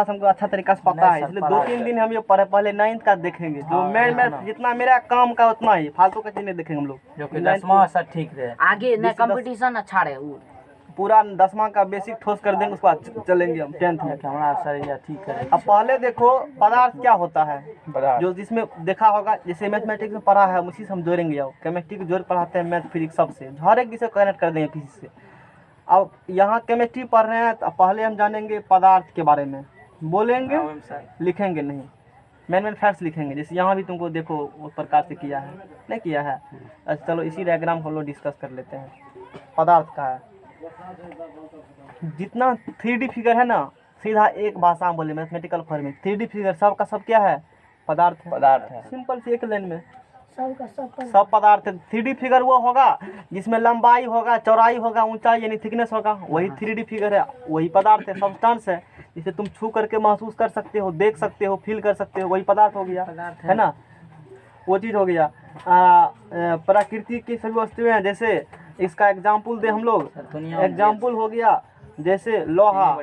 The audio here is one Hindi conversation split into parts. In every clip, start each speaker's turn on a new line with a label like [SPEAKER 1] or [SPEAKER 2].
[SPEAKER 1] हमको अच्छा तरीका से पता है, इसलिए 2-3 दिन हम ये पहले 9th का देखेंगे, जो मैं जितना मेरा काम का उतना ही, फालतू का चीज नहीं देखेंगे हम लोग।
[SPEAKER 2] जो कि 10वां सा ठीक रहे,
[SPEAKER 3] आगे न कंपटीशन अच्छा रहे, वो
[SPEAKER 1] पूरा 10वां का बेसिक ठोस कर देंगे, उसके बाद चलेंगे हम 10th में।
[SPEAKER 2] हमारा सर ठीक करे।
[SPEAKER 1] अब पहले देखो पदार्थ क्या होता है, जो जिसमें देखा होगा, जैसे मैथमेटिक्स में पढ़ा है उसी से हम जोड़ेंगे। अब केमिस्ट्री को जोड़ पढ़ाते हैं, मैथ फिजिक्स सबसे, हर एक विषय कनेक्ट कर देंगे किसी से। अब यहाँ केमिस्ट्री पढ़ रहे हैं तो पहले हम जानेंगे पदार्थ के बारे में, बोलेंगे लिखेंगे नहीं, मेन फैक्ट्स लिखेंगे। जैसे यहाँ भी तुमको देखो उस प्रकार से किया है, नहीं किया है। अच्छा चलो इसी डायग्राम को हम लोग डिस्कस कर लेते हैं। पदार्थ का है, जितना 3D फिगर है ना, सीधा एक भाषा में बोले मैथमेटिकल फॉर्म में 3D फिगर सब का सब क्या है, पदार्थ है।
[SPEAKER 2] पदार्थ है,
[SPEAKER 1] सिंपल सी एक लाइन में सब पदार्थ है। 3D फिगर वो होगा जिसमें लंबाई होगा, चौड़ाई होगा, ऊंचाई यानी थिकनेस होगा, वही 3D फिगर है, वही पदार्थ है, सब्सटेंस है। जिसे तुम छू करके महसूस कर सकते हो, देख सकते हो, फील कर सकते हो, वही पदार्थ हो गया, है ना, वो चीज़ हो गया। प्रकृति की सभी वस्तुएं हैं, जैसे इसका एग्जाम्पल दे हम लोग, एग्जाम्पल हो गया जैसे लोहा,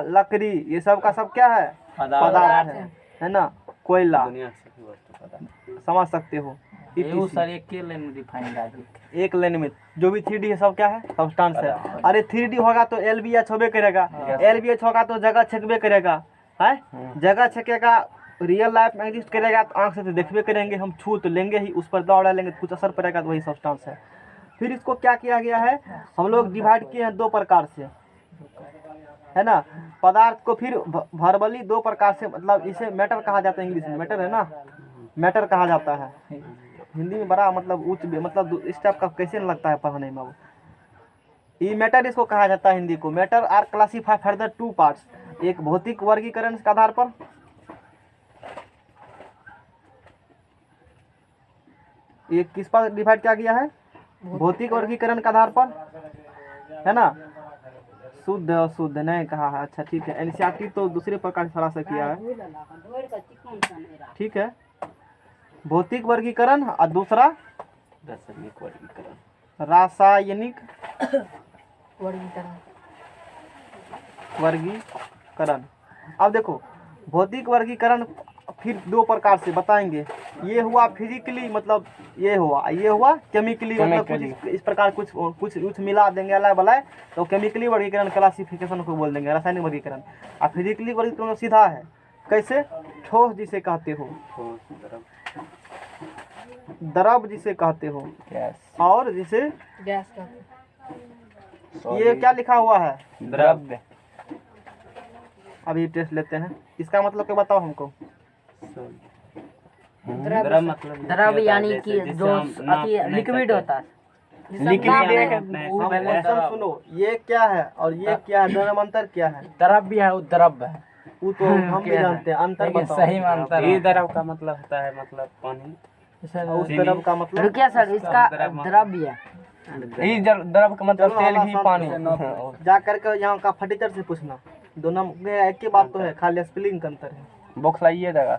[SPEAKER 1] लकड़ी, ये सब का सब क्या है, पदार्थ है ना। कोयला, समझ सकते हो,
[SPEAKER 2] सर एक लाइन में डिफाइन कर दो,
[SPEAKER 1] एक लाइन में जो भी 3D है सब क्या है, सब्सटेंस है। अरे 3D होगा तो LBH होबे करेगा, LBH होगा तो जगह छेकबे करेगा, है जगह छेकेगा, रियल लाइफ में एग्जिस्ट करेगा तो आँख से तो देखबे करेंगे, हम छू तो लेंगे ही, उस पर दौड़ा लेंगे तो कुछ असर पड़ेगा, तो वही सब्सटेंस है। फिर इसको क्या किया गया है, हम लोग डिवाइड किए हैं 2 प्रकार से, है ना। पदार्थ को फिर वर्बली 2 प्रकार से, मतलब इसे मैटर कहा जाता है, इंग्लिश में मैटर है ना, मैटर कहा जाता है। हिंदी में बड़ा मतलब उच्च, मतलब इस टाइप का कैसे लगता है पढ़ने में, वो ये मैटर इसको कहा जाता है हिंदी को। Matter are classify further 2 parts, एक भौतिक वर्गीकरण के आधार पर, ये किस पर डिवाइड किया गया है, भौतिक वर्गीकरण के आधार पर, है ना। शुद्ध अशुद्ध नहीं कहा है, अच्छा ठीक है। एनसीईआरटी तो दूसरे प्रकार से थोड़ा सा किया है, ठीक है। भौतिक वर्गीकरण और दूसरा रासायनिक वर्गीकरण। अब देखो भौतिक वर्गीकरण फिर 2 प्रकार से बताएंगे। ये हुआ फिजिकली, मतलब ये हुआ केमिकली, मतलब कुछ इस प्रकार कुछ मिला देंगे अलग बलाए, तो केमिकली वर्गीकरण क्लासिफिकेशन को बोल देंगे रासायनिक वर्गीकरण। और फिजिकली वर्गीकरण सीधा है, कैसे, ठोस जिसे कहते हो, द्रव जिसे कहते हो, और जिसे
[SPEAKER 3] गैस का,
[SPEAKER 1] ये क्या लिखा हुआ है,
[SPEAKER 2] द्रव्य।
[SPEAKER 1] अभी टेस्ट लेते हैं, इसका मतलब क्या बताओ हमको।
[SPEAKER 2] द्रव मतलब
[SPEAKER 3] द्रव यानी कि जो लिक्विड होता है,
[SPEAKER 1] सुनो ये क्या है और ये क्या है, दोनों में अंतर क्या है।
[SPEAKER 2] द्रव भी है, द्रव है,
[SPEAKER 1] वो तो हम भी जानते हैं, अंतर बताओ।
[SPEAKER 2] सही में अंतर है। द्रव का मतलब होता है मतलब पानी,
[SPEAKER 1] उस द्रव का मतलब,
[SPEAKER 3] रुकिए सर, इसका द्रव्य है,
[SPEAKER 2] ये द्रव का मतलब तेल घी पानी।
[SPEAKER 1] जा करके यहाँ का फटीचर से पूछना, दोनों में एक ही बात तो है, खाली स्पेलिंग का अंतर है।
[SPEAKER 2] बौखलाइएगा,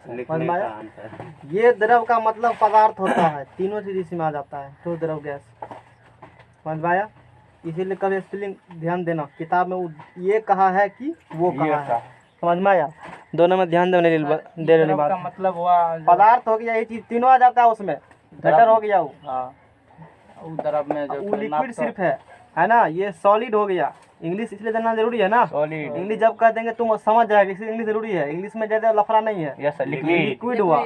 [SPEAKER 1] ये द्रव का मतलब पदार्थ होता है, तीनों चीज इसमें आ जाता है, तो द्रव गैस, समझ में आया। इसीलिए कभी स्पेलिंग ध्यान देना, किताब में ये कहा है कि वो कहा है, समझ में आया। दोनों में ध्यान देने वाली बात
[SPEAKER 2] का मतलब हुआ
[SPEAKER 1] पदार्थ हो गया, ये चीज तीनों आ जाता है उसमें, बेटर हो गया वो।
[SPEAKER 2] द्रव में जो
[SPEAKER 1] लिक्विड सिर्फ है ना, ये सॉलिड हो गया। इंग्लिश इसलिए जानना जरूरी है ना, इंग्लिश जब कह देंगे तुम समझ जाएगा, इसलिए इंग्लिश जरूरी है। इंग्लिश में ज्यादा लफड़ा नहीं है।
[SPEAKER 2] यस,
[SPEAKER 1] लिक्विड हुआ,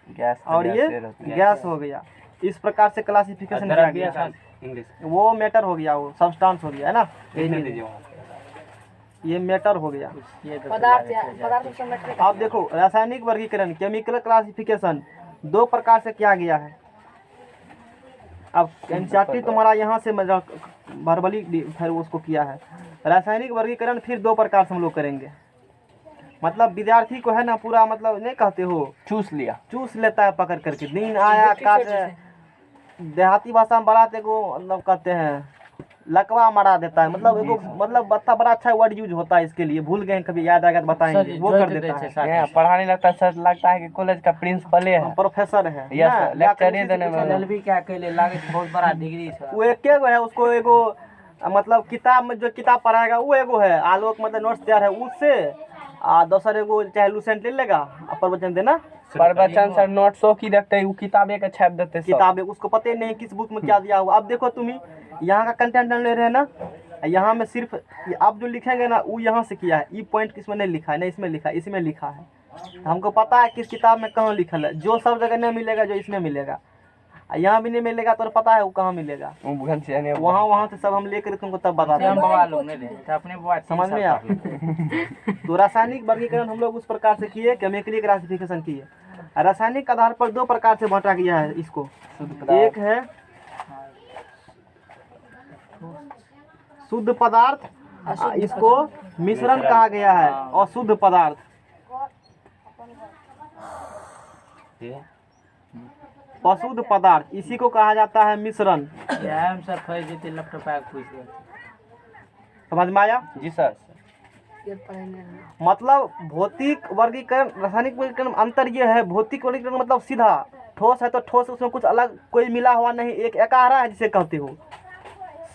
[SPEAKER 2] गैस
[SPEAKER 1] और ये गैस हो गया। इस प्रकार से क्लासिफिकेशन किया गया। वो मैटर हो गया, वो सब्सटेंस हो गया, है ना, ये मैटर हो गया। आप देखो रासायनिक वर्गीकरण, केमिकल क्लासिफिकेशन 2 प्रकार से किया गया है। अब एनसीईआरटी तुम्हारा यहाँ से वर्बली फिर उसको किया है। रासायनिक वर्गीकरण फिर 2 प्रकार से हम लोग करेंगे। मतलब विद्यार्थी को है ना पूरा, मतलब नहीं कहते हो चूस लेता है पकड़ करके, दिन आया काट, देहाती भाषा में बारात एगो मतलब कहते हैं लकवा मरा देता है, मतलब एगो मतलब बड़ा अच्छा वर्ड यूज होता है इसके लिए, भूल गए कभी याद आएगा तो बताएंगे, वो कर देता है।
[SPEAKER 2] पढ़ाने लगता है, सर लगता है कि कॉलेज का प्रिंसिपल है,
[SPEAKER 1] प्रोफेसर है,
[SPEAKER 2] लेक्चर देने में
[SPEAKER 3] क्या बहुत बड़ा डिग्री है।
[SPEAKER 1] वो एक है, उसको एगो मतलब किताब में जो किताब पढ़ाएगा वो एगो है, आलोक मतलब नोट्स तैयार है उससे, आ दोसर एगो चाहे लूसेंट ले लेगा और प्रवचन देना
[SPEAKER 2] प्रवचन सर नोट 100 की रखते हैं, वो किताबे का छाप देते हैं सब।
[SPEAKER 1] किताब है, उसको पता ही नहीं किस बुक में क्या दिया हुआ। अब देखो तुम ही यहाँ का कंटेंट ले रहे हैं ना, यहाँ में सिर्फ आप जो लिखेंगे ना वो यहाँ से किया है, ये पॉइंट किसमें नहीं लिखा है, नहीं इसमें लिखा है, इसमें लिखा है। हमको पता है किस किताब में कहाँ लिखल है, जो सब जगह नहीं मिलेगा जो इसमें मिलेगा, यहाँ भी नहीं मिलेगा तो पता है वो कहाँ मिलेगा, वहाँ से सब हम लेकर तुमको तब बता
[SPEAKER 2] हम
[SPEAKER 1] देंगे।
[SPEAKER 2] बवा लोग नहीं दे अपने बवा
[SPEAKER 1] समझ में आ तो रासायनिक वर्गीकरण हम लोग उस प्रकार से किए, केमिकली क्लासिफिकेशन किए। रासायनिक आधार पर दो प्रकार से बांटा गया है इसको, एक है शुद्ध पदार्थ, इसको मिश्रण कहा गया है, और शुद्ध पदार्थ। अशुद्ध पदार्थ इसी को कहा जाता है मिश्रण।
[SPEAKER 2] हम सर फैज देते लैपटॉप पे पूछ ले।
[SPEAKER 1] समझ में आया?
[SPEAKER 2] जी सर।
[SPEAKER 1] मतलब भौतिक वर्गीकरण रासायनिक वर्गीकरण में अंतर ये है, भौतिक वर्गीकरण मतलब सीधा ठोस है तो ठोस, उसमें कुछ अलग कोई मिला हुआ नहीं, एक एकारा है जिसे कहते हो।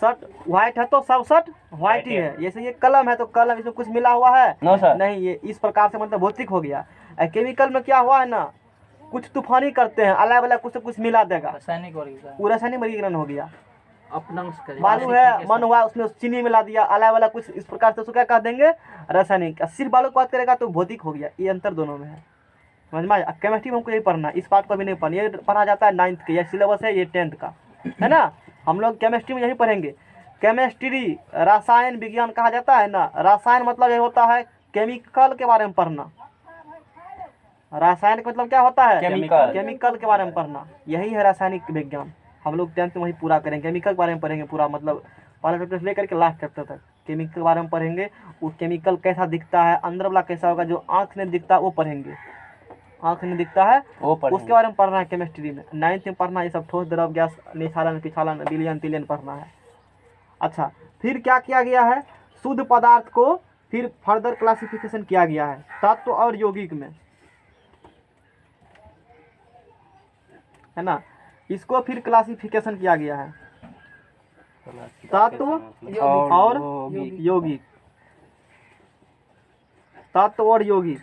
[SPEAKER 1] शर्ट व्हाइट है तो सब शर्ट व्हाइट ही है, जैसे ये कलम है तो कलम, इसमें कुछ मिला हुआ है
[SPEAKER 2] नो सर।
[SPEAKER 1] नहीं, ये इस प्रकार से मतलब भौतिक हो गया। केमिकल में क्या हुआ है ना, कुछ तूफानी करते हैं, अलग अलग कुछ से कुछ मिला देगा,
[SPEAKER 2] रासायनिक वर्गीकरण,
[SPEAKER 1] वो रासायनिक वर्गीकरण हो गया।
[SPEAKER 3] अपनंश करें।
[SPEAKER 1] बालू है, मन हुआ उसमें चीनी मिला दिया, अलग अलग कुछ इस प्रकार से उसको क्या कह देंगे, रासायनिक। सिर्फ बालू की बात करेगा तो भौतिक हो गया, ये अंतर दोनों में है। समझ में आया? केमिस्ट्री में हमको यही पढ़ना, इस बात को भी नहीं पढ़ना, ये पढ़ा जाता है 9th के, ये सिलेबस है, ये 10th का है ना। हम लोग केमिस्ट्री में यही पढ़ेंगे। केमिस्ट्री रसायन विज्ञान कहा जाता है ना, रसायन मतलब ये होता है केमिकल के बारे में पढ़ना, रासायनिक मतलब क्या होता है, केमिकल के बारे में पढ़ना, यही है रासायनिक विज्ञान। हम लोग 10th में वही पूरा करेंगे, केमिकल के बारे में पढ़ेंगे पूरा, मतलब पहले चैप्टर से लेकर के लास्ट चैप्टर तक केमिकल के बारे में पढ़ेंगे। वो केमिकल कैसा दिखता है, अंदर वाला कैसा होगा, जो आँख में दिखता है वो पढ़ेंगे, आँख में दिखता है वो उसके बारे में पढ़ना है केमिस्ट्री में। 9th में पढ़ना ये सब ठोस द्रव गैस निक्षालन पिछालन विलयन तिलयन पढ़ना है। अच्छा, फिर क्या किया गया है, शुद्ध पदार्थ को फिर फर्दर क्लासिफिकेशन किया गया है तत्व और यौगिक में, है ना। इसको फिर क्लासिफिकेशन किया गया है तत्व और यौगिक, तत्व और यौगिक।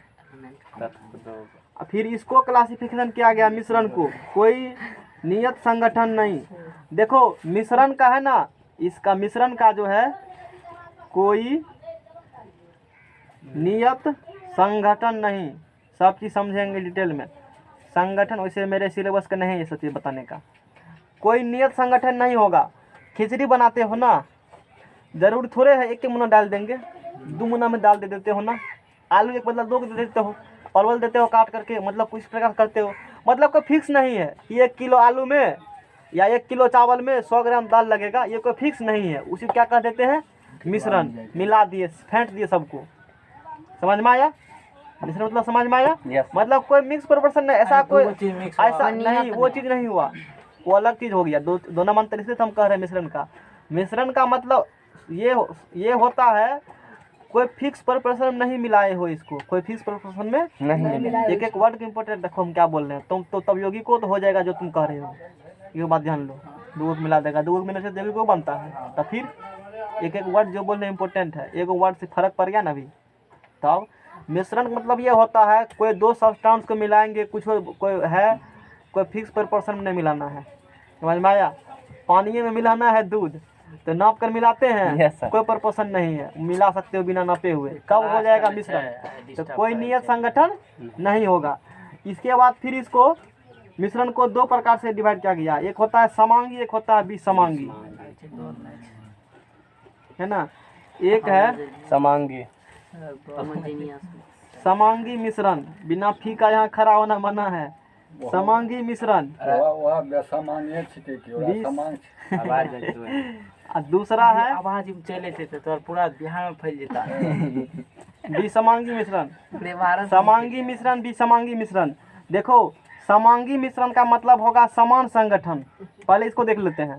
[SPEAKER 1] फिर इसको क्लासिफिकेशन किया गया मिश्रण को, कोई नियत संगठन नहीं। देखो मिश्रण का है ना, इसका मिश्रण का जो है कोई नियत संगठन नहीं, सब चीज़ समझेंगे डिटेल में। संगठन वैसे मेरे सिलेबस का नहीं है ये सब चीज़ बताने का, कोई नियत संगठन नहीं होगा। खिचड़ी बनाते हो ना, जरूर थोड़े है एक मुना डाल देंगे, 2 मुना में डाल दे देते हो ना, आलू एक बदला 2 दे देते हो, परवल देते हो काट करके, मतलब कुछ प्रकार करते हो, मतलब कोई फिक्स नहीं है 1 किलो आलू में या 1 किलो चावल में 100 ग्राम दाल लगेगा, ये कोई फिक्स नहीं है। उसी क्या कर देते हैं, मिश्रण मिला दिए, फेंट दिए सबको। समझ में आया? मिश्रण मतलब समझ में आया? मतलब कोई मिक्स प्रोपोर्शन नहीं, ऐसा कोई ऐसा नहीं, वो चीज़ नहीं हुआ, वो अलग चीज़ हो गया। दोनों मंत्र से हम कह रहे हैं मिश्रण का। मिश्रण का मतलब ये होता है कोई फिक्स प्रोपोर्शन में नहीं मिलाए हो इसको, कोई फिक्स प्रोपोर्शन में नहीं। एक एक वर्ड के इंपॉर्टेंट देखो हम क्या बोल रहे हैं, तुम तो तब योगी को तो हो जाएगा जो तुम कह रहे हो, ये बात ध्यान लो। 2 मिला देगा, 2 मिलने से योगी को बनता है, तो फिर एक एक वर्ड जो बोलने इम्पोर्टेंट है, एक वर्ड से फर्क पड़ गया ना अभी। तब मिश्रण मतलब ये होता है कोई 2 सब्सटेंस को मिलाएंगे, कुछ कोई है कोई फिक्स प्रोपोर्शन में नहीं मिलाना है। समझ में आया? पानी में मिलाना है दूध तो नाप कर मिलाते हैं, कोई प्रोपोर्शन नहीं है, मिला सकते हो बिना नापे हुए। कब हो जाएगा मिश्रण? तो कोई नियत संगठन नहीं होगा। इसके बाद फिर इसको मिश्रण को 2 प्रकार से डिवाइड किया गया, एक होता है समांगी, एक होता है विसमांगी, है ना। एक है
[SPEAKER 2] समांगी,
[SPEAKER 1] समांगी मिश्रण, बिना फी का यहाँ खड़ा होना मना है। समांगी मिश्रण दूसरा है
[SPEAKER 2] आवाज चले थे तो पूरा बिहार में फैल जाता है।
[SPEAKER 1] विसमांगी मिश्रण, समांगी मिश्रण, विसमांगी मिश्रण। देखो समांगी मिश्रण का मतलब होगा समान संगठन। पहले इसको देख लेते हैं।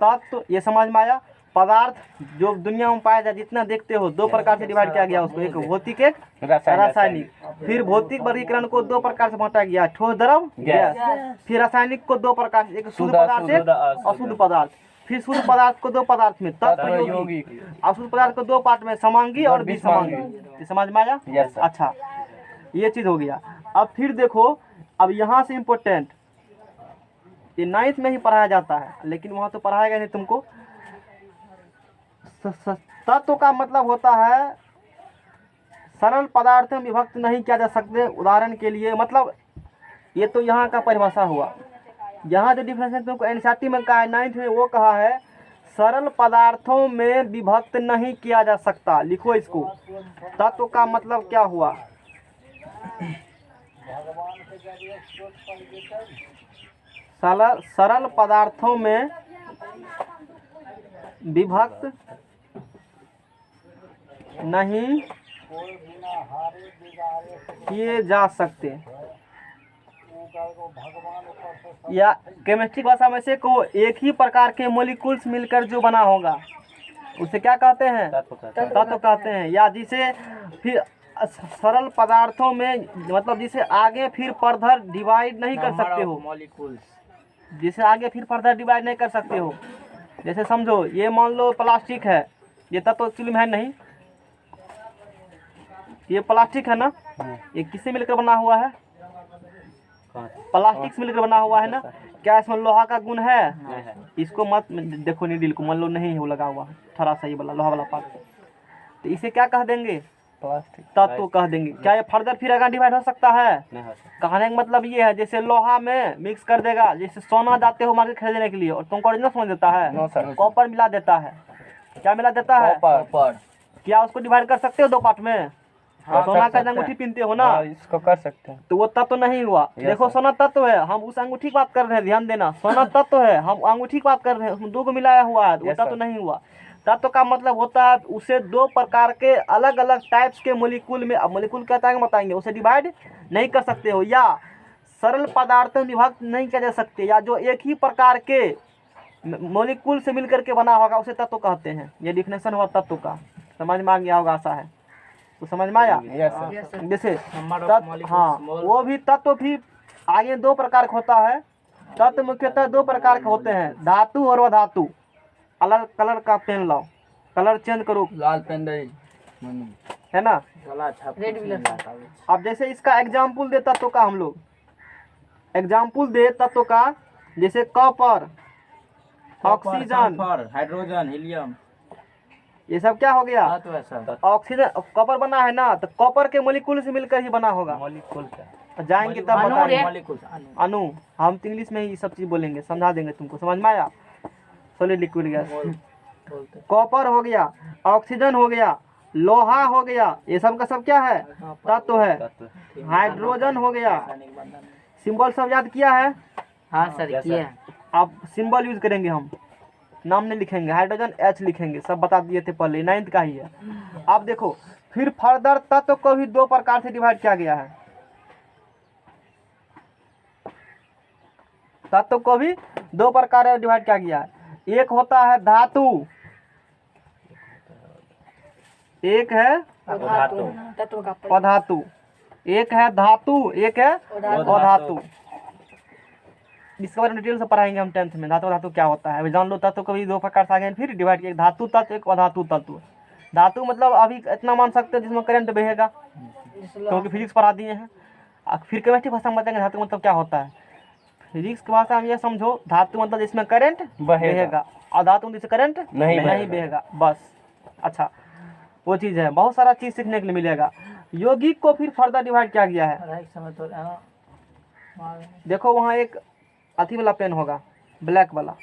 [SPEAKER 1] तत्व ये समझ में आया, पदार्थ जो दुनिया में पाया जाए जितना देखते हो 2 प्रकार से डिवाइड किया गया उसको, एक भौतिक एक रासायनिक। फिर भौतिक वर्गीकरण को 2 प्रकार से बांटा गया, ठोस द्रव गैस। फिर रासायनिक को 2 प्रकार से, एक शुद्ध पदार्थ एक अशुद्ध पदार्थ। फिर शुद्ध पदार्थ को दो पदार्थ में तत्व
[SPEAKER 4] तत्व
[SPEAKER 1] योगी,
[SPEAKER 4] यौगिक।
[SPEAKER 1] और शुद्ध पदार्थ को दो पार्ट में समांगी और विसमांगी। ये समझ में आया?
[SPEAKER 4] Yes, sir.
[SPEAKER 1] अच्छा, ये चीज हो गया। अब फिर देखो, अब यहाँ से इम्पोर्टेंट, ये 9th में ही पढ़ाया जाता है, लेकिन वहाँ तो पढ़ाएगा नहीं तुमको। तत्व का मतलब होता है सरल पदार्थ में विभक्त नहीं किया जा सकते। उदाहरण के लिए, मतलब ये तो यहाँ का परिभाषा हुआ। यहाँ जो डिफरेंस तुमको एनसीईआरटी में कहा है 9th में, वो कहा है सरल पदार्थों में विभक्त नहीं किया जा सकता। लिखो इसको। तत्व का मतलब क्या हुआ? सरल पदार्थों में विभक्त नहीं किए जा सकते, या केमिस्ट्री भाषा में से को एक ही प्रकार के मॉलिक्यूल्स मिलकर जो बना होगा उसे क्या कहते हैं? तत्व कहते हैं। या जिसे फिर सरल पदार्थों में, मतलब जिसे आगे फिर फर्दर डिवाइड नहीं कर सकते हो,
[SPEAKER 2] मॉलिक्यूल्स,
[SPEAKER 1] जिसे आगे फिर फर्दर डिवाइड नहीं कर सकते हो। जैसे समझो, ये मान लो प्लास्टिक है, ये तत्व एक्चुअली में है नहीं, ये प्लास्टिक है ना, ये किससे मिलकर बना हुआ है? प्लास्टिक से मिलकर बना हुआ है ना। क्या इसमें लोहा का गुण है? इसको मत देखो, नीडल को मान लो नहीं है, वो लगा हुआ है थोड़ा सा, ये वाला लोहा वाला पार्ट, तो इसे क्या कह देंगे?
[SPEAKER 4] प्लास्टिक
[SPEAKER 1] तत्व कह देंगे। क्या ये फर्दर फिर आगे डिवाइड हो सकता है? कहने का मतलब ये है, जैसे लोहा में मिक्स कर देगा, जैसे सोना जाते हो मार्केट खरीदने के लिए और तुमको ओरिजिनल सोना देता है,
[SPEAKER 4] नो सर।
[SPEAKER 1] कॉपर मिला देता है। क्या मिला देता है?
[SPEAKER 4] कॉपर।
[SPEAKER 1] क्या उसको डिवाइड कर सकते हो दो पार्ट में? सोना का अंगूठी पहनते हो ना,
[SPEAKER 4] हाँ, इसको कर सकते हैं।
[SPEAKER 1] तो वो तत्व नहीं हुआ। देखो, सोना तत्व है, हम उस अंगूठी की बात कर रहे हैं, ध्यान देना। सोना तत्व है, हम अंगूठी की बात कर रहे हैं, उसमें दो को मिलाया हुआ है, वो
[SPEAKER 4] Yes,
[SPEAKER 1] तत्व
[SPEAKER 4] sir.
[SPEAKER 1] नहीं हुआ। तत्व का मतलब होता है उसे दो प्रकार के अलग अलग टाइप्स के मॉलिक्यूल में, अब मॉलिक्यूल क्या बताएंगे, उसे डिवाइड नहीं कर सकते हो, या सरल पदार्थ में विभक्त नहीं किया जा सकते, या जो एक ही प्रकार के मॉलिक्यूल से मिलकर के बना होगा उसे तत्व कहते हैं। ये डिफिनेशन हुआ तत्व का। समझ में आ गया होगा, आशा है तो समझ में आया।
[SPEAKER 4] Yes, sir.
[SPEAKER 1] जैसे
[SPEAKER 2] नंबर ऑफ
[SPEAKER 1] तत्व,
[SPEAKER 2] मॉलिक्यूल्स,
[SPEAKER 1] हाँ, वो भी तत्व भी आगे दो प्रकार का होता है। तत्व मुख्यतः दो प्रकार के होते हैं, धातु और अधातु। अलग कलर का पेन लाओ, कलर चेंज करो,
[SPEAKER 4] लाल पेन
[SPEAKER 1] है ना।
[SPEAKER 2] गला छाप
[SPEAKER 3] रेड भी लगा।
[SPEAKER 1] अब जैसे इसका एग्जाम्पल दे तत्व का, हम लोग एग्जाम्पल दे तत्व का, जैसे कॉपर, ऑक्सीजन,
[SPEAKER 2] हाइड्रोजन, हीलियम,
[SPEAKER 1] ये सब क्या हो गया?
[SPEAKER 2] तत्व है सर।
[SPEAKER 1] ऑक्सीजन, कॉपर बना है ना, तो कॉपर के मॉलिक्यूल से मिलकर ही बना होगा।
[SPEAKER 4] मॉलिक्यूल क्या?
[SPEAKER 1] जाएंगे तब
[SPEAKER 3] अणु
[SPEAKER 1] बताएंगे।
[SPEAKER 3] रे।
[SPEAKER 2] मॉलिक्यूल्स,
[SPEAKER 1] अनु, हम तो इंग्लिश में ही सब चीज बोलेंगे, समझा देंगे तुमको। समझ में आया? सॉलिड लिक्विड गैस,
[SPEAKER 2] बोलते
[SPEAKER 1] कॉपर हो गया, ऑक्सीजन हो गया, लोहा हो गया, ये सब का सब क्या है? तत्व है। हाइड्रोजन हो गया। सिंबल सब याद किया है?
[SPEAKER 3] हाँ सर, किया।
[SPEAKER 1] अब सिंबल यूज करेंगे हम, नाम नहीं लिखेंगे, हाइड्रोजन H लिखेंगे, सब बता दिए थे पहले, 9th का ही है। अब देखो, फिर फर्दर तत्व को भी दो प्रकार से डिवाइड किया गया है। तत्व को भी दो प्रकार से डिवाइड किया गया है। एक होता है धातु, एक है
[SPEAKER 3] तत्व का
[SPEAKER 1] अधातु। एक है धातु, एक है अधातु। इसके बारे में डिटेल से पढ़ाएंगे हम 10th में। धातु धातु क्या होता है, अभी जान लो। तत्व को भी दो प्रकार से आगे फिर डिवाइड किया, धातु तत्व, एक अधातु तत्व। धातु मतलब अभी इतना मान सकते हो जिसमें करंट बहेगा, क्योंकि फिजिक्स पढ़ा दिए हैं। फिर केमिस्ट्री भाषा में बताएंगे धातु मतलब क्या होता है। फिजिक्स की भाषा में ये समझो, धातु मतलब जिसमें करंट बहेगा, अधातु जिसमें करंट नहीं बहेगा, बस। अच्छा, वो चीज़ है। बहुत सारा चीज़ सीखने के लिए मिलेगा। यौगिक को फिर फर्दर डिवाइड किया गया है।
[SPEAKER 2] समय तो
[SPEAKER 1] देखो, वहाँ एक अथी वाला पेन होगा, ब्लैक वाला।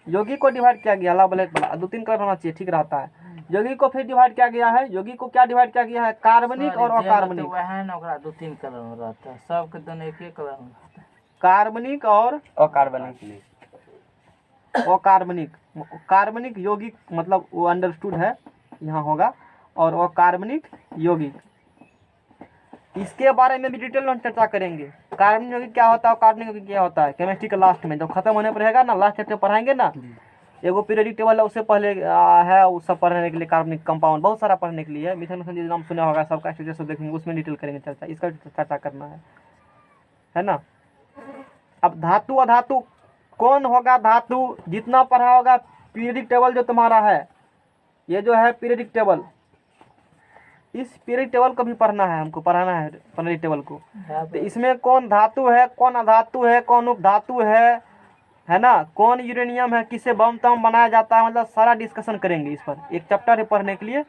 [SPEAKER 1] यौगिक को डिवाइड किया गया, ब्लैक वाला, 2-3 कलर होना चाहिए, ठीक रहता है। यौगिक को फिर डिवाइड किया गया है। यौगिक को क्या डिवाइड किया गया है? कार्बनिक और अकार्बनिक।
[SPEAKER 2] वह ना, ओकरा 2-3 कलर में रहता है, सबके दोनों एक एक कलर में रहता है।
[SPEAKER 1] कार्बनिक और
[SPEAKER 4] अकार्बनिक।
[SPEAKER 1] अकार्बनिक। कार्बनिक यौगिक मतलब वो अंडरस्टूड है, यहाँ होगा। और अकार्बनिक यौगिक, इसके बारे में भी डिटेल में चर्चा करेंगे। कार्बनिक यौगिक क्या होता है, कार्बनिक यौगिक क्या होता है, केमिस्ट्री के लास्ट में जब खत्म होने पर रहेगा ना, लास्ट चैप्टर पढ़ाएंगे ना, एगो पीरियोडिक टेबल है, उससे पहले है वो सब पढ़ने के लिए। कार्बनिक कंपाउंड बहुत सारा पढ़ने के लिए, मिथेन नाम सुना होगा, सबका स्टेटस सब देखेंगे, उसमें डिटेल करेंगे चर्चा, इसका चर्चा करना है ना। अब धातु अधातु कौन होगा धातु, जितना पढ़ा होगा पीरियडिक टेबल जो तुम्हारा है, ये जो है पीरियडिक टेबल, इस पीरियडिक टेबल को भी पढ़ना है, हमको पढ़ाना है पीरियडिक टेबल को। तो इसमें कौन धातु है, कौन अधातु है, कौन उपधातु है ना, कौन यूरेनियम है, किससे बम तम बनाया जाता है, मतलब सारा डिस्कशन करेंगे इस पर। एक चैप्टर है पढ़ने के लिए,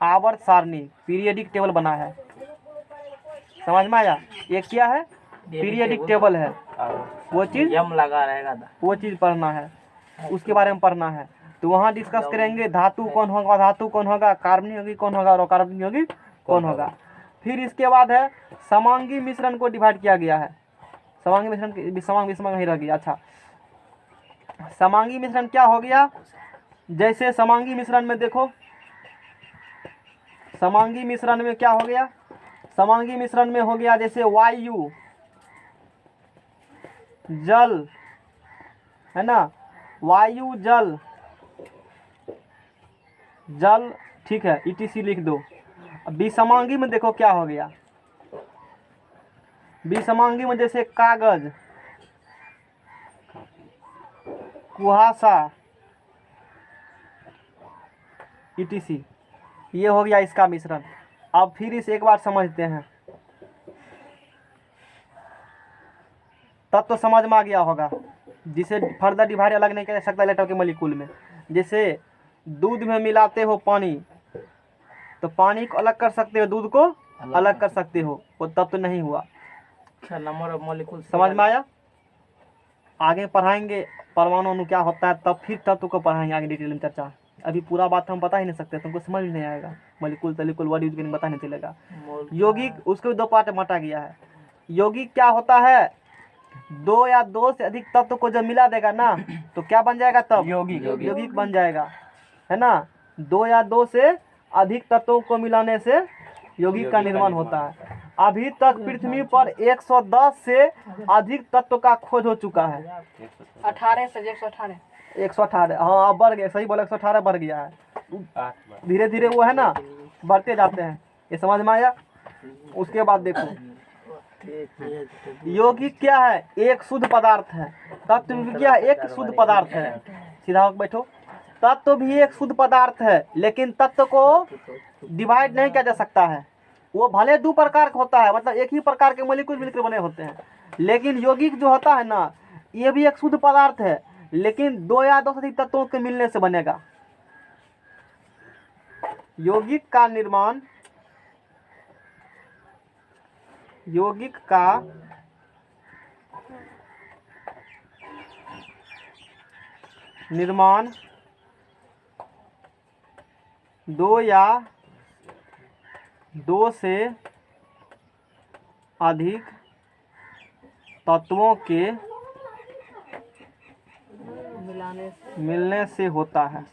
[SPEAKER 1] आवर्त सारणी पीरियडिक टेबल बना है, समझ में आया। ये क्या है, पीरियडिक टेबल है, वो चीज़
[SPEAKER 2] यम लगा रहेगा
[SPEAKER 1] वो चीज़ पढ़ना है, उसके बारे में पढ़ना है। तो वहाँ डिस्कस करेंगे धातु कौन होगा, धातु कौन होगा, कार्बनिक यौगिक कौन होगा और अकार्बनिक यौगिक कौन होगा। फिर इसके बाद है समांगी मिश्रण को डिवाइड किया गया है। समांगी मिश्रण समांग ही रह गया। अच्छा, समांगी मिश्रण क्या हो गया, जैसे समांगी मिश्रण में देखो, समांगी मिश्रण में क्या हो गया, समांगी मिश्रण में हो गया जैसे वायु, जल, है ना, वायु जल, जल, ठीक है, ETC लिख दो। विसमांगी में देखो क्या हो गया, विसमांगी में जैसे कागज, कुहासा, ETC, ये हो गया इसका मिश्रण। अब फिर इसे एक बार समझते हैं, तब तो समझ में आ गया होगा, जिसे फर्दर डिवाइड अलग नहीं कर सकता इलेक्ट्रॉन के मॉलिक्यूल में। जैसे दूध में मिलाते हो पानी, तो पानी को अलग कर सकते हो, दूध को अलग कर सकते हो, वो तब तो नहीं हुआ।
[SPEAKER 2] नंबर ऑफ मॉलिक्यूल
[SPEAKER 1] समझ में आया। आगे पढ़ाएंगे परमाणु अणु क्या होता है, तब फिर तत्व को पढ़ाएंगे आगे डिटेल में चर्चा। अभी पूरा बात हम बता ही नहीं सकते, तुमको समझ भी नहीं आएगा, मॉलिक्यूल तलिक्यूल वर्ड यूज करके पता नहीं चलेगा। यौगिक, उसके दो पार्ट बांटा गया है। यौगिक क्या होता है, दो या दो से अधिक तत्व को जब मिला देगा ना, तो क्या बन जाएगा, तब यौगिक बन जाएगा, है ना। दो या दो से अधिक तत्वों को मिलाने से यौगिक का निर्माण होता है। अभी तक पृथ्वी पर 110 से अधिक तत्व का खोज हो चुका है।
[SPEAKER 3] 18 से 118
[SPEAKER 1] 118, हाँ अब बढ़ गया, सही बोला, 118 बढ़ गया है। धीरे धीरे वो है ना बढ़ते जाते हैं, ये समझ में आया। उसके बाद देखो यौगिक क्या है, एक शुद्ध पदार्थ है। तत्व क्या है, एक शुद्ध पदार्थ है। सीधा होकर बैठो, तत्व भी एक शुद्ध पदार्थ है, लेकिन तत्व को डिवाइड नहीं किया जा सकता है। वो भले दो प्रकार का होता है, मतलब एक ही प्रकार के मॉलिक्यूल मिलकर बने होते हैं, लेकिन यौगिक जो होता है ना, ये भी एक शुद्ध पदार्थ है, लेकिन दो या दो से अधिक तत्वों के मिलने से बनेगा। यौगिक का निर्माण, यौगिक का निर्माण दो या दो से अधिक तत्वों के मिलने से होता है।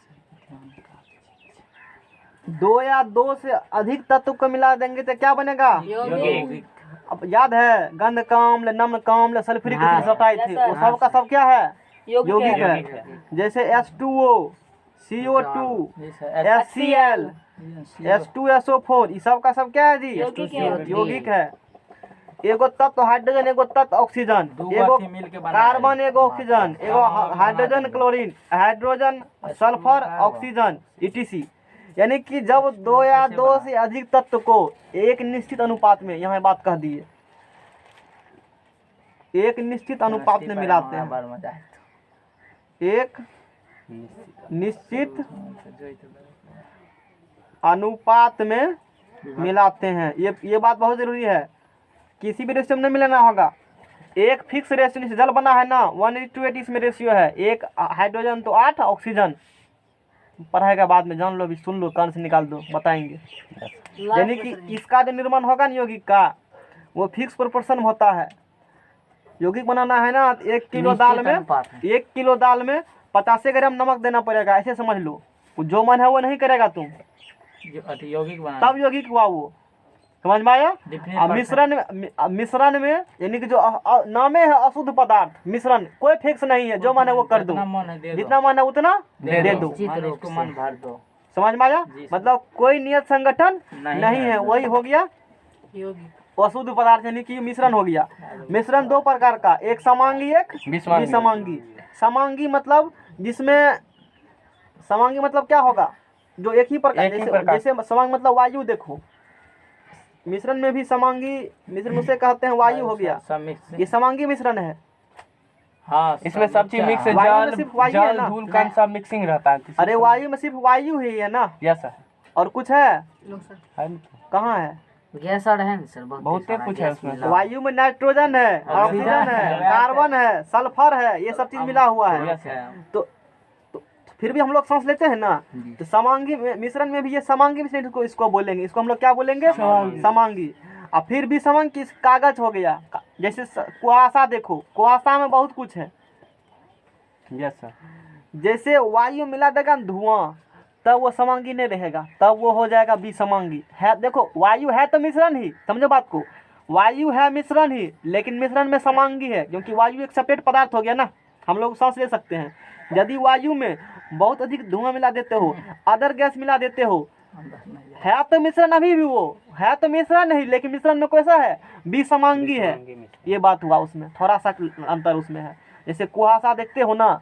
[SPEAKER 1] दो या दो से अधिक तत्व को मिला देंगे तो क्या बनेगा,
[SPEAKER 3] यौगिक।
[SPEAKER 1] अब याद है गंध काम्ल, नम्र काम्ल, सल्फ्यूरिक एसिड सब आए थे, वो सब का सब क्या है, यौगिक है। जैसे H2O, CO2, HCl, H2SO4, ये सब का सब क्या है जी, यौगिक है। एगो तत्व हाइड्रोजन, एगो तत्व ऑक्सीजन, एगो कार्बन, एगो ऑक्सीजन, एगो hydrogen chlorine, hydrogen sulphur oxygen, ETC। यानी कि जब दो या दो से अधिक तत्व को एक निश्चित अनुपात में, यहाँ बात कह दिए, एक निश्चित अनुपात में मिलाते हैं, एक निश्चित अनुपात में मिलाते हैं। ये बात बहुत जरूरी है, किसी भी रेशियो में नहीं मिलाना होगा। एक फिक्स रेशियो, जल बना है ना 1:8 इसमें रेशियो है, एक हाइड्रोजन तो 8 ऑक्सीजन। पढ़ाएगा बाद में, जान लो, अभी सुन लो, कान से निकाल दो, बताएंगे। यानी कि इसका जो निर्माण होगा ना यौगिक का, वो फिक्स प्रोपोर्शन होता है। यौगिक बनाना है ना, 1 किलो दाल में 1 किलो दाल में 50 ग्राम नमक देना पड़ेगा, ऐसे समझ लो। जो मन है वो नहीं करेगा तुम,
[SPEAKER 2] यौगिक बना
[SPEAKER 1] तब यौगिक हुआ वो, समझ में आया। मिश्रण में यानी कि जो नामे है अशुद्ध पदार्थ, मिश्रण कोई फिक्स नहीं है, जो मन है वो कर दो, जितना मन है उतना दे दो,
[SPEAKER 2] मन भर दो।
[SPEAKER 1] समझ में आया। मतलब कोई नियत संगठन नहीं है, वही हो गया
[SPEAKER 3] यौगिक।
[SPEAKER 1] अशुद्ध पदार्थ यानी कि मिश्रण हो गया। मिश्रण दो प्रकार का, एक समांगी एक
[SPEAKER 4] विसमांगी।
[SPEAKER 1] विसमांगी। समांगी मतलब जिसमें, समांगी मतलब क्या होगा, जो एक ही प्रकार,
[SPEAKER 4] एक ही
[SPEAKER 1] जैसे
[SPEAKER 4] प्रकार।
[SPEAKER 1] जैसे समांगी मतलब वायु। देखो मिश्रण में भी समांगी मिश्रण उसे कहते हैं वायु हो गया,
[SPEAKER 2] सब मिक्स।
[SPEAKER 1] ये समांगी मिश्रण है।
[SPEAKER 2] हाँ
[SPEAKER 4] इसमें सब चीज मिक्स है,
[SPEAKER 1] वायु में
[SPEAKER 4] जल
[SPEAKER 1] सिर्फ वायु है
[SPEAKER 4] जल
[SPEAKER 1] ना?
[SPEAKER 4] धूल कण सब मिक्सिंग रहता है।
[SPEAKER 1] अरे वायु में सिर्फ वायु ही है ना,
[SPEAKER 4] यस सर।
[SPEAKER 1] और कुछ है?
[SPEAKER 3] No sir.
[SPEAKER 4] है ना?
[SPEAKER 1] कहाँ है?
[SPEAKER 5] गैस और है ना सर,
[SPEAKER 4] बहुते कुछ है उसमें।
[SPEAKER 1] वायु में नाइट्रोजन है, ऑक्सीजन है, कार्बन है, सल्फर है, ये सब चीज मिला हुआ है। तो फिर भी हम लोग सांस लेते हैं ना। तो समांगी मिश्रण में भी ये समांगी मिश्रण को इसको बोलेंगे, इसको हम लोग क्या बोलेंगे? समांगी। और फिर भी समांगी किस कागज हो गया, जैसे कुआसा। देखो कुआसा में बहुत कुछ है।
[SPEAKER 4] Yes sir.
[SPEAKER 1] जैसे वायु मिला देगा धुआं, तब वो समांगी नहीं रहेगा, तब वो हो जाएगा विसमांगी। है देखो वायु है तो मिश्रण ही, समझो बात को, वायु है मिश्रण ही, लेकिन मिश्रण में समांगी है, क्योंकि वायु एक सेपरेट पदार्थ हो गया ना, हम लोग सांस ले सकते हैं। यदि वायु में बहुत अधिक धुआं मिला देते हो, अदर गैस मिला देते हो, है तो मिश्रण, अभी भी वो है तो मिश्रण नहीं, लेकिन मिश्रण में कैसा है? विसमांगी है। ये बात हुआ, उसमें थोड़ा सा अंतर उसमें है। जैसे कुहासा देखते हो ना,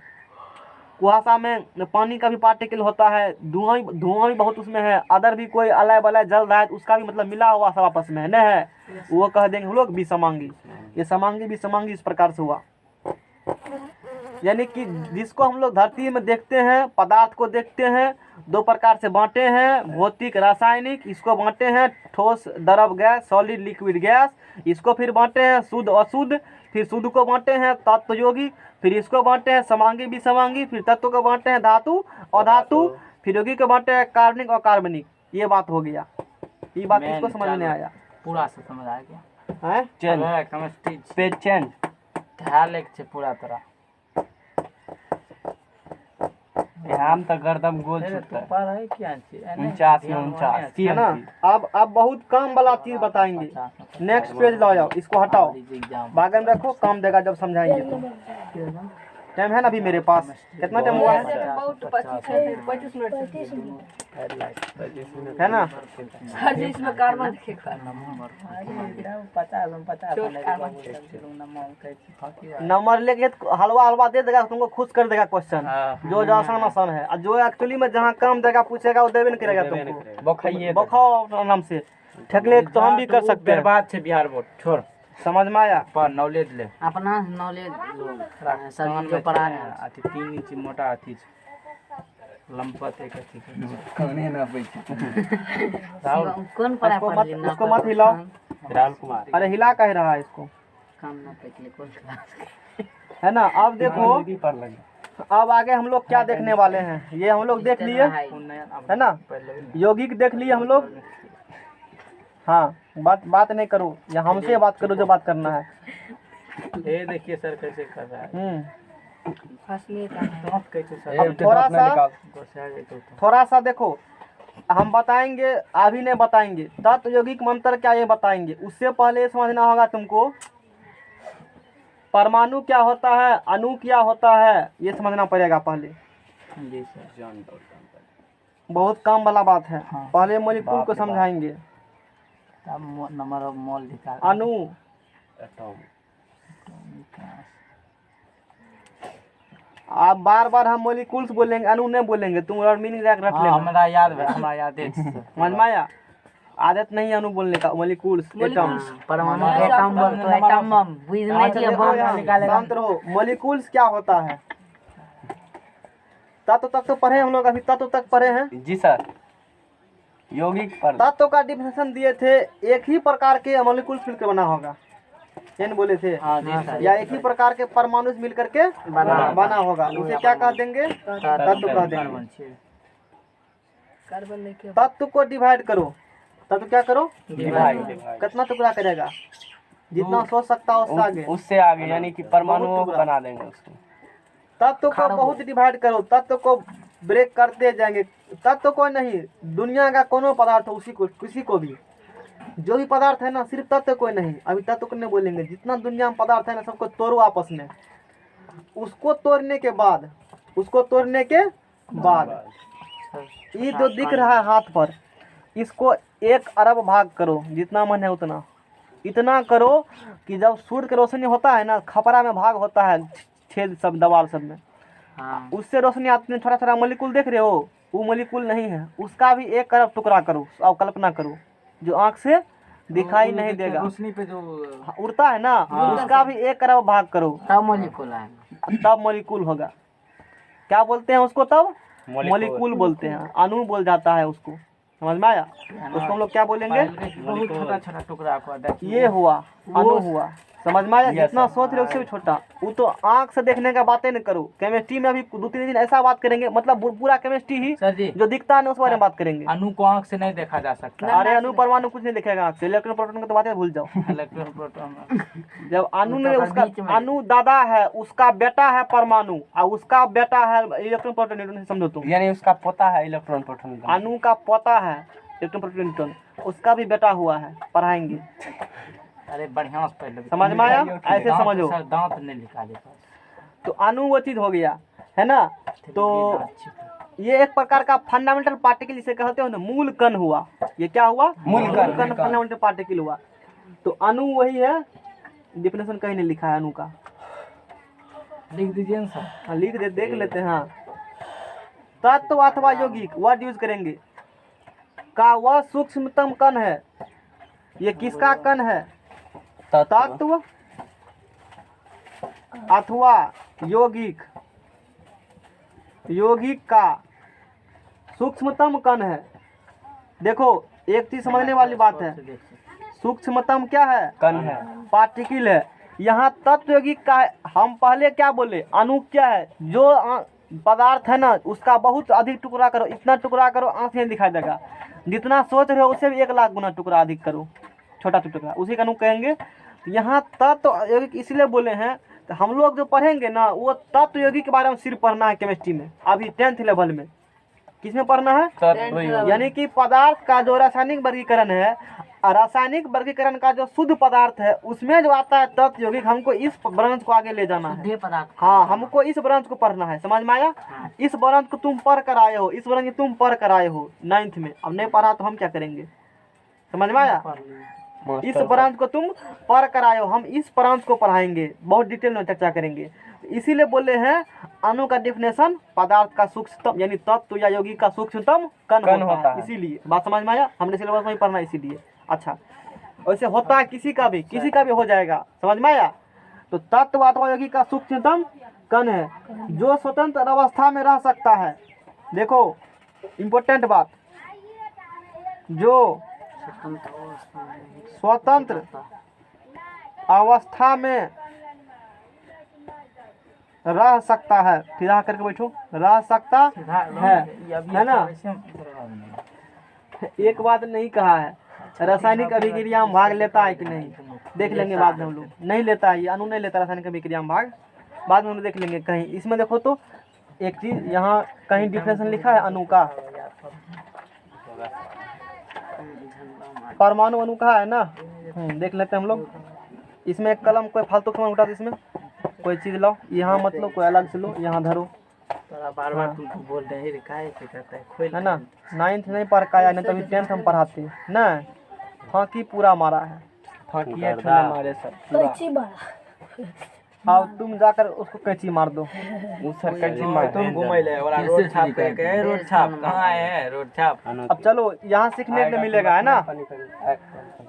[SPEAKER 1] कुहासा में पानी का भी पार्टिकल होता है, धुआं भी बहुत उसमें है, अदर भी कोई अलाय बलाय जल रहा है तो उसका भी मतलब मिला हुआ सब आपस में नहीं है, वो कह देंगे हम लोग विसमांगी। ये समांगी विसमांगी इस प्रकार से हुआ। यानी कि जिसको हम लोग धरती में देखते हैं, पदार्थ को देखते हैं, दो प्रकार से बांटे हैं, भौतिक रासायनिक। इसको बांटे हैं ठोस द्रव गैस, सॉलिड लिक्विड गैस। इसको फिर बांटे हैं शुद्ध अशुद्ध, फिर शुद्ध को बांटे हैं तत्व यौगिक, फिर इसको बांटे हैं समांगी विसमांगी, फिर तत्व को बांटे हैं धातु अधातु, फिर यौगिक को बांटे हैं कार्बनिक और कार्बनिक। ये बात हो गया। ये बात किसको समझ में नहीं आया?
[SPEAKER 2] पूरा से समझ आ गया
[SPEAKER 1] हैं?
[SPEAKER 4] चेंज
[SPEAKER 2] केमिस्ट्री
[SPEAKER 4] पे चेंज
[SPEAKER 2] ध्यान एक पूरा तरह।
[SPEAKER 4] हम तक गर्दम गोल छूटता है।
[SPEAKER 2] पर है क्या चीज
[SPEAKER 4] 49 में 49
[SPEAKER 1] है ना। अब बहुत काम वाला चीज बताएंगे। नेक्स्ट पेज लाओ, जाओ इसको हटाओ, बागन में रखो, काम देगा जब समझाएंगे तो। टाइम है ना अभी मेरे पास? कितना टाइम हुआ है?
[SPEAKER 3] बहुत 25 मिनट
[SPEAKER 1] है ना?
[SPEAKER 3] सर जी इसमें कार्बन लिखेगा।
[SPEAKER 1] नंबर लेके हलवा हलवा दे देगा, तुमको खुश कर देगा क्वेश्चन, जो आसान आसान है, और जो एक्चुअली में जहाँ काम देगा पूछेगा वो देवे नहीं करेगा तुमको।
[SPEAKER 4] बखाइए
[SPEAKER 1] बखाओ आराम से, ठेकले तो हम भी कर सकते हैं।
[SPEAKER 2] बर्बाद से बिहार बोर्ड छोड़,
[SPEAKER 1] समझ में आया?
[SPEAKER 2] पर नॉलेज ले
[SPEAKER 5] अपना नॉलेज सर जो पढ़ा है।
[SPEAKER 2] अति 3 इंच मोटा अति लंपत एक अति
[SPEAKER 4] कौने ना पैसे
[SPEAKER 5] कौन पढ़ा
[SPEAKER 1] उसको मत हिलाओ।
[SPEAKER 4] राहुल कुमार।
[SPEAKER 1] अरे हिला कह रहा है इसको,
[SPEAKER 5] काम ना पैके कौन क्लास
[SPEAKER 1] है ना। अब देखो,
[SPEAKER 4] पर लगे।
[SPEAKER 1] अब आगे हम लोग क्या देखने वाले हैं, ये हम लोग देख लिए, है ना। यौगिक देख लिए हम लोग। हाँ, बात नहीं करो, या हमसे बात करो जो बात करना है।
[SPEAKER 2] ये देखिए सर कैसे कर रहा है।
[SPEAKER 3] फंसने का
[SPEAKER 2] कैसे सर
[SPEAKER 1] अब थोड़ा सा देखो, हम बताएंगे, अभी नहीं बताएंगे। तत्व यौगिक मंत्र क्या ये बताएंगे, उससे पहले ये समझना होगा तुमको परमाणु क्या होता है, अणु क्या होता है, ये समझना पड़ेगा पहले।
[SPEAKER 2] जी सर
[SPEAKER 1] बहुत काम वाला बात है। पहले मॉलिक्यूल को समझाएंगे।
[SPEAKER 2] तब नंबर ऑफ मोल निकाल
[SPEAKER 1] अणु, आप बार बार हम मॉलिक्यूल्स बोलेंगे, अणु नहीं बोलेंगे। तुम और मीनिंग रख लेना।
[SPEAKER 2] हमारा याद है, हमारा याद है।
[SPEAKER 1] समझ में आया? आदत नहीं है अणु बोलने का, मॉलिक्यूल्स, एटम।
[SPEAKER 5] परमाणु एटम बोल तो एटम बम बुझने के बम निकालेगा।
[SPEAKER 1] शांत रहो। मॉलिक्यूल्स क्या होता है? तत्व तक तो पढ़े हम लोग, अभी तत्व तक पढ़े हैं।
[SPEAKER 4] जी सर। यौगिक पर
[SPEAKER 1] तत्व का डिफिनेशन दिए थे, एक ही प्रकार के मॉलिक्यूल्स मिलकर बना होगा, ये नहीं बोले थे? या एक ही प्रकार के परमाणु मिलकर के बना होगा, उसे क्या कह देंगे? तत्व कह देंगे।
[SPEAKER 3] कार्बन लेके
[SPEAKER 1] तत्व को डिवाइड करो। तत्व क्या करो?
[SPEAKER 4] डिवाइड।
[SPEAKER 1] कितना टुकड़ा करेगा? जितना सोच सकता हो उससे आगे।
[SPEAKER 4] उससे आगे यानी कि परमाणुओं को बना देंगे उसको।
[SPEAKER 1] तत्व को बहुत डिवाइड करो, तत्व को ब्रेक करते जाएंगे। तत्व को नहीं, दुनिया का कोनो पदार्थ हो, उसी को, किसी को भी, जो भी पदार्थ है ना, सिर्फ तत्व कोई नहीं। अभी तत्व को नहीं बोलेंगे, जितना दुनिया में पदार्थ है ना, सबको तोड़ो आपस में। उसको तोड़ने के बाद ये जो दिख रहा है हाथ पर, इसको 1 अरब भाग करो, जितना मन है उतना। इतना करो कि जब सूर्य की रोशनी होता है ना, खपरा में भाग होता है, छेद सब दीवार सब में,
[SPEAKER 5] हाँ
[SPEAKER 1] उससे रोशनी आती है। छोटा छोटा मॉलिक्यूल देख रहे हो, वो मॉलिक्यूल नहीं है, उसका भी एक तरफ टुकड़ा करो। अब कल्पना करो जो आँख से दिखाई नहीं देगा,
[SPEAKER 2] रोशनी पे जो
[SPEAKER 1] उड़ता है ना, उसका भी एक तरफ भाग करो,
[SPEAKER 5] तब मोलिकुल आएगा।
[SPEAKER 1] तब मॉलिक्यूल होगा। क्या बोलते हैं उसको तब? मॉलिक्यूल बोलते हैं, अणु बोल जाता है उसको। समझ में आया? उसको हम लोग क्या बोलेंगे?
[SPEAKER 2] बहुत छोटा छोटा टुकड़ा को देखिए
[SPEAKER 1] ये हुआ अणु हुआ। समझ में आया? जितना सोच रहे हो उससे भी छोटा। वो तो आंख से देखने का बातें नहीं करो। केमिस्ट्री में अभी 2-3 दिन ऐसा बात करेंगे, मतलब पूरा केमिस्ट्री ही
[SPEAKER 2] सर जी,
[SPEAKER 1] जो दिखता है ना उस बारे में बात करेंगे।
[SPEAKER 2] अणु को आंख से नहीं देखा जा सकता।
[SPEAKER 1] अरे अणु परमाणु कुछ नहीं दिखेगा आंख से, इलेक्ट्रॉन प्रोटॉन का तो बातें भूल जाओ।
[SPEAKER 2] इलेक्ट्रॉन प्रोटॉन
[SPEAKER 1] जब अणु ने
[SPEAKER 5] तो
[SPEAKER 1] उसका
[SPEAKER 5] बीच में-
[SPEAKER 1] अणु दादा है, उसका बेटा है परमाणु, और उसका बेटा है इलेक्ट्रॉन प्रोटॉन न्यूट्रॉन। समझो तुम,
[SPEAKER 4] यानी उसका पोता है इलेक्ट्रॉन प्रोटॉन का।
[SPEAKER 1] अणु का पोता है इलेक्ट्रॉन प्रोटॉन न्यूट्रॉन, उसका भी बेटा हुआ है, पढ़ाएंगे।
[SPEAKER 2] अरे बढ़िया से पहले
[SPEAKER 1] समझ में आया? ऐसे
[SPEAKER 2] दांत-
[SPEAKER 1] समझो।
[SPEAKER 2] सर दांत नहीं निकाले
[SPEAKER 1] तो अणु वो चीज हो गया है ना। तो ये एक प्रकार का फंडामेंटल पार्टिकल जिसे कहते हो ना, मूल कण हुआ। ये क्या हुआ?
[SPEAKER 4] मूल कण।
[SPEAKER 1] फंडामेंटल पार्टिकल हुआ। तो अणु वही है, डिफिनेशन कहीं नहीं लिखा है अणु का।
[SPEAKER 2] लिख दीजिए ना सर।
[SPEAKER 1] हाँ, लिख दे, देख लेते हैं। हाँ, तत्व अथवा यौगिक वर्ड यूज करेंगे। का वह सूक्ष्मतम कण है। ये किसका कण है? तत्व अथवा यौगिक, यौगिक का सूक्ष्मतम कण है। देखो एक चीज समझने वाली बात है, सूक्ष्मतम क्या है?
[SPEAKER 4] कण है।
[SPEAKER 1] पार्टिकल है। यहाँ तत्व यौगिक का है। हम पहले क्या बोले? अणु क्या है? जो पदार्थ है ना, उसका बहुत अधिक टुकड़ा करो, इतना टुकड़ा करो आंख से नहीं दिखाई देगा। जितना सोच रहे हो उससे भी 1 लाख गुना टुकड़ा अधिक करो, छोटा टुकड़ा, उसी का अणु कहेंगे। यहाँ तत्व यौगिक इसलिए बोले हैं, तो हम लोग जो पढ़ेंगे ना, वो तत्व यौगिक के बारे में सिर्फ पढ़ना है केमिस्ट्री में, अभी 10th लेवल में। किसमें पढ़ना है?
[SPEAKER 4] तत्व यौगिक।
[SPEAKER 1] यानी कि पदार्थ का जो रासायनिक वर्गीकरण है, रासायनिक वर्गीकरण का जो शुद्ध पदार्थ है, उसमें जो आता है तत्व यौगिक, हमको इस ब्रांच को आगे ले जाना है।
[SPEAKER 5] शुद्ध पदार्थ।
[SPEAKER 1] हाँ, हमको इस ब्रांच को पढ़ना है। समझ में आया? इस ब्रांच को तुम पढ़ कर आए हो, इस ब्रांच तुम पढ़ कर आए हो 9th में। अब नहीं पढ़ा तो हम क्या करेंगे? समझ में आया? इस ब्रांच को तुम पढ़ कर आए हो, हम इस ब्रांच को पढ़ाएंगे, बहुत डिटेल में चर्चा करेंगे। इसीलिए बोले हैं अणु का डेफिनेशन पदार्थ का सूक्ष्मतम, यानी तत्व या यौगिक का सूक्ष्मतम कण होता है। इसीलिए बात समझ में आया? हमने सिलेबस में पढ़ना इसीलिए। अच्छा, वैसे होता है किसी का भी हो जाएगा। समझ में आया? तो तत्व अथवा यौगिक का सूक्ष्मतम कण है जो स्वतंत्र अवस्था में रह सकता है। देखो इम्पोर्टेंट बात, जो स्वतंत्र अवस्था में रह सकता है। सीधा करके बैठो, रह सकता है ना। एक बात नहीं कहा है, रासायनिक अभिक्रिया में भाग लेता है कि नहीं, देख लेंगे बाद में हम लोग। नहीं लेता है, ये अणु नहीं लेता रासायनिक अभिक्रिया में भाग, बाद में हम लोग देख लेंगे कहीं। इसमें देखो तो एक चीज यहाँ कहीं डिफिनेशन लिखा है अणु का, परमाणु अणु का है ना। देख लेते हैं हम लोग। इसमें एक कलम, कोई फालतू सामान उठा दो, इसमें कोई चीज लाओ, यहाँ मत लो, कोई अलग से लो, यहाँ धरो,
[SPEAKER 2] बार बार तुमको बोल रहे हैं काहे से कहता है खोल
[SPEAKER 1] है ना। 9th नहीं पढ़ का, नहीं तो अभी 10th हम पढ़ाते हैं ना। फांकी पूरा मारा है।
[SPEAKER 4] फांकी है हमारे सर पूरा।
[SPEAKER 3] कैची बड़ा
[SPEAKER 1] अब तुम जाकर उसको कैंची मार दो।
[SPEAKER 4] उस सर कैंची मार
[SPEAKER 2] तुम घूमे ले वाला रोड छाप के रोड छाप कहाँ आए हैं? रोड छाप
[SPEAKER 1] अब चलो यहाँ सीखने के लिए मिलेगा, है ना।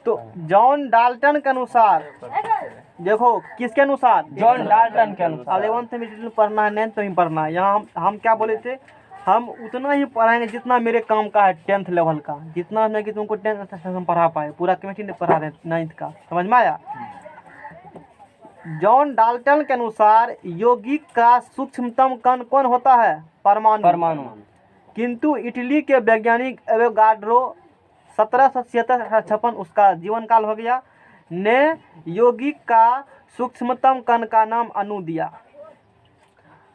[SPEAKER 1] तो जॉन डाल्टन के अनुसार, देखो किसके अनुसार?
[SPEAKER 4] जॉन डाल्टन के अनुसार।
[SPEAKER 1] 11th में पढ़ना है, 9th में पढ़ना है। यहाँ हम क्या बोले थे, हम उतना ही पढ़ाएंगे जितना मेरे काम का है 10th लेवल का, जितना नहीं कि तुमको 10th हम पढ़ा पाए। पूरा केमिस्ट्री नहीं पढ़ा रहे 9th का। समझ में आया? जॉन डाल्टन के अनुसार यौगिक का सूक्ष्मतम कण कौन होता है? परमाणु। किंतु इटली के वैज्ञानिक एवोगाड्रो 1776 उसका जीवन काल हो गया, ने यौगिक का सूक्ष्मतम कण का नाम अणु दिया।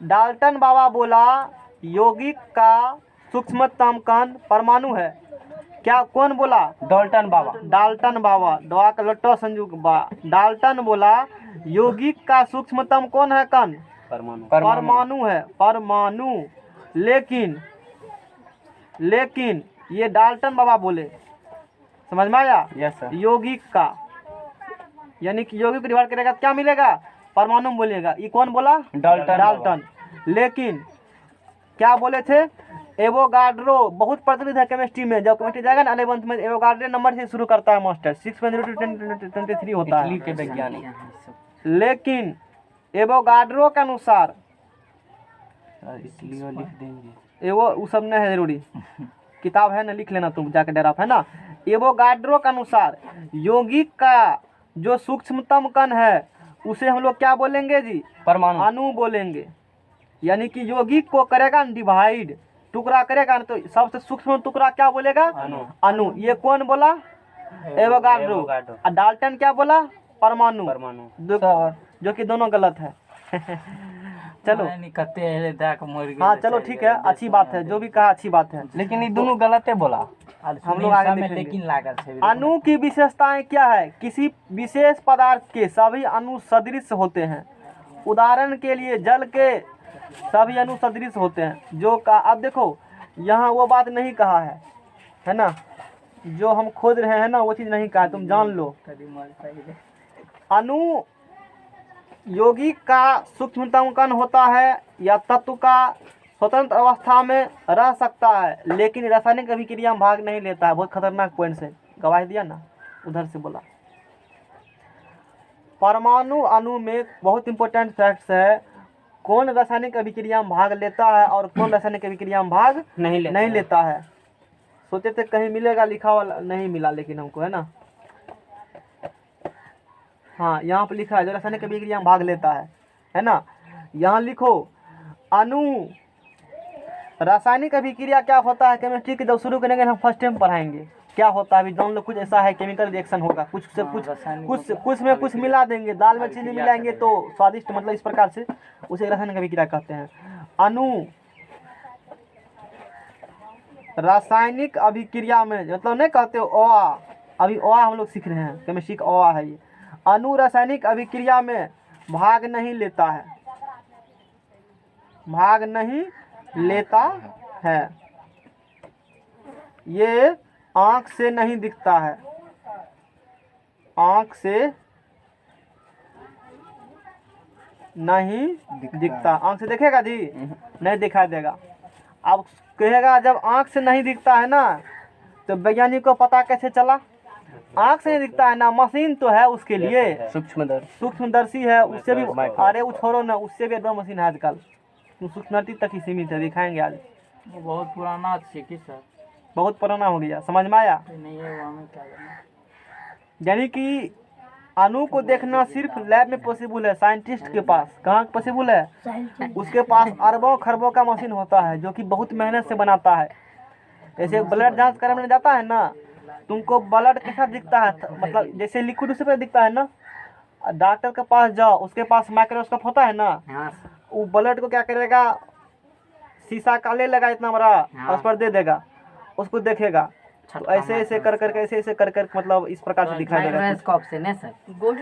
[SPEAKER 1] डाल्टन बाबा बोला यौगिक का सूक्ष्मतम कण परमाणु है। क्या कौन बोला?
[SPEAKER 4] डाल्टन बाबा।
[SPEAKER 1] डाल्टन बाबा, दवा का लट्टो संजू बा। डाल्टन बोला यौगिक का सूक्ष्मतम कौन है कण? परमाणु है, परमाणु। लेकिन ये डाल्टन बाबा बोले। समझ में आया?
[SPEAKER 4] Yes sir.
[SPEAKER 1] यौगिक का यानी कि यौगिक डिवाइड करेगा तो क्या मिलेगा? परमाणु बोलेगा। ये कौन बोला?
[SPEAKER 4] डाल्टन।
[SPEAKER 1] डाल्टन। लेकिन क्या बोले थे? एवोगाड्रो बहुत प्रचलित है केमिस्ट्री में। जब केमिस्ट्री जाएगा ना 11th में, एवोगाड्रो नंबर से शुरू करता है मास्टर, 6.023 होता
[SPEAKER 4] इटली
[SPEAKER 1] है।
[SPEAKER 4] के वैज्ञानिक।
[SPEAKER 1] लेकिन एवोगाड्रो के अनुसार
[SPEAKER 4] इसलिए लिख देंगे।
[SPEAKER 1] वो सब नहीं है जरूरी, किताब है ना, लिख लेना तुम जाके डेरा पे, है ना। एवोगाड्रो के अनुसार यौगिक का जो सूक्ष्मतम कण है उसे हम लोग क्या बोलेंगे जी?
[SPEAKER 4] परमाणु।
[SPEAKER 1] अणु बोलेंगे। यानी कि यौगिक को करेगा डिवाइड, टुकड़ा करेगा ना, तो सबसे सूक्ष्म टुकड़ा क्या बोलेगा?
[SPEAKER 4] अणु।
[SPEAKER 1] अणु। ये कौन बोला? एवोगाड्रो।
[SPEAKER 4] एवोगाड्रो।
[SPEAKER 1] और डाल्टन क्या बोला? परमाणु।
[SPEAKER 4] परमाणु।
[SPEAKER 1] जो कि दोनों गलत है। चलो
[SPEAKER 2] निकलते हैं दाक मोर गए।
[SPEAKER 1] हाँ चलो ठीक है, अच्छी बात है, जो भी कहा अच्छी बात है।
[SPEAKER 4] लेकिन ये दोनों गलत है बोला।
[SPEAKER 1] हम लोग आगे देखेंगे।
[SPEAKER 2] लेकिन लागत है।
[SPEAKER 1] अणु की विशेषताएं क्या है? किसी विशेष पदार्थ के सभी अणु सदृश होते हैं। उदाहरण के लिए जल के सभी अणु सदृश होते हैं। जो का अब देखो यहाँ वो बात नहीं कहा है ना, जो हम खोज रहे हैं ना वो चीज़ नहीं कहा, तुम जान लो। अणु यौगिक का सूक्ष्मतम कण होता है या तत्व का स्वतंत्र अवस्था में रह सकता है, लेकिन रासायनिक अभिक्रिया में भाग नहीं लेता है। बहुत खतरनाक पॉइंट से गवाही दिया ना, उधर से बोला। परमाणु अणु में बहुत इंपॉर्टेंट फैक्ट्स है, कौन रासायनिक अभिक्रिया में भाग लेता है और कौन रासायनिक अभिक्रिया में भाग नहीं लेता है। सोचे थे कहीं मिलेगा लिखा वाला, नहीं मिला लेकिन हमको, है ना। हाँ यहाँ पे लिखा है जो रासायनिक अभिक्रिया में भाग लेता है ना। यहाँ लिखो अणु रासायनिक अभिक्रिया क्या होता है। केमिस्ट्री की जब शुरू करेंगे हम फर्स्ट टाइम पढ़ाएंगे क्या होता है। अभी जान लो कुछ ऐसा है, केमिकल रिएक्शन होगा, कुछ से कुछ में कुछ मिला देंगे, दाल में चीनी मिलाएंगे तो स्वादिष्ट, मतलब इस प्रकार से उसे रासायनिक अभिक्रिया कहते हैं। अणु रासायनिक अभिक्रिया में मतलब नहीं कहते हो अभी हम लोग सीख रहे हैं, केमिस्ट्री का है ये। अणु रासायनिक अभिक्रिया में भाग नहीं लेता है, भाग नहीं लेता है। ये आंख से नहीं दिखता है, आंख से नहीं दिखता। आंख से दिखेगा जी? नहीं दिखाई देगा। अब कहेगा जब आंख से नहीं दिखता है ना, तो वैज्ञानिक को पता कैसे चला? आंख से नहीं दिखता है ना, मशीन तो है उसके लिए, सूक्ष्मदर्शी है, उससे भी, अरे वो छोड़ो ना, उससे भी एडवांस मशीन है आजकल, सूक्ष्मदर्शी तक ही सीमित है, दिखाएंगे आज।
[SPEAKER 2] बहुत पुराना है कि सर,
[SPEAKER 1] बहुत पुराना हो गया, समझ में आया?
[SPEAKER 2] नहीं है वो हमें क्या करना।
[SPEAKER 1] यानी कि अणु को देखना सिर्फ लैब में पॉसिबल है, साइंटिस्ट के पास। कहाँ पॉसिबल है? उसके पास अरबों खरबों का मशीन होता है जो कि बहुत मेहनत से बनाता है। जैसे ब्लड जांच करने जाता है ना, तुमको ब्लड कैसा दिखता है, मतलब जैसे लिक्विड उसी पर दिखता है ना। डॉक्टर के पास जाओ, उसके पास माइक्रोस्कोप होता है ना, वो ब्लड को क्या करेगा, शीशा का ले लेगा इतना बड़ा, उस पर दे देगा, उसको देखेगा, तो ऐसे ऐसे कर करके ऐसे ऐसे कर कर मतलब इस प्रकार से दिखाई देगा,
[SPEAKER 5] माइक्रोस्कोप से ना सर,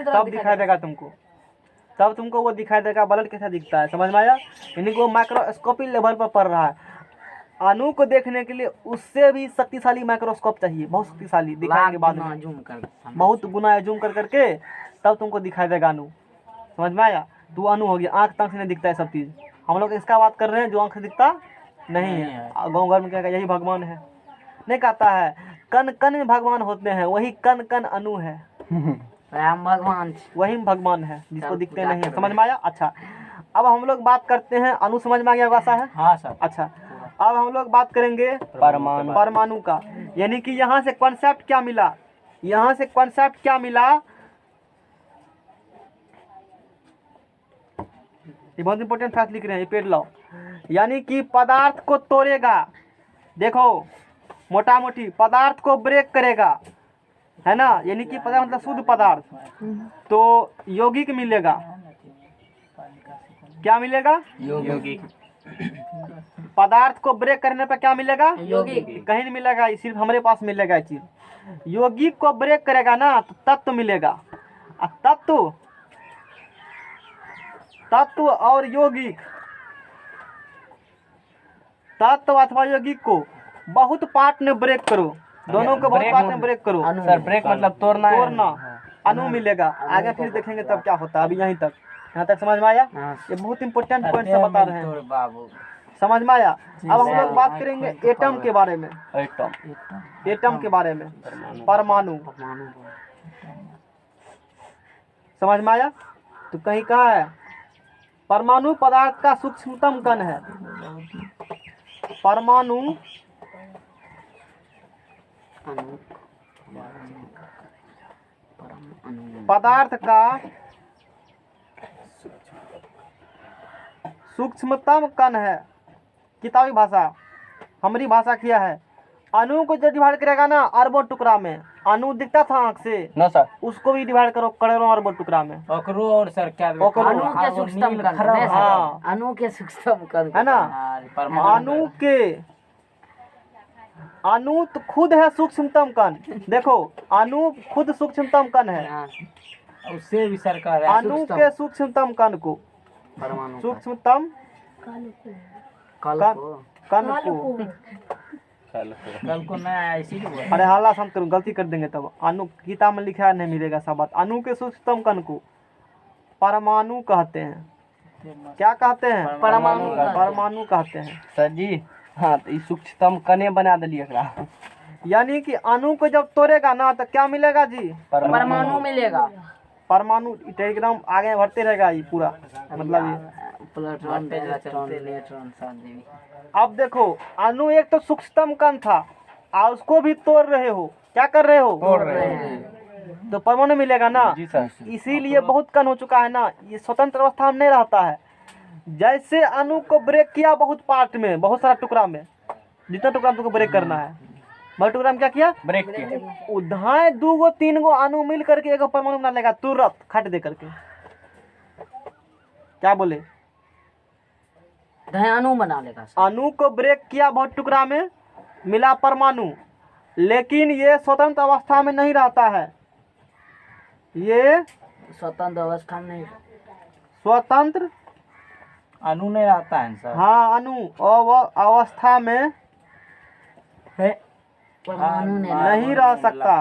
[SPEAKER 1] तब दिखाई देगा तुमको, तब तुमको वो दिखाई देगा ब्लड कैसा दिखता है। समझ में आया? यानी कि वो माइक्रोस्कोपी लेवल पर पढ़ रहा है। अणु को देखने के लिए उससे भी शक्तिशाली माइक्रोस्कोप चाहिए, बहुत शक्तिशाली, दिखाएंगे बाद में, बहुत गुना जूम कर करके तब तुमको दिखाई देगा अणु। समझ में आया? तो अणु हो गया, आँख तक से नहीं दिखता है सब चीज़। हम लोग इसका बात कर रहे हैं जो आँख से दिखता नहीं है। गाँव घर में क्या यही भगवान है, नहीं कहता है कण कण में भगवान होते हैं, वही कण कण अणु है,
[SPEAKER 5] भगवान
[SPEAKER 1] वही भगवान है जिसको दिखते नहीं है। समझ में आया? अच्छा, अब हम लोग बात करते हैं, अणु समझ में आ गया वैसा है?
[SPEAKER 2] हाँ सर।
[SPEAKER 1] अच्छा, अब हम लोग बात करेंगे परमाणु का। यानी कि यहाँ से कॉन्सेप्ट क्या मिला, यहाँ से कॉन्सेप्ट क्या मिला, ये बहुत इंपॉर्टेंट फैक्ट लिख रहे हैं, ये पेड़ लाओ। यानी कि पदार्थ को तोड़ेगा, देखो मोटा मोटी पदार्थ को ब्रेक करेगा, है ना। यानी कि पदार्थ मतलब शुद्ध पदार्थ, तो यौगिक मिलेगा। क्या मिलेगा?
[SPEAKER 2] यौगिक।
[SPEAKER 1] पदार्थ को ब्रेक करने पर क्या मिलेगा?
[SPEAKER 3] यौगिक।
[SPEAKER 1] कहीं नहीं मिलेगा, ये सिर्फ हमारे पास मिलेगा ये चीज। यौगिक को ब्रेक करेगा ना तो तत्व मिलेगा, तत्व और यौगिक, तत्व अथवा यौगिक को बहुत पार्ट में ब्रेक करो, दोनों को बहुत पार्ट में ब्रेक करो।
[SPEAKER 4] सर ब्रेक मतलब तोड़ना।
[SPEAKER 1] अणु मिलेगा। आगे फिर देखेंगे तब क्या होता है। अभी यहीं तक, यहाँ तक समझ में आया?
[SPEAKER 5] हाँ।
[SPEAKER 1] ये बहुत इंपॉर्टेंट पॉइंट से बता रहे हैं,
[SPEAKER 2] तोर बाबू
[SPEAKER 1] समझ में आया? अब हम लोग बात करेंगे एटम के बारे में,
[SPEAKER 4] एटम
[SPEAKER 1] एटम के बारे में, परमाणु, समझ में आया? तो कहीं कहा है परमाणु पदार्थ का सूक्ष्मतम कण है। परमाणु पदार्थ का सूक्ष्मतम कण है। किताबी भाषा, हमारी भाषा क्या है? अणु को जो डिवाइड करेगा ना अरबों टुकड़ा में, अणु दिखता था आँख से,
[SPEAKER 4] नो सर,
[SPEAKER 1] उसको भी डिवाइड करो करोड़ों अरबों टुकड़ा में,
[SPEAKER 2] ओकरो और सर क्या
[SPEAKER 1] ओकरो।
[SPEAKER 5] अणु के सूक्ष्मतम कण है।
[SPEAKER 1] हाँ।
[SPEAKER 5] अणु के सूक्ष्मतम कण
[SPEAKER 1] है ना? अणु तो खुद है सूक्ष्मतम कण। देखो अणु खुद सूक्ष्मतम कण है।
[SPEAKER 5] हाँ,
[SPEAKER 2] उससे भी सरकार है
[SPEAKER 1] अणु के सूक्ष्मतम कण को,
[SPEAKER 5] परमाणु
[SPEAKER 1] सूक्ष्मतम
[SPEAKER 5] कल
[SPEAKER 1] कण
[SPEAKER 5] को
[SPEAKER 1] कण को,
[SPEAKER 2] कल को नया आया इसीलिए बोला।
[SPEAKER 1] अरे हाला शांत करूँ, गलती कर देंगे तब। अणु किताब में लिखा है, नहीं मिलेगा सब बात। अणु के सूक्ष्मतम कण को परमाणु कहते हैं। क्या कहते हैं?
[SPEAKER 5] परमाणु।
[SPEAKER 1] परमाणु कहते हैं।
[SPEAKER 4] सर जी। हाँ, तो इस सूक्ष्मतम कने बना दिलिए एकरा।
[SPEAKER 1] यानी कि अणु को जब तोड़ेगा ना तो क्या मिलेगा जी?
[SPEAKER 5] परमाणु मिलेगा।
[SPEAKER 1] परमाणु एकदम आगे बढ़ते रहेगा ये पूरा, मतलब ये।
[SPEAKER 5] प्रोटॉन, इलेक्ट्रॉन, न्यूट्रॉन सब देवी।
[SPEAKER 1] अब देखो अणु एक तो सूक्ष्मतम कण था और उसको भी तोड़ रहे हो। क्या कर रहे हो?
[SPEAKER 4] तोड़ रहे हैं।
[SPEAKER 1] तो परमाणु मिलेगा ना।
[SPEAKER 4] जी सर।
[SPEAKER 1] इसीलिए बहुत कण हो चुका है ना, ये स्वतंत्र अवस्था में नहीं रहता है। जैसे अणु को ब्रेक किया बहुत पार्ट में, बहुत सारा टुकड़ा में, जितना टुकड़ा तुमको ब्रेक करना है, बहुत टुकड़ा में क्या किया?
[SPEAKER 4] ब्रेक के
[SPEAKER 1] उधाए 2 गो 3 गो अणु मिल करके एक परमाणु बना लेगा तुरंत, खट दे करके। क्या बोले?
[SPEAKER 5] अणु बना लेगा सर।
[SPEAKER 1] अणु को ब्रेक किया बहुत टुकड़ा में, मिला परमाणु, लेकिन ये स्वतंत्र अवस्था में नहीं रहता है। ये
[SPEAKER 5] स्वतंत्र अवस्था में नहीं।
[SPEAKER 1] स्वतंत्र,
[SPEAKER 2] अणु नहीं रहता है सर।
[SPEAKER 1] हाँ अणु अवस्था में
[SPEAKER 5] परमाणु
[SPEAKER 1] नहीं रह सकता।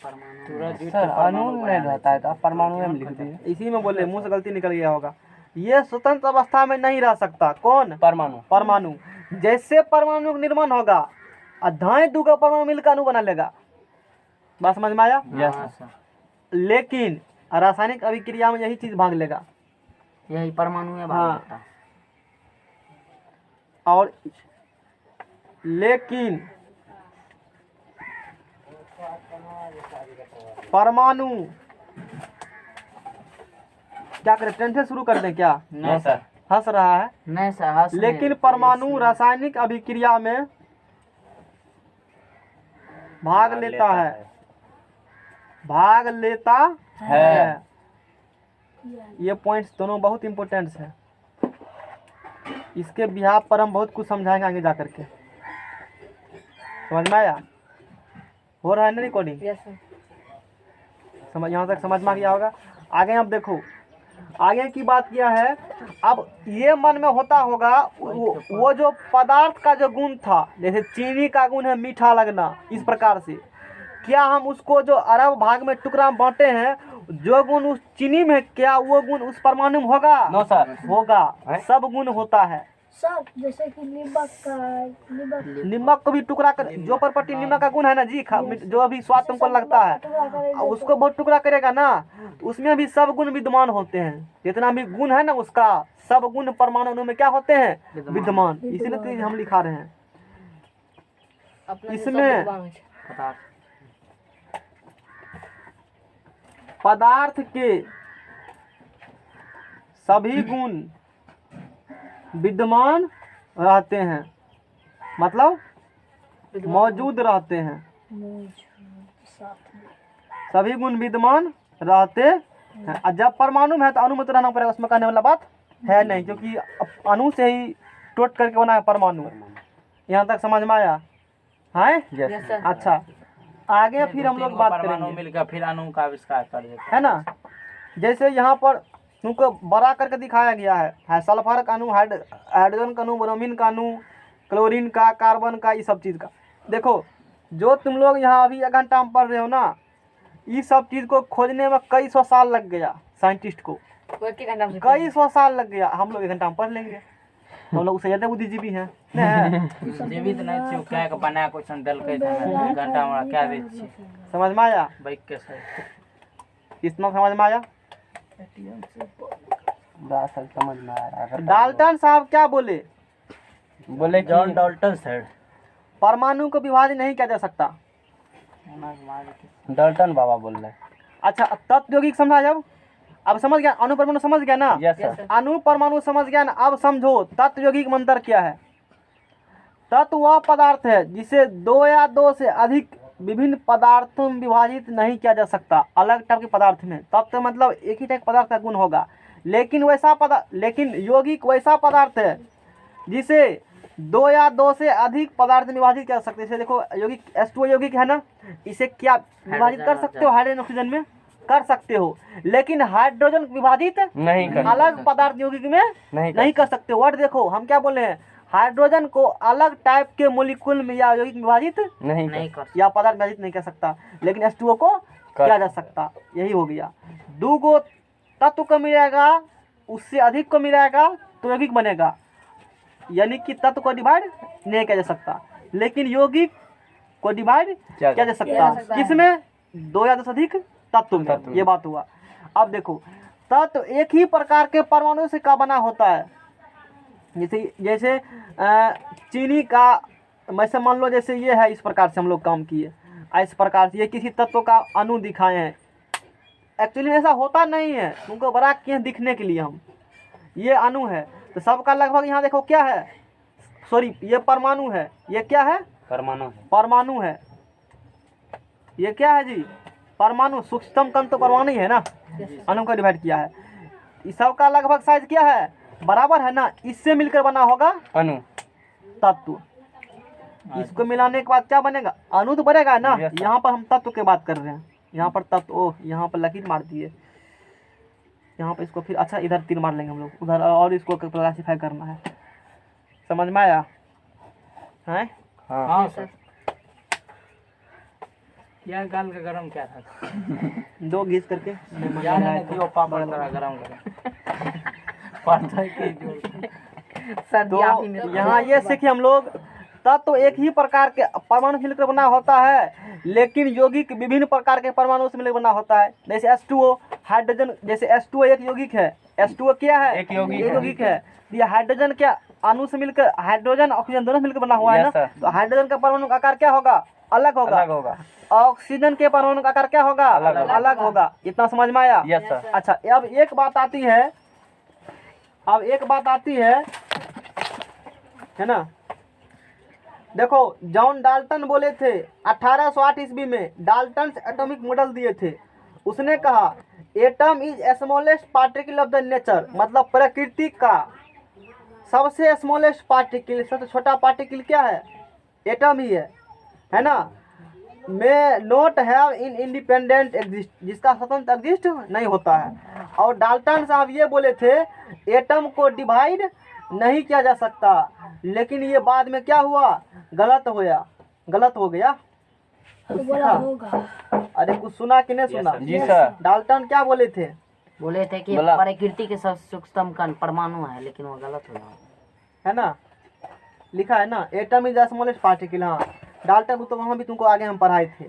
[SPEAKER 5] परमाणु
[SPEAKER 4] सर, अणु नहीं रहता है तो आप परमाणु में लिख दिए।
[SPEAKER 1] इसी में बोले, मुंह से गलती निकल गया होगा। ये स्वतंत्र अवस्था में नहीं रह सकता। कौन?
[SPEAKER 4] परमाणु।
[SPEAKER 1] परमाणु। जैसे परमाणु का निर्माण होगा, अधाए 2 परमाणु मिलकर अणु बना लेगा। बात समझ में आया?
[SPEAKER 4] यस।
[SPEAKER 1] लेकिन रासायनिक अभिक्रिया में यही चीज भाग लेगा।
[SPEAKER 5] यही परमाणु में भाग
[SPEAKER 1] हाँ।
[SPEAKER 5] लेता है।
[SPEAKER 1] और लेकिन परमाणु क्या करें? टेंथ से शुरू कर दें क्या?
[SPEAKER 4] नहीं सर।
[SPEAKER 1] हंस रहा है।
[SPEAKER 5] नहीं सर, हंस नहीं।
[SPEAKER 1] लेकिन परमाणु रासायनिक अभिक्रिया में भाग लेता है, भाग लेता है। ये पॉइंट्स दोनों बहुत इंपॉर्टेंट है। इसके बिहार पर हम बहुत कुछ समझाएंगे आगे जा करके। समझ में आया? हो रहा है ना रिकॉर्डिंग?
[SPEAKER 3] Yes sir.
[SPEAKER 1] समझ, यहाँ तक समझ में आ गया होगा। आगे अब देखो, आगे की बात क्या है। अब ये मन में होता होगा वो जो पदार्थ का जो गुण था, जैसे चीनी का गुण है मीठा लगना, इस प्रकार से क्या हम उसको जो अरब भाग में टुकड़ा में बांटे हैं, जो गुण उस चीनी में, क्या वो गुण उस परमाणु में होगा?
[SPEAKER 4] No sir.
[SPEAKER 1] होगा। सब गुण होता है।
[SPEAKER 6] सर जैसे कि
[SPEAKER 1] नमक को भी टुकड़ा कर, जो प्रॉपर्टी नमक का गुण है ना जी, जो अभी स्वाद तुमको लगता है, उसको बहुत टुकड़ा करेगा ना, उसमें भी सब गुण विद्यमान होते हैं। जितना भी गुण है ना उसका, सब गुण परमाणु में क्या होते हैं? विद्यमान। इसीलिए तो हम लिखा रहे हैं इसमें। पदार्थ के सभी गुण विद्यमान रहते हैं, मतलब मौजूद रहते हैं। सभी गुण विद्यमान रहते हैं। और जब परमाणु में है तो अणु में तो रहना पड़ेगा, उसमें कहने वाला बात है नहीं, क्योंकि अणु से ही टोट करके बना है परमाणु। यहाँ तक समझ में आया है?
[SPEAKER 3] Yes sir.
[SPEAKER 1] अच्छा, आगे फिर हम लोग बात
[SPEAKER 2] परमाणु
[SPEAKER 1] करेंगे,
[SPEAKER 2] मिलकर फिर अणु का आविष्कार कर देते
[SPEAKER 1] है ना। जैसे यहाँ पर तुमको बड़ा करके दिखाया गया है सल्फर का अणु, हाइड्रोजन का अणु, ब्रोमीन का अणु, क्लोरीन का, कार्बन का, ये सब चीज़ का। देखो जो तुम लोग यहाँ अभी 1 घंटा में पढ़ रहे हो ना, इस सब चीज को खोजने में कई सौ साल लग गया साइंटिस्ट को,
[SPEAKER 3] वो एक घंटा में
[SPEAKER 1] कई सौ साल लग गया। हम लोग 1 घंटा में पढ़ लेंगे, हम लोग उससे ज्यादा बुद्धिजीवी हैं नहीं?
[SPEAKER 2] जीवित नहीं छी क्या के बना क्वेश्चन दलकै त घंटा हमरा क्या दे छी
[SPEAKER 1] समझ में आया?
[SPEAKER 2] बाइक के साथ
[SPEAKER 1] इतना समझ में आया?
[SPEAKER 4] दरअसल समझ में आ रहा है।
[SPEAKER 1] डाल्टन साहब क्या बोले?
[SPEAKER 4] बोले कि
[SPEAKER 2] जॉन डाल्टन सर
[SPEAKER 1] परमाणु को विभाजित नहीं किया जा सकता।
[SPEAKER 4] डाल्टन बाबा बोल रहे हैं।
[SPEAKER 1] अच्छा, तत्व यौगिक समझा जब? अब समझ गया, अणु परमाणु समझ गया ना?
[SPEAKER 4] Yes sir.
[SPEAKER 1] अणु परमाणु समझ गया ना? अब समझो तत्व यौगिक में अंतर क्या है। तत्व वह पदार्थ है जिसे 2 या 2 से अधिक विभिन्न पदार्थों में विभाजित नहीं किया जा सकता। अलग टाइप के पदार्थ में तत्व मतलब एक ही टाइप पदार्थ का गुण होगा, लेकिन यौगिक वैसा पदार्थ है जिसे 2 या 2 से अधिक पदार्थ में विभाजित किया जा सकते हैं। जैसे देखो यौगिक H2O यौगिक है ना, इसे क्या विभाजित कर सकते हो? हाइड्रोजन ऑक्सीजन में कर सकते हो, लेकिन हाइड्रोजन विभाजित
[SPEAKER 4] नहीं कर
[SPEAKER 1] अलग पदार्थ यौगिक में नहीं कर सकते। वर्ड देखो, हम क्या बोले हैं? हाइड्रोजन को अलग टाइप के मोलिक्यूल में या यौगिक में विभाजित
[SPEAKER 4] नहीं
[SPEAKER 5] कर
[SPEAKER 1] या पदार्थ विभाजित नहीं कर सकता, लेकिन H2O को किया जा सकता। यही हो गया। 2 गो तत्व को मिलेगा, उससे अधिक को मिलाएगा तो यौगिक बनेगा, यानी कि तत्व को डिवाइड नहीं किया जा सकता, लेकिन यौगिक को डिवाइड किया जा सकता। किसमें? 2 या 2 से अधिक तत्व में। ये बात हुआ। अब देखो, तत्व एक ही प्रकार के परमाणु से का बना होता है। जैसे चीनी का, वैसे मान लो जैसे ये है, इस प्रकार से हम लोग काम किए, इस प्रकार से ये किसी तत्व का अणु दिखाए हैं। एक्चुअली ऐसा होता नहीं है, तुमको बड़ा किए दिखने के लिए हम, ये अणु है तो सबका लगभग यहाँ देखो क्या है, सॉरी ये परमाणु है, ये क्या है? परमाणु है। ये क्या है जी? परमाणु। सूक्ष्मतम कण तो परमाणु ही है ना, अणु का डिवाइड किया है। इस सब का लगभग साइज क्या है? बराबर है ना। इससे मिलकर बना होगा
[SPEAKER 4] अणु
[SPEAKER 1] तत्व। इसको मिलाने के बाद क्या बनेगा? अणु तो बनेगा ना। यहाँ पर हम तत्व की बात कर रहे हैं, यहाँ पर तत्व। ओह, यहाँ पर लकीर मार दिए, यहाँ पर इसको फिर अच्छा इधर तीर मार लेंगे हम लोग उधर, और इसको क्लासीफाई करना है। समझ में आया? हैं?
[SPEAKER 2] हाँ सर। यह गाल का गरम क्या था?
[SPEAKER 1] 2 घिस करके
[SPEAKER 2] यार है दियो पापड़ करा गरम गरम पड़ता है कि जो
[SPEAKER 1] तो यहाँ ये सीखे हम लोग, तत्व एक ही प्रकार के परमाणु से मिलकर बना होता है, लेकिन यौगिक विभिन्न प्रकार के परमाणु से मिलकर बना होता है। जैसे H2O हाइड्रोजन, जैसे H2O एक यौगिक है। H2O क्या है?
[SPEAKER 4] एक यौगिक
[SPEAKER 1] है। ये हाइड्रोजन क्या अणु से मिलकर, हाइड्रोजन ऑक्सीजन दोनों मिलकर बना हुआ है ना। तो हाइड्रोजन का परमाणु का आकार क्या होगा? अलग होगा। ऑक्सीजन के परमाणु का आकार क्या होगा? अलग होगा। इतना समझ में आया?
[SPEAKER 4] Yes sir.
[SPEAKER 1] अच्छा, अब एक बात आती है ना। देखो, जॉन डाल्टन बोले थे 1808 ईस्वी में, डाल्टन एटॉमिक मॉडल दिए थे। उसने कहा atom is smallest particle of the nature, मतलब प्रकृति का सबसे स्मॉलेस्ट पार्टिकल, सबसे छोटा पार्टिकल क्या है? एटम ही है ना। में not have in independent exist, जिसका स्वतंत्र एग्जिस्ट नहीं होता है। और डाल्टन साहब ये बोले थे एटम को डिवाइड नहीं किया जा सकता, लेकिन ये बाद में क्या हुआ? गलत हो गया। अरे कुछ सुना कि नहीं सुना?
[SPEAKER 4] जी सर।
[SPEAKER 1] डाल्टन क्या बोले थे?
[SPEAKER 5] बोले थे कि प्रकृति के सब सूक्ष्मतम कण परमाणु है, लेकिन वो गलत हो गया
[SPEAKER 1] है ना। लिखा है ना atom is the smallest particle. हाँ, डाल्टन तो वहाँ भी तुमको आगे हम पढ़ाए थे।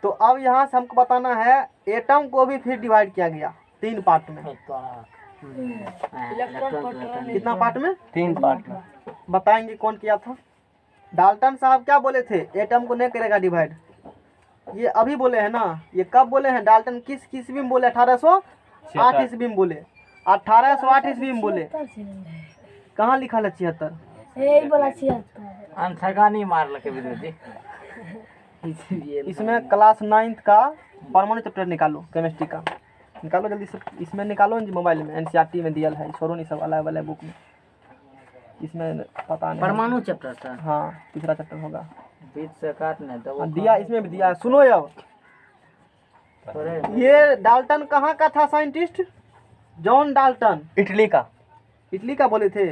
[SPEAKER 1] तो अब यहाँ से हमको बताना है एटम को भी फिर डिवाइड किया गया 3 पार्ट में। कितना पार्ट में?
[SPEAKER 4] 3 पार्ट में।
[SPEAKER 1] बताएंगे कौन किया था? डाल्टन साहब क्या बोले थे? एटम को नहीं करेगा डिवाइड। ये अभी बोले हैं ना। ये कब बोले हैं? डाल्टन किस ईस्वी में बोले? 1808 ईस्वी में बोले। 1808 ईस्वी में बोले। कहाँ लिखा है 76?
[SPEAKER 3] यही बोला 76।
[SPEAKER 2] अनथगानी मार लगे विद्युत जी।
[SPEAKER 1] इसमें क्लास 9th का परमाणु चैप्टर निकालो, केमिस्ट्री का निकालो जल्दी से। इसमें निकालो जी, मोबाइल में NCERT में दिया है, छोड़ो नहीं सब अलग अलग बुक में। इसमें पता नहीं
[SPEAKER 5] परमाणु चैप्टर सर।
[SPEAKER 1] हाँ, तीसरा चैप्टर होगा।
[SPEAKER 2] बीच से काटने तो वो
[SPEAKER 1] दिया, इसमें भी दिया है। सुनो अब, ये डाल्टन कहाँ का था साइंटिस्ट? जॉन डाल्टन
[SPEAKER 4] इटली का
[SPEAKER 1] बोले थे।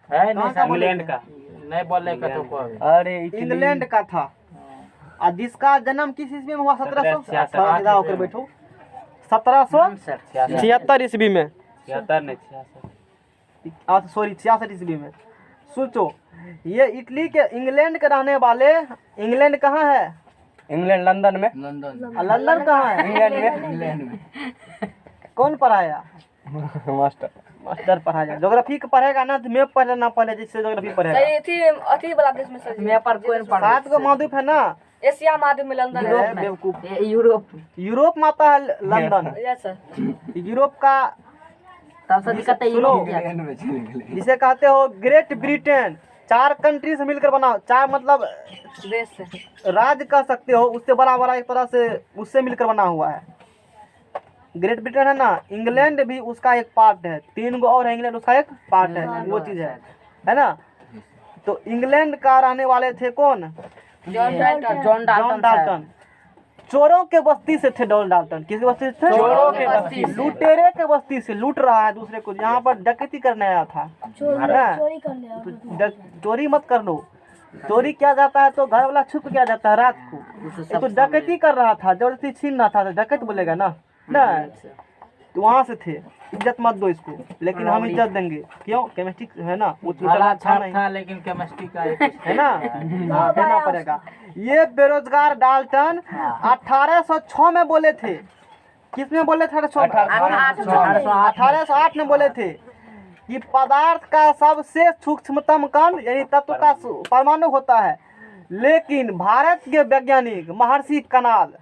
[SPEAKER 2] है
[SPEAKER 1] कहाँ
[SPEAKER 2] नहीं
[SPEAKER 1] का बोले
[SPEAKER 2] इंग्लैंड
[SPEAKER 1] थे?
[SPEAKER 2] का नहीं बोले का तो को
[SPEAKER 4] अरे
[SPEAKER 1] इंग्लैंड का था। और जिसका जन्म किस ईस्वी में हुआ? 1700
[SPEAKER 2] 1766
[SPEAKER 1] सीधा होकर बैठो 1776 ईस्वी में,
[SPEAKER 4] 76 नहीं 66।
[SPEAKER 1] सॉरी 66 ईस्वी में। सोचो ये इटली के इंग्लैंड के रहने वाले, इंग्लैंड कहाँ है?
[SPEAKER 4] इंग्लैंड लंदन में।
[SPEAKER 2] लंदन
[SPEAKER 1] और लंदन कहाँ है?
[SPEAKER 2] इंग्लैंड में
[SPEAKER 1] कौन पढ़ाया?
[SPEAKER 4] मास्टर।
[SPEAKER 1] मास्टर पढ़ाया। ज्योग्राफी का पढ़ेगा ना तो मैप पढ़े ना पढ़े, जिससे ज्योग्राफी पढ़ेगा।
[SPEAKER 3] सही थी अथी वाला देश में सर
[SPEAKER 5] मैं पर कोई नहीं पढ़
[SPEAKER 1] 7 गो महाद्वीप है ना,
[SPEAKER 3] एशिया महाद्वीप में लंदन
[SPEAKER 1] यूरोप
[SPEAKER 3] है।
[SPEAKER 1] बेवकूफ।
[SPEAKER 5] यूरोप
[SPEAKER 1] यूरोप में आता है लंदन।
[SPEAKER 3] Yes sir.
[SPEAKER 1] यूरोप का
[SPEAKER 5] तब से दिक्कत है
[SPEAKER 1] सुनो,
[SPEAKER 2] इंग्लैंड में चले गए।
[SPEAKER 1] जिसे कहते हो ग्रेट ब्रिटेन, 4 कंट्री से मिलकर बना, 4 मतलब
[SPEAKER 3] देश से
[SPEAKER 1] राज्य कह सकते हो, उससे बड़ा बड़ा एक तरह से उससे मिलकर बना हुआ है। ग्रेट ब्रिटेन है ना, इंग्लैंड भी उसका एक पार्ट है, 3 गो और है, इंग्लैंड उसका एक पार्ट है, वो चीज है ना। तो इंग्लैंड का रहने वाले थे कौन?
[SPEAKER 3] John Dalton.
[SPEAKER 5] John
[SPEAKER 1] John
[SPEAKER 5] Dalton
[SPEAKER 1] Dalton. चोरों के बस्ती से थे जॉन डाल्टन। किसकी बस्ती से थे?
[SPEAKER 5] चोरों के बस्ती से।
[SPEAKER 1] लुटेरे के बस्ती से लूट रहा है दूसरे को, यहाँ पर डकैती करने आया था। हाँ।
[SPEAKER 3] चोरी कर लिया।
[SPEAKER 1] तो चोरी मत कर लो। चोरी किया जाता है तो घर वाला छुप किया जाता है रात को। ये तो डकैती कर रहा था, जबरदस्ती छीन रहा था, तो डकैत बोलेगा ना। तो वहाँ से थे। इज्जत मत दो इसको, लेकिन हम इज्जत देंगे। क्यों? केमिस्ट्री है ना, वो
[SPEAKER 2] भला
[SPEAKER 1] अच्छा
[SPEAKER 2] अच्छा
[SPEAKER 1] नहीं
[SPEAKER 2] था लेकिन केमिस्ट्री का एक
[SPEAKER 1] है ना। हाँ, देना पड़ेगा। ये बेरोजगार डाल्टन 1806 में बोले थे। किस में बोले थे? 1808 में बोले थे कि पदार्थ का सबसे सूक्ष्मतम कण यानी तत्व का परमाणु होता है। लेकिन भारत के वैज्ञानिक महर्षि कनाद,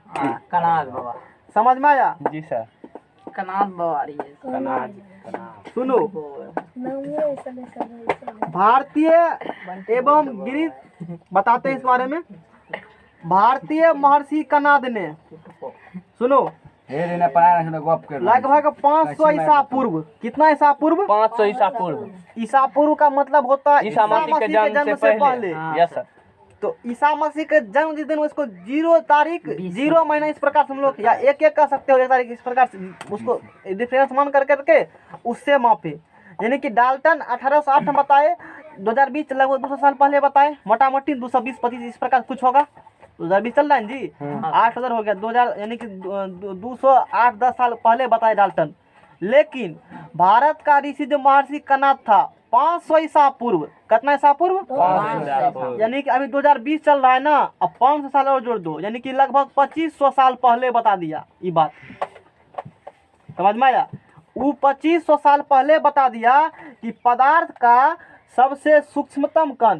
[SPEAKER 2] कनाल बाबा।
[SPEAKER 1] समझ में आया?
[SPEAKER 4] जी सर।
[SPEAKER 5] कनाद बवारी है।
[SPEAKER 1] सुनो, भारतीय एवं गिरीश बताते हैं इस बारे में। भारतीय महर्षि कनाद ने, सुनो, लगभग 500 ईसा पूर्व, कितना ईसा पूर्व?
[SPEAKER 4] 500 ईसा पूर्व।
[SPEAKER 1] ईसा पूर्व का मतलब होता है
[SPEAKER 4] ईसा मसीह के जन्म से पहले। Yes sir.
[SPEAKER 1] तो ईसा मसीह के जन्म जिस दिन उसको 0 तारीख 0 महीना इस प्रकार से हम लोग, या एक कह सकते हो, 1 तारीख इस प्रकार से उसको डिफरेंस मान कर करके उससे मापे। यानी कि डाल्टन 1808 में बताए, 2020 लगभग 200 साल पहले बताए, मोटा मोटी 220-25 इस प्रकार कुछ होगा। 2020 चल रहा है जी, 8000 हो गया, 2000 यानी कि 208-10 साल पहले बताए डाल्टन। लेकिन भारत का ऋषि जो महर्षि कनाद था 500 ईसा पूर्व, कितना ईसा पूर्व?
[SPEAKER 4] 500
[SPEAKER 1] यानी कि अभी 2020 चल रहा है ना, अब 500 साल और जोड़ दो, यानी कि लगभग 2500 साल पहले बता दिया ये बात। समझ में आया? वो 2500 साल पहले बता दिया कि पदार्थ का सबसे सूक्ष्मतम कण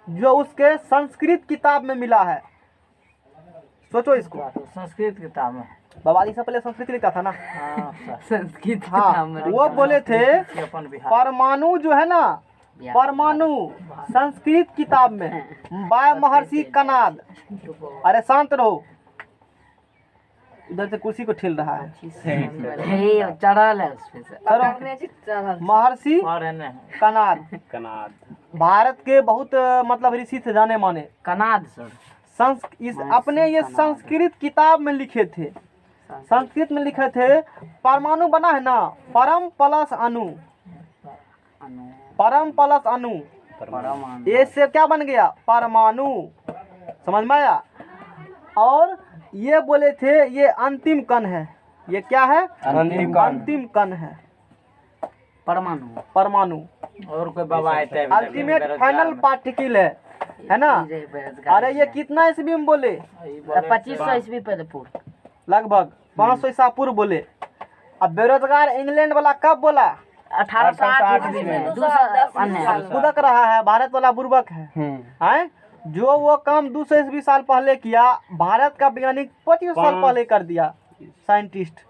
[SPEAKER 1] जो उसके संस्कृत किताब में मिला है। सोचो इसको,
[SPEAKER 2] संस्कृत किताब में।
[SPEAKER 1] बाबा जी से पहले संस्कृत लिखा था ना।
[SPEAKER 5] संस्कृत
[SPEAKER 1] हाँ, वो बोले थे
[SPEAKER 2] अपन बिहार।
[SPEAKER 1] परमाणु जो है ना, परमाणु संस्कृत किताब में बाय महर्षि कनाद। अरे शांत रहो, इधर से कुर्सी को ठेल रहा है।
[SPEAKER 5] चढ़ल है उसपे से।
[SPEAKER 1] महर्षि
[SPEAKER 2] और है ना
[SPEAKER 1] कनाद
[SPEAKER 4] कनाद।
[SPEAKER 1] भारत के बहुत मतलब ऋषि थे जाने माने।
[SPEAKER 5] कनाद सर।
[SPEAKER 1] अपने ये संस्कृत किताब में लिखे थे। संस्कृत में लिखे थे परमाणु बना है ना, परम प्लस अणु, परम प्लस अणु, ये से क्या बन गया? परमाणु। समझ में आया? और ये बोले थे ये अंतिम कण है। ये क्या है? अंतिम कण है
[SPEAKER 5] परमाणु।
[SPEAKER 1] परमाणु
[SPEAKER 2] और कोई बाबा आए थे
[SPEAKER 1] अल्टीमेट फाइनल पार्टिकल है ना। अरे ये कितना ईस्वी में बोले?
[SPEAKER 5] 2500 ईस्वी पहले पूर्व,
[SPEAKER 1] लगभग 500 ईसा पूर्व बोले। अब बेरोजगार इंग्लैंड वाला कब बोला?
[SPEAKER 5] 1808 ईस्वी में।
[SPEAKER 1] कुदक रहा है, भारत वाला बुर्बक है। हैं? जो वो काम 200 ईस्वी साल पहले किया, भारत का वैज्ञानिक 25 साल पहले कर दिया। साइंटिस्ट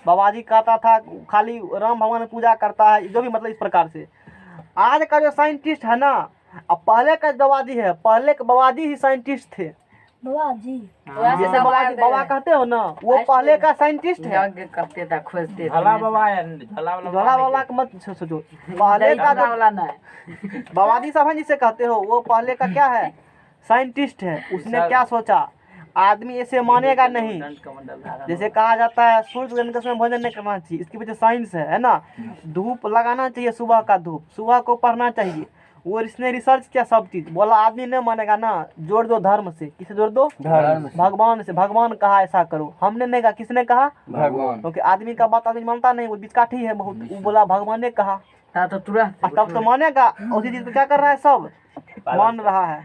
[SPEAKER 1] बाबाजी कहता था खाली राम भगवान की पूजा करता है, जो भी मतलब इस प्रकार से। आज का जो साइंटिस्ट है ना, अब पहले का बाबाजी है, पहले के बाबाजी ही साइंटिस्ट थे।
[SPEAKER 3] बाबा जी
[SPEAKER 1] जैसे बाबा कहते हो ना, वो पहले का साइंटिस्ट है।
[SPEAKER 5] यज्ञ करते थे, खोजते थे।
[SPEAKER 2] झला बाबा है, झला वाला
[SPEAKER 1] झोला बाबा का मत सोचो, पहले का जो
[SPEAKER 5] वाला नहीं।
[SPEAKER 1] बाबाजी साहब जिसे कहते हो, वो पहले का क्या है? साइंटिस्ट है। उसने क्या सोचा? आदमी ऐसे मानेगा नहीं। जैसे कहा जाता है सूर्य उदय के समय भोजन नहीं करना चाहिए, इसके पीछे साइंस है ना। धूप लगाना चाहिए, सुबह का धूप, सुबह को पढ़ना चाहिए। वो इसने रिसर्च किया सब चीज, बोला आदमी नहीं मानेगा ना, जोड़ दो धर्म से। किसे जोड़ दो?
[SPEAKER 4] धर्म
[SPEAKER 1] भगवान से। भगवान कहा ऐसा करो, हमने नहीं कहा। किसने कहा?
[SPEAKER 4] भगवान।
[SPEAKER 1] क्योंकि आदमी का बात आदमी मानता नहीं, वो बिचकाठी है बहुत। वो बोला भगवान ने कहा,
[SPEAKER 5] तो तुरंत
[SPEAKER 1] तब तो मानेगा। उसी चीज को क्या कर रहा है, सब मान रहा है।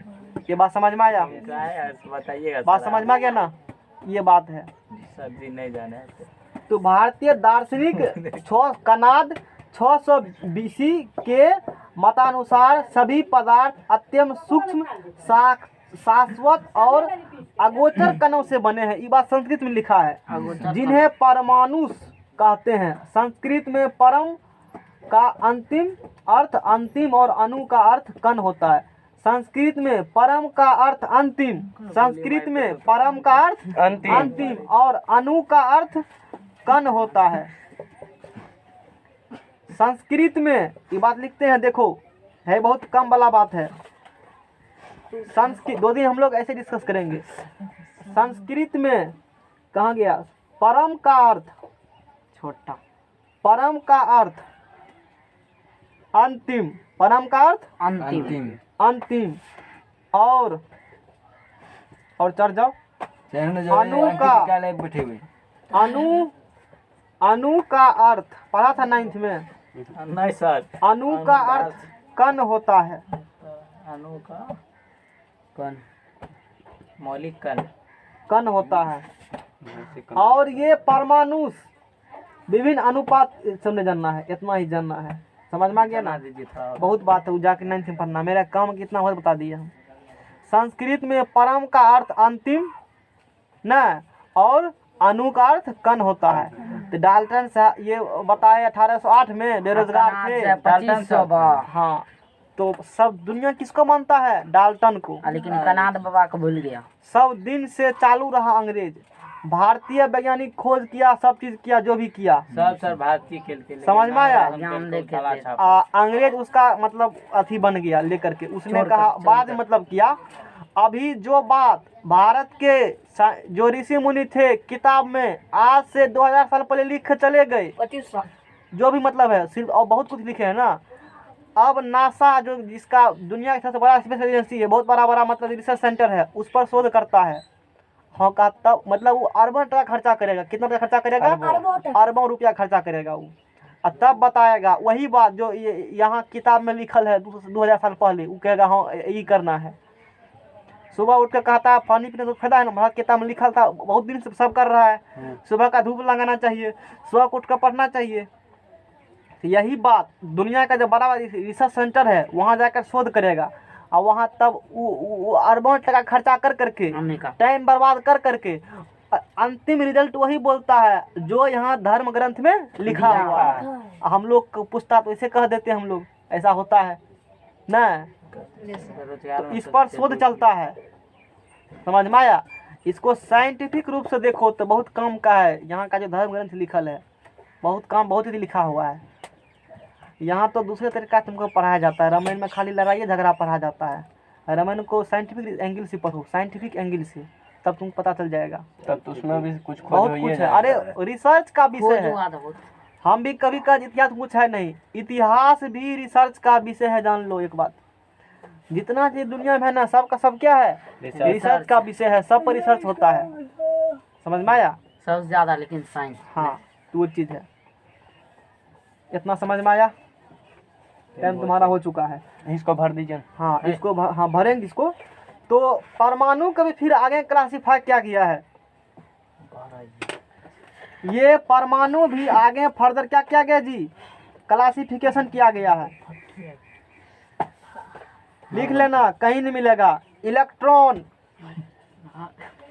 [SPEAKER 1] ये बात समझ में आया?
[SPEAKER 2] क्या है यार, बताइएगा।
[SPEAKER 1] बात समझ में आ गया ना? ये बात है।
[SPEAKER 2] सब्जी नहीं जाने
[SPEAKER 1] तो भारतीय दार्शनिक कनाद 600 BC के मतानुसार सभी पदार्थ अत्यंत सूक्ष्म, शाश्वत और अगोचर कणों से बने हैं। ये बात संस्कृत में लिखा है, जिन्हें परमाणु कहते हैं। संस्कृत में परम का अंतिम अर्थ अंतिम और अणु का अर्थ कण होता है। संस्कृत में परम का अर्थ अंतिम, संस्कृत में परम का अर्थ अंतिम और अणु का अर्थ कण होता है। संस्कृत में ये बात लिखते हैं, देखो है बहुत कम वाला बात है। संस्कृत 2 दिन हम लोग ऐसे डिस्कस करेंगे। संस्कृत में कहा गया परम का अर्थ
[SPEAKER 5] छोटा,
[SPEAKER 1] परम का अर्थ अंतिम, परम का अर्थ
[SPEAKER 5] अंतिम,
[SPEAKER 1] अंतिम और चढ़ जाओ अणु का
[SPEAKER 4] बैठे हुए
[SPEAKER 1] अणु का अर्थ पढ़ा था 9th में।
[SPEAKER 2] नहीं सर,
[SPEAKER 1] अणु का अर्थ कण होता है।
[SPEAKER 2] अणु का
[SPEAKER 5] कौन?
[SPEAKER 2] मौलिक कण
[SPEAKER 1] कण होता है। और ये परमाणु विभिन्न अनुपात समझे जानना है, इतना ही जानना है। समझ में आ गया ना?
[SPEAKER 2] दीजिए था।
[SPEAKER 1] बहुत बात है, वो जाके 9th में पढ़ना। मेरा काम कितना बहुत बता दिया हम। संस्कृत में परम का अर्थ अंतिम न और अणु का अर्थ कण होता है। तो डाल्टन से ये बताए 1808 में बेरोजगार थे।
[SPEAKER 5] 2500
[SPEAKER 1] हाँ, तो सब दुनिया किसको मानता है? डाल्टन को।
[SPEAKER 5] लेकिन कनाद बाबा को भूल गया।
[SPEAKER 1] सब दिन से चालू रहा अंग्रेज। भारतीय वैज्ञानिक खोज किया, सब चीज किया, जो भी किया
[SPEAKER 2] सब सर भारतीय खेल के लिए
[SPEAKER 1] समझ में आया?
[SPEAKER 5] एग्जाम देखे थे।
[SPEAKER 1] अंग्रेज उसका मतलब अथी बन गया लेकर के। उसने कहा बाद में मतलब किया। अभी जो बात भारत के जो ऋषि मुनि थे किताब में आज से 2000 साल पहले लिख के चले गए,
[SPEAKER 3] 25 साल
[SPEAKER 1] जो भी मतलब है सिर्फ, और बहुत कुछ लिखे है ना। अब नासा जो जिसका दुनिया का सबसे बड़ा स्पेस एजेंसी है, बहुत बड़ा मतलब रिसर्च सेंटर है, उस पर शोध करता है। हाँ का तब मतलब वो अरबों टका खर्चा करेगा। कितना रुपया खर्चा करेगा? अरबों रुपया खर्चा करेगा वो। और तब बताएगा वही बात जो यहाँ किताब में लिखल है 2000 साल पहले। वो कहेगा हाँ यही करना है। सुबह उठ कर कहता है पानी पीने तो फायदा है ना, भारत किताब में लिखल था, बहुत दिन से सब कर रहा है। सुबह का धूप लगाना चाहिए, सुबह को उठ कर पढ़ना चाहिए। तो यही बात दुनिया का जो बड़ा रिसर्च सेंटर है वहाँ जाकर शोध करेगा। और वहाँ तब वो अरबों टका खर्चा कर करके, टाइम बर्बाद कर करके अंतिम रिजल्ट वही बोलता है जो यहाँ धर्म ग्रंथ में लिखा हुआ है। हम लोग को पूछता तो इसे कह देते हम लोग, ऐसा होता है ना। तो इस पर शोध चलता है। समझ में आया? इसको साइंटिफिक रूप से देखो तो बहुत कम का है। यहाँ का जो धर्म ग्रंथ लिखल है बहुत कम, बहुत ही लिखा हुआ है। यहाँ तो दूसरे तरीका तुमको पढ़ाया जाता है। रामायण में खाली लड़ाई झगड़ा पढ़ा जाता है। रामायण को साइंटिफिक एंगल से पढ़ो, साइंटिफिक एंगल से, तब तुमको पता चल जाएगा।
[SPEAKER 4] तब तो उसमें भी कुछ खोज
[SPEAKER 1] बहुत
[SPEAKER 4] हो ही
[SPEAKER 1] कुछ है।
[SPEAKER 4] जाएगा।
[SPEAKER 1] अरे रिसर्च का विषय है।
[SPEAKER 5] बहुत
[SPEAKER 1] हम भी कभी का इतिहास कुछ है नहीं, इतिहास भी रिसर्च का विषय है। जान लो एक बात, जितना चीज दुनिया में है ना, सबका सब क्या है? रिसर्च का विषय है। सब पर रिसर्च होता है। समझ में आया?
[SPEAKER 5] सबसे ज्यादा लेकिन साइंस।
[SPEAKER 1] हाँ, तो वो चीज है। इतना समझ में आया? टाइम तुम्हारा हो चुका है।
[SPEAKER 4] इसको भर दीजिए।
[SPEAKER 1] हाँ इसको हाँ भरेंगे इसको। तो परमाणु का भी फिर आगे क्लासीफाई क्या किया है? ये परमाणु भी आगे फर्दर क्या किया गया जी? क्लासिफिकेशन किया गया है। लिख लेना, कहीं नहीं मिलेगा। इलेक्ट्रॉन,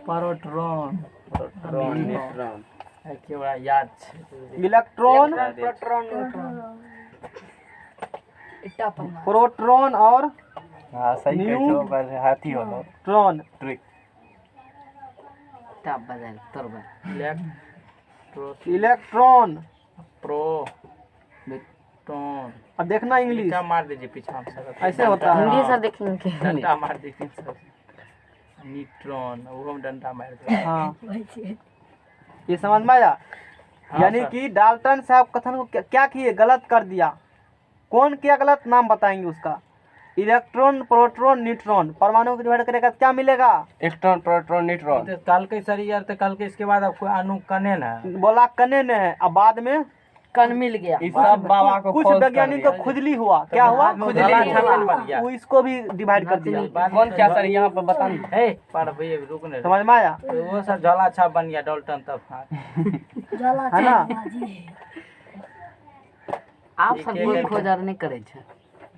[SPEAKER 2] प्रोटॉन, न्यूट्रॉन है के बड़ा याद छे।
[SPEAKER 1] इलेक्ट्रॉन,
[SPEAKER 3] प्रोटॉन, न्यूट्रॉन, इट्टा परमाणु,
[SPEAKER 1] प्रोटॉन और
[SPEAKER 4] हाँ सही कहते पर हाथी हो लो
[SPEAKER 1] ट्रॉन।
[SPEAKER 4] ट्रिक।
[SPEAKER 5] तब बदल तुरबन
[SPEAKER 1] इलेक्ट्रॉन,
[SPEAKER 2] प्रोटॉन।
[SPEAKER 1] अब देखना इंग्लिश
[SPEAKER 2] क्या मार दीजिए पीछे हम सर।
[SPEAKER 1] ऐसे होता है।
[SPEAKER 5] हिंदी सर देखेंगे।
[SPEAKER 2] डंडा मार दीजिए सर। न्यूट्रॉन वो हम डंडा मार दे।
[SPEAKER 1] हाँ ये समझ में आया? यानी
[SPEAKER 2] सर।
[SPEAKER 1] कि डाल्टन साहब कथन को क्या किए? गलत कर दिया। कौन किया गलत? नाम बताएंगे उसका। इलेक्ट्रॉन प्रोटॉन न्यूट्रॉन परमाणु को डिवाइड करेगा तो क्या मिलेगा?
[SPEAKER 4] Electron proton neutron.
[SPEAKER 2] तो कल के सर यार तो कल के इसके बाद आपको अणु कने ना
[SPEAKER 1] बोला कने ने है, अब बाद में
[SPEAKER 5] कन मिल गया।
[SPEAKER 4] इस सब बाबा को
[SPEAKER 1] कुछ
[SPEAKER 4] खोज कर
[SPEAKER 1] वैज्ञानिक को
[SPEAKER 4] दिया।
[SPEAKER 1] खुजली हुआ, क्या हुआ?
[SPEAKER 2] खुजली बन गया।
[SPEAKER 1] वो इसको भी डिवाइड कर दिया।
[SPEAKER 4] कौन क्या सर यहाँ पर बता नहीं।
[SPEAKER 2] हे पर भैया रुकने दे।
[SPEAKER 1] समझ में आया?
[SPEAKER 2] तो वो सर झोला छाप बन गया डाल्टन तब हाँ।
[SPEAKER 3] जला
[SPEAKER 1] है ना?
[SPEAKER 3] बाजी
[SPEAKER 5] आप सब ये खोज और नहीं करे छे।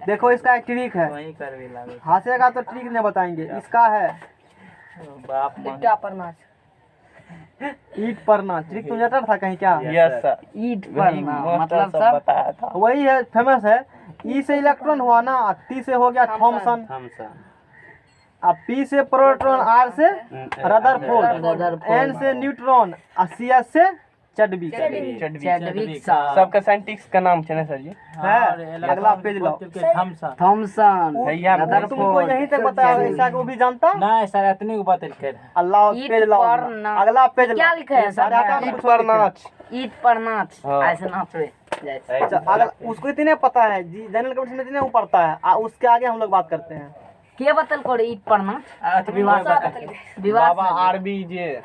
[SPEAKER 1] देखो इसका एक ट्रिक है,
[SPEAKER 2] वही कर भी लागे
[SPEAKER 1] हंसेगा तो ट्रिक नहीं बताएंगे। इसका है
[SPEAKER 2] बाप मां
[SPEAKER 3] क्या परनाच
[SPEAKER 1] ईट पढ़ना। ट्रिक तुम जानता था कहीं क्या?
[SPEAKER 4] Yes sir.
[SPEAKER 5] ईट पर
[SPEAKER 4] वही
[SPEAKER 5] ना
[SPEAKER 4] मास्टर
[SPEAKER 5] मतलब
[SPEAKER 4] सब
[SPEAKER 5] सर
[SPEAKER 4] बताया था।
[SPEAKER 1] वही है, फेमस है। ई से इलेक्ट्रॉन हुआ ना, टी से हो गया थॉमसन, अब पी से प्रोटॉन, आर से रदरफोर्ड,
[SPEAKER 5] रदरफोर्ड,
[SPEAKER 1] एन से न्यूट्रॉन, और सी एस से चडविक
[SPEAKER 5] चैडविक साहब
[SPEAKER 4] सबका साइंटिस्ट का नाम है ना सर जी।
[SPEAKER 1] है। अगला पेज लाओ।
[SPEAKER 2] थमसन
[SPEAKER 5] थॉमसन
[SPEAKER 4] भैया
[SPEAKER 1] तुमको यहीं तक बताया, ऐसा को भी जानता?
[SPEAKER 2] नहीं सर इतनी को बता के
[SPEAKER 1] अल्लाह
[SPEAKER 5] ईट
[SPEAKER 1] पेज लाओ,
[SPEAKER 5] पर ना-
[SPEAKER 1] अगला पेज
[SPEAKER 5] क्या
[SPEAKER 1] लाओ।
[SPEAKER 5] लिखा है सर?
[SPEAKER 1] अरे हटा,
[SPEAKER 4] ईट
[SPEAKER 1] कुछ
[SPEAKER 4] पर
[SPEAKER 1] और लिखा है।
[SPEAKER 4] नाच।
[SPEAKER 5] ईट पर नाच
[SPEAKER 4] हाँ।
[SPEAKER 5] ऐसे नाचवे जैसे।
[SPEAKER 1] अच्छा, अगर उसको इतने पता है जी, जनरल कमीशन में इतने वो पढ़ता है, उसके आगे हम लोग बात करते हैं।
[SPEAKER 5] के बतल को ईट पर नाच?
[SPEAKER 2] विवाह
[SPEAKER 5] विवाह
[SPEAKER 4] बाबा आरबी जे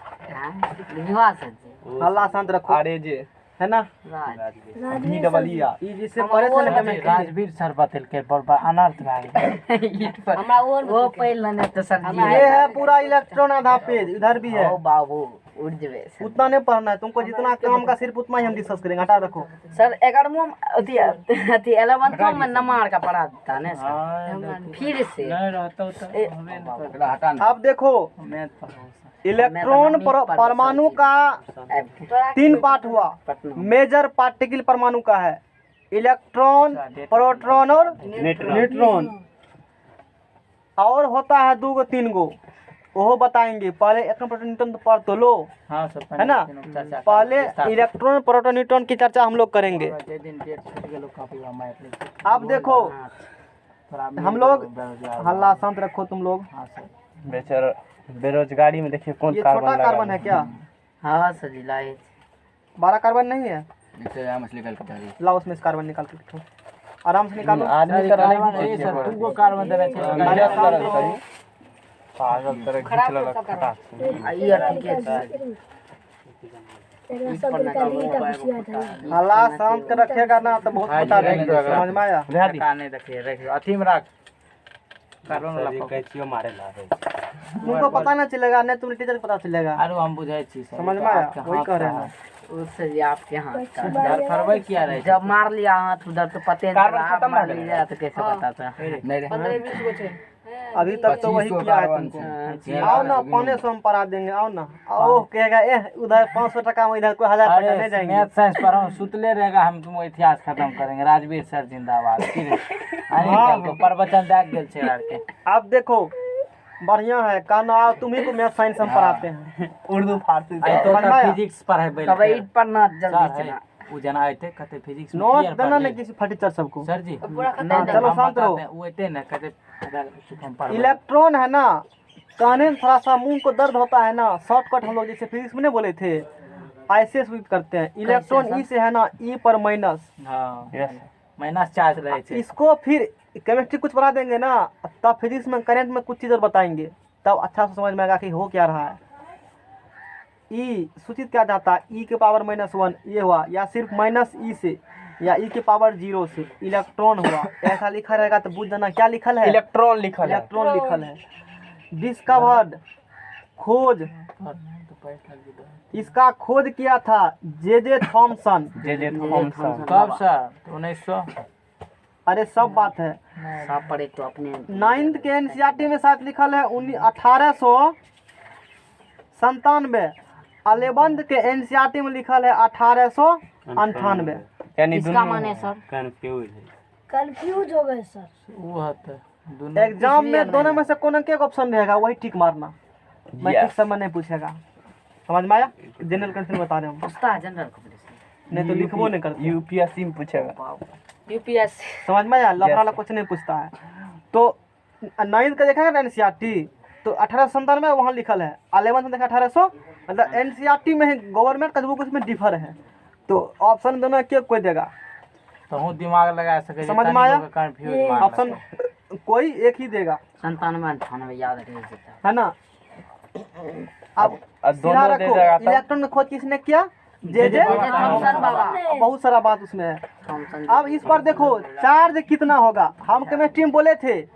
[SPEAKER 5] विवाह से जी।
[SPEAKER 1] अल्लाह शांत रखो,
[SPEAKER 4] आरे जे
[SPEAKER 1] है ना?
[SPEAKER 5] राज
[SPEAKER 1] भी डबल ई ई जिससे पढ़े थे ना कमेंट
[SPEAKER 2] राजवीर सर बतल के पर अनर्थ भाई
[SPEAKER 5] ईट पर वो पहले ने तो सर जी
[SPEAKER 1] ये है पूरा इलेक्ट्रॉन आधा पेज, इधर भी है।
[SPEAKER 5] ओ बाबू उड़ जवे सर।
[SPEAKER 1] उतना नहीं पढ़ना है तुमको, जितना काम का सिर्फ उतना ही हम डिस्कस करेंगे। हटा रखो।
[SPEAKER 5] सर 11वां अति 11वां में नमार का पढ़ा था ना सर, फिर से
[SPEAKER 2] नहीं रहता तो
[SPEAKER 1] अब देखो,
[SPEAKER 2] मैथ पढ़ो
[SPEAKER 1] इलेक्ट्रॉन परमाणु का 3 पार्ट हुआ। मेजर पार्टिकल परमाणु का है इलेक्ट्रॉन, प्रोटॉन और न्यूट्रॉन। और होता है 2 गो 3 गो, वो बताएंगे। पहले इलेक्ट्रॉन प्रोटॉन न्यूट्रॉन तो पढ़ तो लो,
[SPEAKER 2] हाँ सर
[SPEAKER 1] है ना? पहले इलेक्ट्रॉन प्रोटॉन न्यूट्रॉन की चर्चा हम लोग करेंगे। अब देखो हम लोग, हल्ला शांत रखो तुम लोग।
[SPEAKER 4] बेचारा बेरोजगारी में देखिए कौन
[SPEAKER 1] ये
[SPEAKER 4] कार्बन
[SPEAKER 1] छोटा
[SPEAKER 4] लगा
[SPEAKER 1] कार्बन है क्या?
[SPEAKER 5] हाँ सर जी लाए
[SPEAKER 1] 12 कार्बन नहीं है?
[SPEAKER 2] मछली कल का
[SPEAKER 1] लाओ उसमें से कार्बन निकाल के रखो, आराम से निकालो।
[SPEAKER 4] आदमी तरह नहीं
[SPEAKER 2] ये
[SPEAKER 4] खींचिए
[SPEAKER 2] सर तुमको कार्बन देना चाहिए
[SPEAKER 1] अरे शांत रहो।
[SPEAKER 4] पागल तरह खींच लगा खटा।
[SPEAKER 5] ये ठीक है सर।
[SPEAKER 3] तेरा सब का रीटा खुशियां था।
[SPEAKER 1] हल्ला शांत कर रखेगा ना तो बहुत बता देंगे। समझ में आया?
[SPEAKER 2] काने देखिए रखिए अथी में रख कार्बन वाला
[SPEAKER 4] कैचियो मारे ला रे।
[SPEAKER 1] तुमको पता ना चलेगा, नहीं तुमने टीचर को पता चलेगा।
[SPEAKER 2] आरो हम बुझाई छी सर
[SPEAKER 1] समझ में आया? वही कह रहे हैं।
[SPEAKER 5] उससे जी आपके हाथ का
[SPEAKER 2] डर फरवाई किया रहे
[SPEAKER 5] जब मार लिया हाथ उधर तो पते नहीं
[SPEAKER 4] कार्बन
[SPEAKER 5] चला, आप
[SPEAKER 4] खत्म
[SPEAKER 5] मार
[SPEAKER 4] हो गया।
[SPEAKER 5] लिया तो कैसे पता था?
[SPEAKER 1] अभी तक तो वही किया है तुमको। आओ ना 500 में पढ़ा देंगे, आओ ना। आओ कहेगा उधर 500 टका में, इधर कोई 1000 टका नहीं
[SPEAKER 2] अरे
[SPEAKER 1] जाएंगे।
[SPEAKER 2] मैथ साइंस पढ़ो सुतले रहेगा हम तुम इतिहास खत्म करेंगे। राजवीर सर जिंदाबाद फिर अनिल को प्रवचन देख गेल छे यार के।
[SPEAKER 1] अब देखो बढ़िया है, कहना आओ तुम्ही को मैथ साइंस हम पढ़ाते हैं।
[SPEAKER 4] उर्दू फारसी
[SPEAKER 2] आई तो
[SPEAKER 1] समझ में आया?
[SPEAKER 2] फिजिक्स पढ़ाई बेल
[SPEAKER 5] कब ईट पर नाच जल्दी से ना।
[SPEAKER 2] उ जना आते कहते फिजिक्स में
[SPEAKER 1] नोट
[SPEAKER 2] क्लियर
[SPEAKER 1] देना
[SPEAKER 2] पढ़
[SPEAKER 1] नहीं
[SPEAKER 2] ले।
[SPEAKER 1] किसी फटीचर सबको।
[SPEAKER 2] सर जी
[SPEAKER 1] ना चलो शांत रहो।
[SPEAKER 2] वो आते ना कहते हम पढ़
[SPEAKER 1] इलेक्ट्रॉन है ना, कहने में थोड़ा सा मुंह को दर्द होता है ना, शॉर्टकट हम लोग जैसे फिजिक्स में नहीं बोले थे, ऐसे स्विच करते हैं। इलेक्ट्रॉन ई से है ना, ई पर माइनस,
[SPEAKER 2] हां
[SPEAKER 4] यस
[SPEAKER 2] माइनस चार्ज रहे छे।
[SPEAKER 1] इसको फिर केमिस्ट्री कुछ पढ़ा देंगे ना, तब फिजिक्स में करंट में कुछ चीज़ और बताएंगे, तब अच्छा से समझ में आएगा कि हो क्या रहा है। ई सूचित क्या जाता है, ई के पावर -1 ये हुआ, या सिर्फ माइनस ई से, या ई के पावर 0 से इलेक्ट्रॉन हुआ। ऐसा लिखा रहेगा तो बुझ जाना क्या लिखल है,
[SPEAKER 4] इलेक्ट्रॉन लिखल है।
[SPEAKER 1] इलेक्ट्रॉन लिखल है। डिस्कवर्ड, खोज, इसका खोज किया था जे थॉमसन।
[SPEAKER 4] J Thomson.
[SPEAKER 2] कब सर 1900
[SPEAKER 1] अरे सब बात है,
[SPEAKER 5] सब पढ़े तो अपने
[SPEAKER 1] 9th के एनसीईआरटी में साथ लिखल है 1897। 11th के एनसीईआरटी में लिखल है 1898।
[SPEAKER 4] यानी
[SPEAKER 5] इसका माने सर
[SPEAKER 3] कंफ्यूज हो गए सर।
[SPEAKER 2] वो हत दोनों
[SPEAKER 1] एग्जाम में दोनों में से कौन के ऑप्शन रहेगा वही ठीक मारना। मैं ठीक समय नहीं पूछेगा। समझ में आया? जनरल कंडीशन बता रहे हम,
[SPEAKER 5] पूछता है जनरल कॉम्पिटिशन
[SPEAKER 1] नहीं तो लिखबो नहीं करते।
[SPEAKER 4] यूपीएससी में पूछेगा।
[SPEAKER 5] यूपीएससी
[SPEAKER 1] समझ में आया? लफड़ा वाला कुछ नहीं पूछता है। तो 9th का देखा ना एनसीईआरटी, तो 1897 वहाँ लिखल है। 11th में देखा 1800, मतलब एनसीईआरटी में है, गवर्नमेंट का बुक उसमें डिफर है। तो ऑप्शन दोनों के कोई देगा।
[SPEAKER 2] तो हूं दिमाग लगा सके
[SPEAKER 1] समझ में आया?
[SPEAKER 2] कंफ्यूज मार
[SPEAKER 1] ऑप्शन कोई एक ही देगा,
[SPEAKER 5] 97 98 याद रख सकता
[SPEAKER 1] है ना। अब सीधा
[SPEAKER 4] दोनों दे
[SPEAKER 1] रखो,
[SPEAKER 4] देगा तो
[SPEAKER 1] इलेक्ट्रॉन में खोज किसने किया? जे
[SPEAKER 5] थॉमसन बाबा
[SPEAKER 1] बहुत सारा बात उसमें है।
[SPEAKER 5] थॉमसन
[SPEAKER 1] अब इस पर देखो चार्ज कितना होगा। हम केमिस्ट्री में बोले थे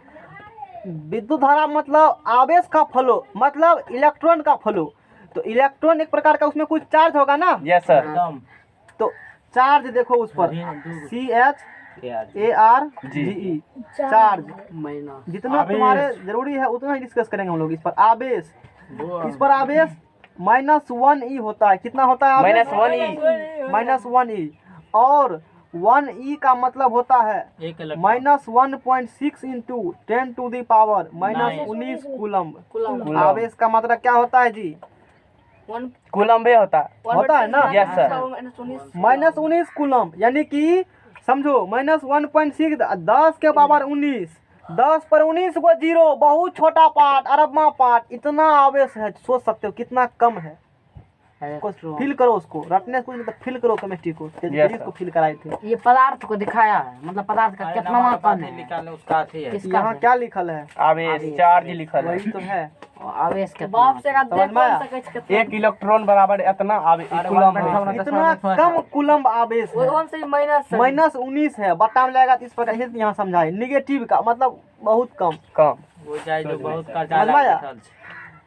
[SPEAKER 1] विद्युत धारा मतलब आवेश का फ्लो, मतलब इलेक्ट्रॉन का फ्लो। तो इलेक्ट्रॉन एक प्रकार का उसमें कुछ चार्ज होगा ना।
[SPEAKER 4] Yes sir.
[SPEAKER 2] एकदम
[SPEAKER 1] तो चार्ज देखो उस पर CHARGE चार्ज,
[SPEAKER 5] माइनस
[SPEAKER 1] जितना तुम्हारे जरूरी है उतना ही डिस्कस करेंगे हम लोग। इस पर आवेश, इस पर आवेश -1E होता है। कितना होता है आवेश? -1E। और 1E का मतलब होता है
[SPEAKER 2] एक electron
[SPEAKER 1] -1.6 into 10 to the power -19 coulomb. आवेश का मात्रा क्या होता है जी?
[SPEAKER 4] कूलम्ब भी होता
[SPEAKER 1] है ना।
[SPEAKER 4] Yes sir.
[SPEAKER 1] -19 कूलम्ब, यानी कि समझो -1.6 10 के पावर 19, 10 पर 19 को जीरो, बहुत छोटा पार्ट, अरबवां पार्ट, इतना आवेश है। सोच सकते हो कितना कम है। फील करो उसको, रटने को नहीं तो फील करो केमिस्ट्री को। फिजिक्स को फील कराए थे।
[SPEAKER 5] ये पदार्थ को दिखाया है, मतलब पदार्थ का कितना मापन है।
[SPEAKER 2] निकालने उसका अथी है।
[SPEAKER 5] किसका
[SPEAKER 1] यहाँ
[SPEAKER 5] है?
[SPEAKER 1] क्या लिखल है?
[SPEAKER 4] आवेश चार्ज लिखल है।
[SPEAKER 1] वही तो है।
[SPEAKER 5] आवेश के बाप से
[SPEAKER 1] समझ में आया?
[SPEAKER 4] 1 इलेक्ट्रॉन बराबर इतना आवेश कूलम्ब है।
[SPEAKER 1] इतना कम कूलम्ब आवेश है। -19 है। बटा में लगेगा तो इस प्रकार से यहाँ समझाए। निगेटिव का मतलब बहुत कम।
[SPEAKER 2] वो जाए जो बहुत का
[SPEAKER 1] समझ में आया?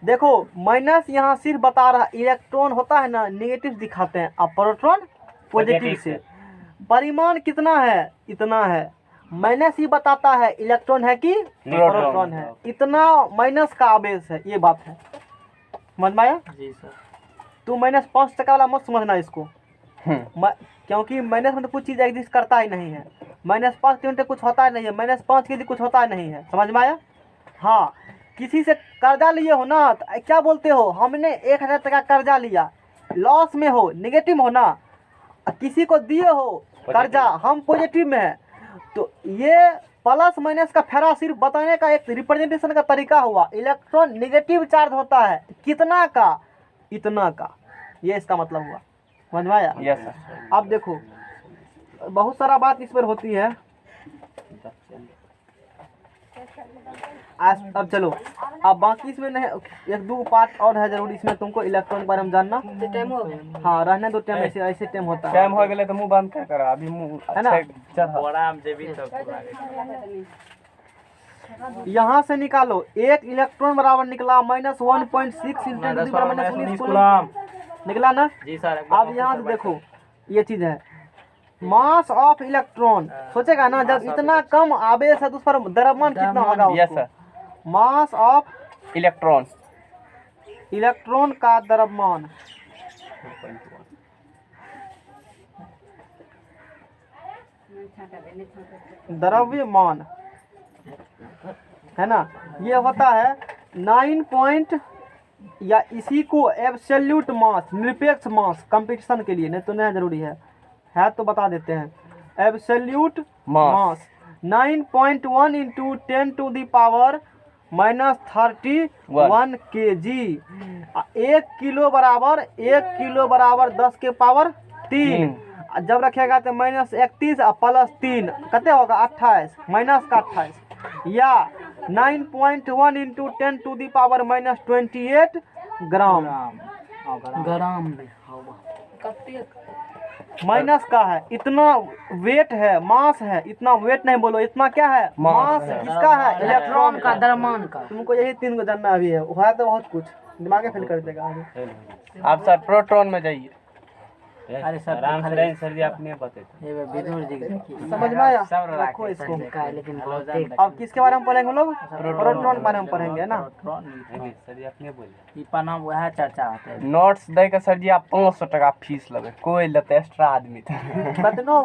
[SPEAKER 1] देखो माइनस यहाँ सिर्फ बता रहा, इलेक्ट्रॉन होता है ना नेगेटिव दिखाते हैं, अब प्रोटॉन पॉजिटिव से। परिमाण कितना है? इतना है। माइनस ही बताता है इलेक्ट्रॉन है कि प्रोटॉन है। इतना माइनस का आवेश है, ये बात है। समझ में आया?
[SPEAKER 2] जी सर।
[SPEAKER 1] तू -5% वाला मत समझना इसको। क्योंकि माइनस में तो कुछ चीज़ एग्जिस्ट करता ही नहीं है। -5 के कुछ होता ही नहीं है, -5 के लिए कुछ होता ही नहीं है। समझ में आया? हाँ, किसी से कर्जा लिए हो ना तो क्या बोलते हो? हमने 1000 टका कर्जा लिया, लॉस में हो, नेगेटिव हो ना। किसी को दिए हो कर्जा, हम पॉजिटिव में है। तो ये प्लस माइनस का फेरा सिर्फ बताने का एक रिप्रेजेंटेशन का तरीका हुआ। इलेक्ट्रॉन नेगेटिव चार्ज होता है कितना का? इतना का। ये इसका मतलब हुआ। समझ में आया?
[SPEAKER 4] Yes sir.
[SPEAKER 1] अब देखो बहुत सारा बात इस पर होती है। अब चलो, अब बाकी इसमें नहीं, 1-2 पार्ट और है जरूरी इसमें तुमको इलेक्ट्रॉन के बारे में जानना। हाँ, रहने दो टाइम, ऐसे ऐसे टाइम होता है।
[SPEAKER 4] टाइम हो गए तो मुंह बंद कर करा अभी मुंह
[SPEAKER 1] है ना?
[SPEAKER 2] बड़ा हम देवी तो
[SPEAKER 1] यहाँ से निकालो। एक इलेक्ट्रॉन बराबर निकला -1.6 इंटू 10 की पावर -19 कूलम्ब निकला ना।
[SPEAKER 2] जी सर।
[SPEAKER 1] अब यहाँ से देखो ये चीज है मास ऑफ इलेक्ट्रॉन। सोचेगा ना जब इतना कम आवेश है तो उस पर द्रव्यमान कितना होगा?
[SPEAKER 4] Yes sir.
[SPEAKER 1] Mass of
[SPEAKER 4] electron
[SPEAKER 1] का द्रव्यमान द्रव्यमान है ना, ये होता है 9 पॉइंट या इसी को एब्सोल्यूट मास, निरपेक्ष मास, कंपटीशन के लिए नहीं तो नहीं जरूरी है तो बता देते हैं। Absolute mass 9.1 into 10 to the power -31 kg। 1 किलो बराबर 10 के पावर 3। जब रखेगा तो -31 और +3 कितने होगा? 28 माइनस का 28, या 9.1 इंटू 10 टू द पावर -28 ग्राम।
[SPEAKER 5] ग्राम में
[SPEAKER 1] माइनस का है, इतना वेट है, मास है। इतना वेट नहीं बोलो, इतना क्या है? मास। किसका है?
[SPEAKER 5] इलेक्ट्रॉन का, द्रव्यमान का।
[SPEAKER 1] तुमको यही 3 को जानना अभी है, हुआ तो बहुत कुछ दिमाग फेल कर देगा आगे।
[SPEAKER 4] आप सर प्रोटॉन में जाइए।
[SPEAKER 2] अरे सर
[SPEAKER 4] सर जी आपने बताया
[SPEAKER 2] ये विदुर जी
[SPEAKER 1] समझ में आया?
[SPEAKER 2] सब
[SPEAKER 1] रखो इसको।
[SPEAKER 5] लेकिन
[SPEAKER 1] अब किसके बारे में पढ़ेंगे हम लोग? प्रोटॉन के बारे में पढ़ेंगे ना।
[SPEAKER 4] सर जी आपने बोलिए।
[SPEAKER 2] ई पन्ना वह चर्चा होते है।
[SPEAKER 4] नोट्स दे के सर जी आप 500 टका फीस लगे, कोई लेते एक्स्ट्रा आदमी
[SPEAKER 1] बतनो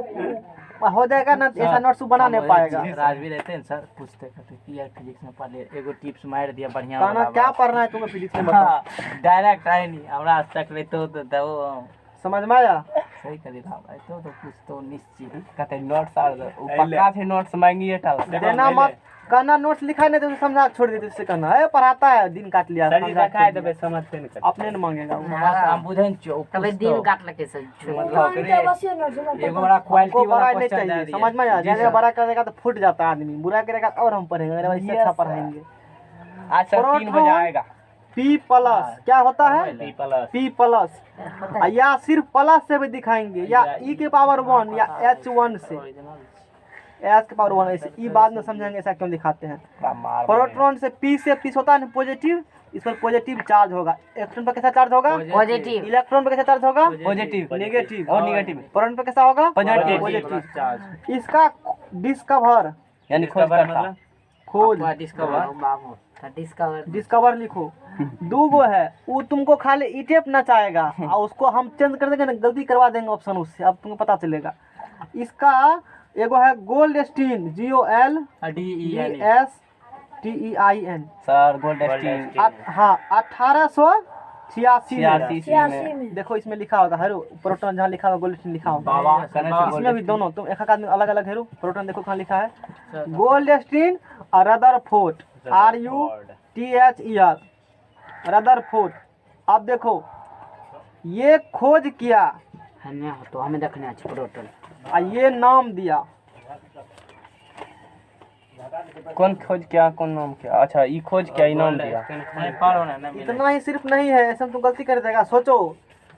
[SPEAKER 1] हो जाएगा ना, ऐसा नोट्स बना नहीं पाएगा।
[SPEAKER 2] राजवीर रहते हैं सर, पूछते कहते कि यार फिजिक्स में पढ़ ले, एगो टिप्स मार दिया बढ़िया
[SPEAKER 1] कहना
[SPEAKER 2] वाला
[SPEAKER 1] क्या पढ़ना है तुम्हें फिजिक्स में बताओ।
[SPEAKER 2] डायरेक्ट है नहीं हमरा आज तक रहते हो तो
[SPEAKER 1] समझ में आया?
[SPEAKER 2] सही कर दिला भाई तो कुछ तो निश्चित
[SPEAKER 4] कहते नोट सार पक्का थे नोट्स मांगिए टाल
[SPEAKER 1] देना मत कहना नोट्स लिखा नहीं तो समझा के छोड़ देते उससे कहना है पढ़ाता है दिन काट लिया
[SPEAKER 4] सर जी
[SPEAKER 1] समझा के
[SPEAKER 4] दिखाए
[SPEAKER 1] छोड़
[SPEAKER 4] देबे
[SPEAKER 1] दिया।
[SPEAKER 4] समझते नहीं कर
[SPEAKER 1] अपने न मांगेगा वो।
[SPEAKER 2] हम बुझन छो
[SPEAKER 5] कभी दिन काट लगे से
[SPEAKER 2] मतलब
[SPEAKER 3] इनका बस ये नोट जमा
[SPEAKER 2] एगो बड़ा क्वालिटी
[SPEAKER 1] हमको
[SPEAKER 2] वाला
[SPEAKER 1] बड़ा नहीं
[SPEAKER 2] क्वेश्चन दे
[SPEAKER 1] चाहिए
[SPEAKER 2] दिया
[SPEAKER 1] समझ में आ जाएगा बड़ा करेगा तो फूट जाता है आदमी बुरा करेगा तो और हम पढ़ेंगे अरे वैसे अच्छा पढ़ाएंगे
[SPEAKER 4] आज सर 3 बजे आएगा
[SPEAKER 1] P प्लस क्या होता है
[SPEAKER 4] P प्लस
[SPEAKER 1] P प्लस या सिर्फ प्लस से भी दिखाएंगे या E के पावर 1 या H1 से S के पावर 1 ऐसे ई बाद में समझेंगे ऐसा क्यों दिखाते हैं।
[SPEAKER 4] मार
[SPEAKER 1] प्रोटॉन से P से P होता है पॉजिटिव इस पर पॉजिटिव चार्ज होगा इलेक्ट्रॉन पर कैसा चार्ज होगा
[SPEAKER 5] पॉजिटिव
[SPEAKER 1] इलेक्ट्रॉन पर कैसा चार्ज होगा
[SPEAKER 4] पॉजिटिव
[SPEAKER 1] नेगेटिव
[SPEAKER 4] और नेगेटिव
[SPEAKER 1] प्रोटॉन पर कैसा होगा
[SPEAKER 4] पॉजिटिव
[SPEAKER 1] इसका डिस्कवर
[SPEAKER 4] यानी खोज करता
[SPEAKER 1] खोज
[SPEAKER 5] डिस्कवर
[SPEAKER 1] डिस्कवर लिखो दो गो है वो तुमको खाली ई टेप नचाएगा और उसको हम चेंज कर देंगे ना गलती करवा देंगे ऑप्शन उससे अब तुमको पता चलेगा। इसका एगो है Goldstein GOLDESTEIN
[SPEAKER 4] sir Goldstein
[SPEAKER 1] हाँ 1886
[SPEAKER 3] 86 में
[SPEAKER 1] देखो इसमें लिखा होगा हेरो प्रोटॉन जहाँ लिखा होगा गोल्ड स्टीन लिखा होगा
[SPEAKER 2] बाबा
[SPEAKER 1] इसमें भी दोनों तुम एक आदमी अलग अलग हेरो प्रोटॉन देखो कहाँ लिखा है गोल्ड स्टीन और रदरफोर्ड RUTHER रदरफोर्ड। अब देखो ये खोज किया
[SPEAKER 5] हमें तो हमें देखने अच्छे प्रोटॉन
[SPEAKER 1] और ये नाम दिया
[SPEAKER 4] कौन खोज किया कौन नाम किया अच्छा ई खोज किया ई नाम दिया
[SPEAKER 2] नहीं पारो ना मिले
[SPEAKER 1] इतना ही सिर्फ नहीं है ऐसा तुम गलती कर देगा। सोचो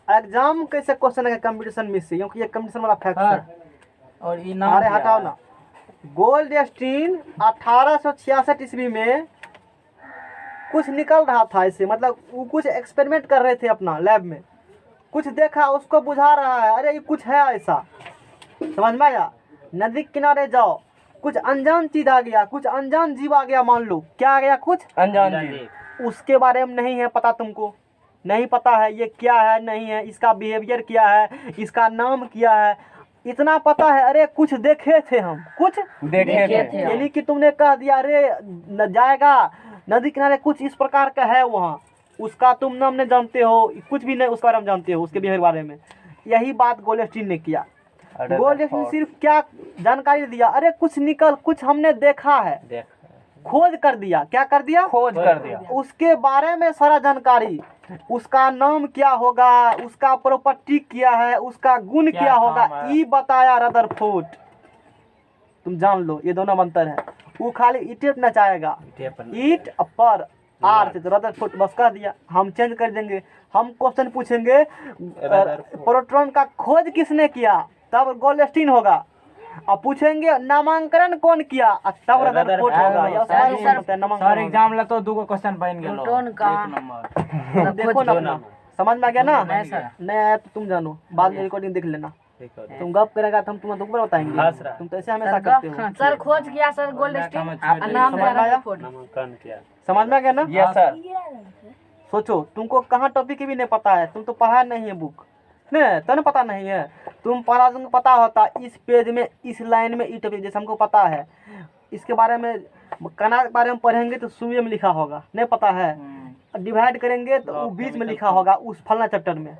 [SPEAKER 1] एग्जाम कैसे क्वेश्चन है कंपटीशन में से क्योंकि ये कंपटीशन वाला फैक्ट है।
[SPEAKER 2] और ये नाम
[SPEAKER 1] अरे हटाओ ना गोल्ड स्टीन 1866 ईस्वी में कुछ निकल रहा था इससे मतलब वो कुछ एक्सपेरिमेंट कर रहे थे अपना लैब में कुछ देखा उसको बुझा रहा है अरे ये कुछ है ऐसा समझ में आया। नदी किनारे जाओ कुछ अनजान चीज आ गया कुछ अनजान जीव आ गया मान लो क्या आ गया कुछ
[SPEAKER 4] अनजान जी
[SPEAKER 1] उसके बारे में नहीं है पता तुमको नहीं पता है ये क्या है नहीं है इसका बिहेवियर क्या है इसका नाम क्या है इतना पता है अरे कुछ देखे थे हम कुछ
[SPEAKER 4] देखे थे
[SPEAKER 1] यानी कि तुमने कह दिया अरे न जाएगा नदी किनारे कुछ इस प्रकार का है वहाँ उसका तुम नाम नहीं जानते हो कुछ भी नहीं उसके बारे में जानते हो उसके बिहेवियर बारे में यही बात गोल्डस्टीन ने किया। गोल्डस्टीन सिर्फ क्या जानकारी दिया अरे कुछ निकल कुछ हमने देखा है खोज कर दिया क्या कर दिया
[SPEAKER 4] खोज कर दिया
[SPEAKER 1] उसके बारे में सारा जानकारी उसका नाम क्या होगा उसका प्रॉपर्टी क्या है उसका गुण क्या होगा ये बताया रदरफोर्ड। तुम जान लो ये दोनों अंतर है वो खाली ईट नचाएगा ईट पर आर से तो रदरफोर्ड बस कह दिया हम चेंज कर देंगे हम क्वेश्चन पूछेंगे प्रोटॉन का खोज किसने किया तब गोल्डस्टीन होगा अब पूछेंगे नामांकन कौन किया तब रदरफोर्ड होगा या
[SPEAKER 2] सर
[SPEAKER 1] नामांकन
[SPEAKER 2] एग्जाम ला तो दूगो क्वेश्चन बन गेलो
[SPEAKER 5] प्रोटॉन का
[SPEAKER 2] एक नंबर
[SPEAKER 1] देखो ना अपना समझ में आ गया ना
[SPEAKER 5] नहीं सर
[SPEAKER 1] नहीं आया तो तुम जानो बाद में रिकॉर्डिंग देख लेना तुम गप करेगा तो हम तुम्हें दोबारा बताएंगे तुम तो ऐसे हमेशा करते हो
[SPEAKER 5] सर खोज किया सर गोल्ड स्टीन नाम
[SPEAKER 1] समझ में आया समझ में आ गया ना
[SPEAKER 4] यस सर
[SPEAKER 1] सोचो तुमको कहाँ टॉपिक भी नहीं पता है तुम तो पढ़ा नहीं है बुक नहीं तो नहीं पता नहीं है तुम पढ़ा तुमको पता होता इस पेज में इस लाइन में ई टॉपिक जैसे हमको पता है इसके बारे में कनाडा के बारे में पढ़ेंगे तो सुबह में लिखा होगा नहीं पता है डिवाइड करेंगे तो वो बीच में लिखा होगा उस फलना चैप्टर में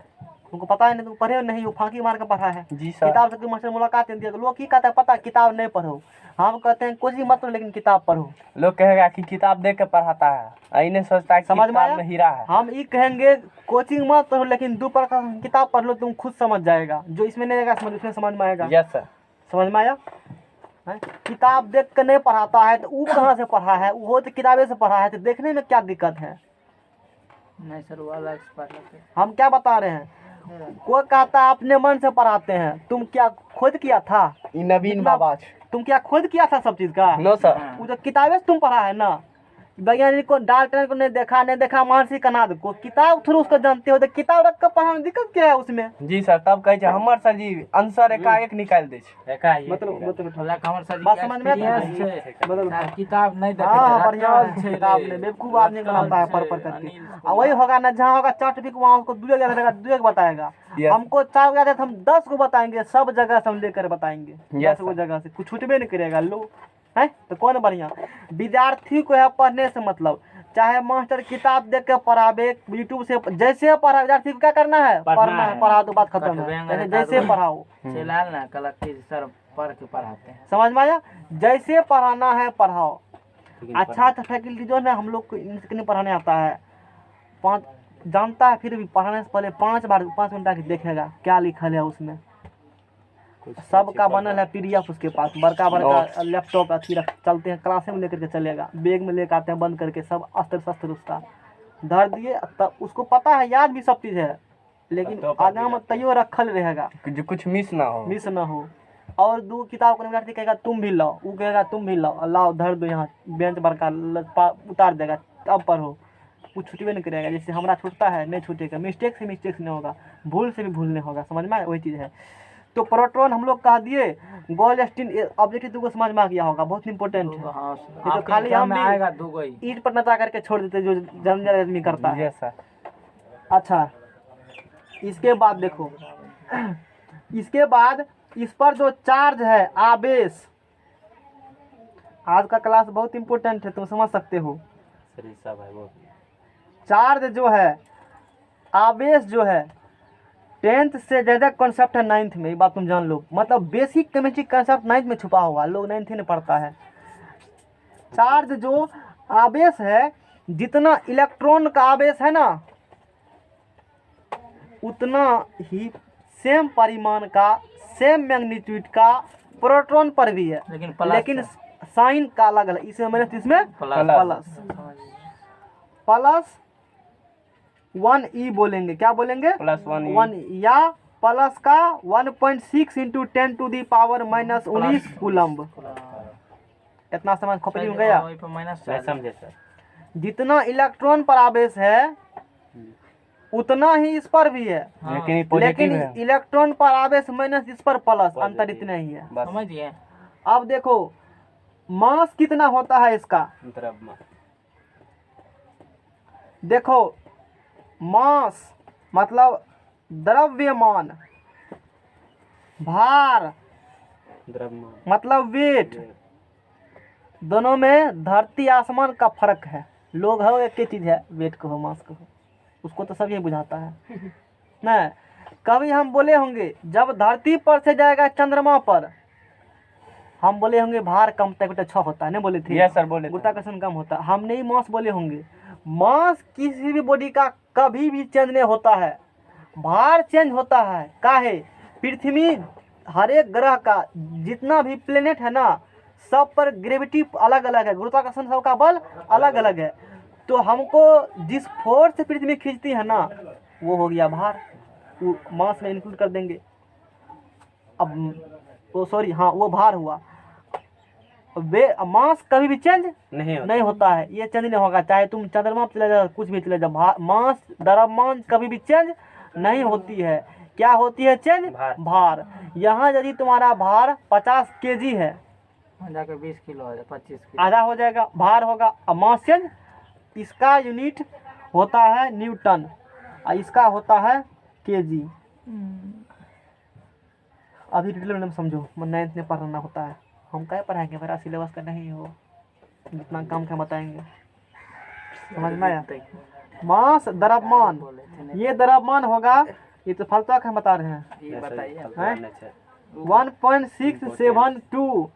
[SPEAKER 1] तुमको पता है नहीं तुम पढ़े नहीं वो फांकी मार के पढ़ा है
[SPEAKER 4] जी सर
[SPEAKER 1] किताब से मास्टर मुलाकात दिया लोग की कहता है पता किताब नहीं पढ़ो हम कहते हैं कोई मत लेकिन किताब पढ़ो
[SPEAKER 4] लोग कहेगा कि किताब देख के पढ़ाता है इन्हें सोचता है कि
[SPEAKER 1] समझ में
[SPEAKER 4] किताब
[SPEAKER 1] आया?
[SPEAKER 4] में हीरा है
[SPEAKER 1] हम ये कहेंगे कोचिंग मत पढ़ो लेकिन 2 प्रकार की किताब पढ़ लो तुम खुद समझ जाएगा जो इसमें नहीं आएगा समझ उसमें समझ में आएगा
[SPEAKER 4] यस सर
[SPEAKER 1] समझ में आया है? किताब देख कर नहीं पढ़ाता है तो वो कहाँ से पढ़ा है वो तो किताबें से पढ़ा है तो देखने में क्या दिक्कत है।
[SPEAKER 2] नहीं सर वो अलग से पढ़ लेते
[SPEAKER 1] हम क्या बता रहे हैं कोई कहता है अपने मन से पढ़ाते हैं तुम क्या खोज किया था
[SPEAKER 4] नवीन बाबा
[SPEAKER 1] तुम क्या खोज किया था सब चीज का
[SPEAKER 4] नो सर
[SPEAKER 1] वो तो किताबें से तुम पढ़ा है ना वैज्ञानिक को डाल्टन को नहीं देखा महर्षि कनाद को किताब थ्रू उसको जानते हो तो किताब रख कर पढ़ाने में दिक्कत क्या है उसमें
[SPEAKER 4] जी सर तब कहे छै हमर सर जी आंसर एकाएक निकाल दे छै
[SPEAKER 1] मतलब
[SPEAKER 2] होला हमर सर
[SPEAKER 1] बात समझ में आता है?
[SPEAKER 2] सर किताब नहीं देखे
[SPEAKER 1] हाँ बढ़िया किताब में बेवकूफ आदमी बनाता है पढ़ करके और वही होगा ना जहाँ होगा चार टॉपिक वहाँ उसको दूसरे को बताएगा हमको 4 जगह हम 10 को बताएंगे सब जगह से हम लेकर बताएंगे 10 को जगह से कुछ छूटबे नहीं करेगा लो है तो कौन बढ़िया विद्यार्थी को है पढ़ने से मतलब चाहे मास्टर किताब देख के पढ़ावे, यूट्यूब से जैसे पढ़ा विद्यार्थी को क्या करना है, पढ़ना है, पढ़ा तो बात खत्म है, जैसे पढ़ाओ।
[SPEAKER 2] चलाल ना कलेक्टर सर पढ़ के पढ़ाते हैं,
[SPEAKER 1] समझ में आया, जैसे पढ़ाना है पढ़ाओ। अच्छा फैकल्टी जो है हम लोग को नहीं पढ़ाने आता है, 5 जानता है, फिर भी पढ़ाने से पहले 5 मिनट आके देखेगा क्या लिखल है उसमें। सबका बनल है PDF उसके पास, बड़का बड़का लैपटॉप अथी चलते हैं, क्लासे में लेकर के चलेगा, बैग में लेकर आते हैं बंद करके, सब अस्त्र शस्त्र उसका धर दिए, तब उसको पता है, याद भी सब चीज़ है, लेकिन आगा में तैयो रखल रहेगा,
[SPEAKER 4] जो कुछ मिस ना हो।
[SPEAKER 1] और 2 किताब का विद्यार्थी कहेगा तुम भी लाओ, वो कहेगा तुम भी लाओ, लाओ धर दो यहाँ, बेंच बड़का उतार देगा, तब पढ़ो, कुछ छूटवे नहीं करेगा। जैसे हमारा छूटता है, नहीं छूटेगा, मिस्टेक से नहीं होगा, भूल से भी भूल नहीं होगा, समझ में आया, वही चीज़ है। तो प्रोटॉन हम लोग कह दिए, गोल्डस्टीन ऑब्जेक्टिव तुमको समझ में आ गया होगा, बहुत इंपॉर्टेंट है, तो खाली हम
[SPEAKER 2] आएगा 2 ही
[SPEAKER 1] ईंट पर नचा करके छोड़ देते जो जन आदमी करता है। अच्छा, इसके बाद देखो, इसके बाद इस पर जो चार्ज है, आवेश, आज का क्लास बहुत इंपॉर्टेंट है, तुम समझ सकते हो। चार्ज जो है, आवेश जो है, 10th से ज़्यादा कॉन्सेप्ट है 9th में, ये बात तुम जान लो, मतलब बेसिक केमिस्ट्री कॉन्सेप्ट 9th में छुपा हुआ, लोग 9th में पढ़ता है। चार्ज जो आवेश है, जितना इलेक्ट्रॉन का आवेश है ना, उतना ही सेम परिमाण का, सेम मैग्नीट्यूड का प्रोटॉन पर भी है, लेकिन साइन का अलग अलग, इसमें माइनस, इसमें प्लस 1e बोलेंगे, क्या बोलेंगे, +1 या प्लस का 1.6 × 10⁻⁻19 कूलम्ब। इतना समझ खोपड़ी में गया,
[SPEAKER 2] समझे सर।
[SPEAKER 1] जितना इलेक्ट्रॉन पर आवेश है उतना ही इस पर भी है, लेकिन इलेक्ट्रॉन पर आवेश माइनस, इस पर प्लस, अंतर इतना ही है,
[SPEAKER 2] समझिए।
[SPEAKER 1] अब देखो मास कितना होता है इसका, देखो मास मतलब द्रव्यमान, भार मतलब वेट, दोनों में धरती आसमान का फर्क है। लोग हो एक ही चीज़ है, वेट कहो मास कहो, उसको तो सब ये बुझाता है ना। कभी हम बोले होंगे जब धरती पर से जाएगा चंद्रमा पर, हम बोले होंगे भार कम तक 6 होता है, नहीं बोले थे?
[SPEAKER 4] यस सर, बोले।
[SPEAKER 1] गुरुत्वाकर्षण कम होता है, हम नहीं मास बोले होंगे। मास किसी भी बॉडी का कभी भी चेंज नहीं होता है, भार चेंज होता है। काहे? पृथ्वी, हर एक ग्रह का जितना भी प्लेनेट है ना, सब पर ग्रेविटी अलग अलग है, गुरुत्वाकर्षण सबका बल अलग अलग है। तो हमको जिस फोर्स से पृथ्वी खींचती है ना, वो हो गया भार, वो मास में इंक्लूड कर देंगे। अब वो सॉरी, हाँ वो भार हुआ। वे मास कभी भी चेंज नहीं होता है, ये चेंज नहीं होगा, चाहे तुम चंद्रमा पर चले जाओ, कुछ भी चले जाओ, मास द्रव्यमान कभी भी चेंज नहीं होती है। क्या होती है चेंज? भार। यहाँ यदि तुम्हारा भार 50 kg है,
[SPEAKER 2] जाकर 20 किलो हो जाए, 25 किलो
[SPEAKER 1] आधा हो जाएगा, भार होगा। अब मास चेंज, इसका यूनिट होता है न्यूटन और इसका होता है kg। अभी डिटेल में समझो, 9th में पढ़ना होता है, हम क्या पढ़ाएंगे, मेरा सिलेबस का नहीं हो, जितना काम क्या बताएंगे, समझ में आया? मास द्रव्यमान, ये द्रव्यमान होगा, ये तो फालतू का हम बता रहे हैं,
[SPEAKER 2] ये बताइए
[SPEAKER 1] 1.672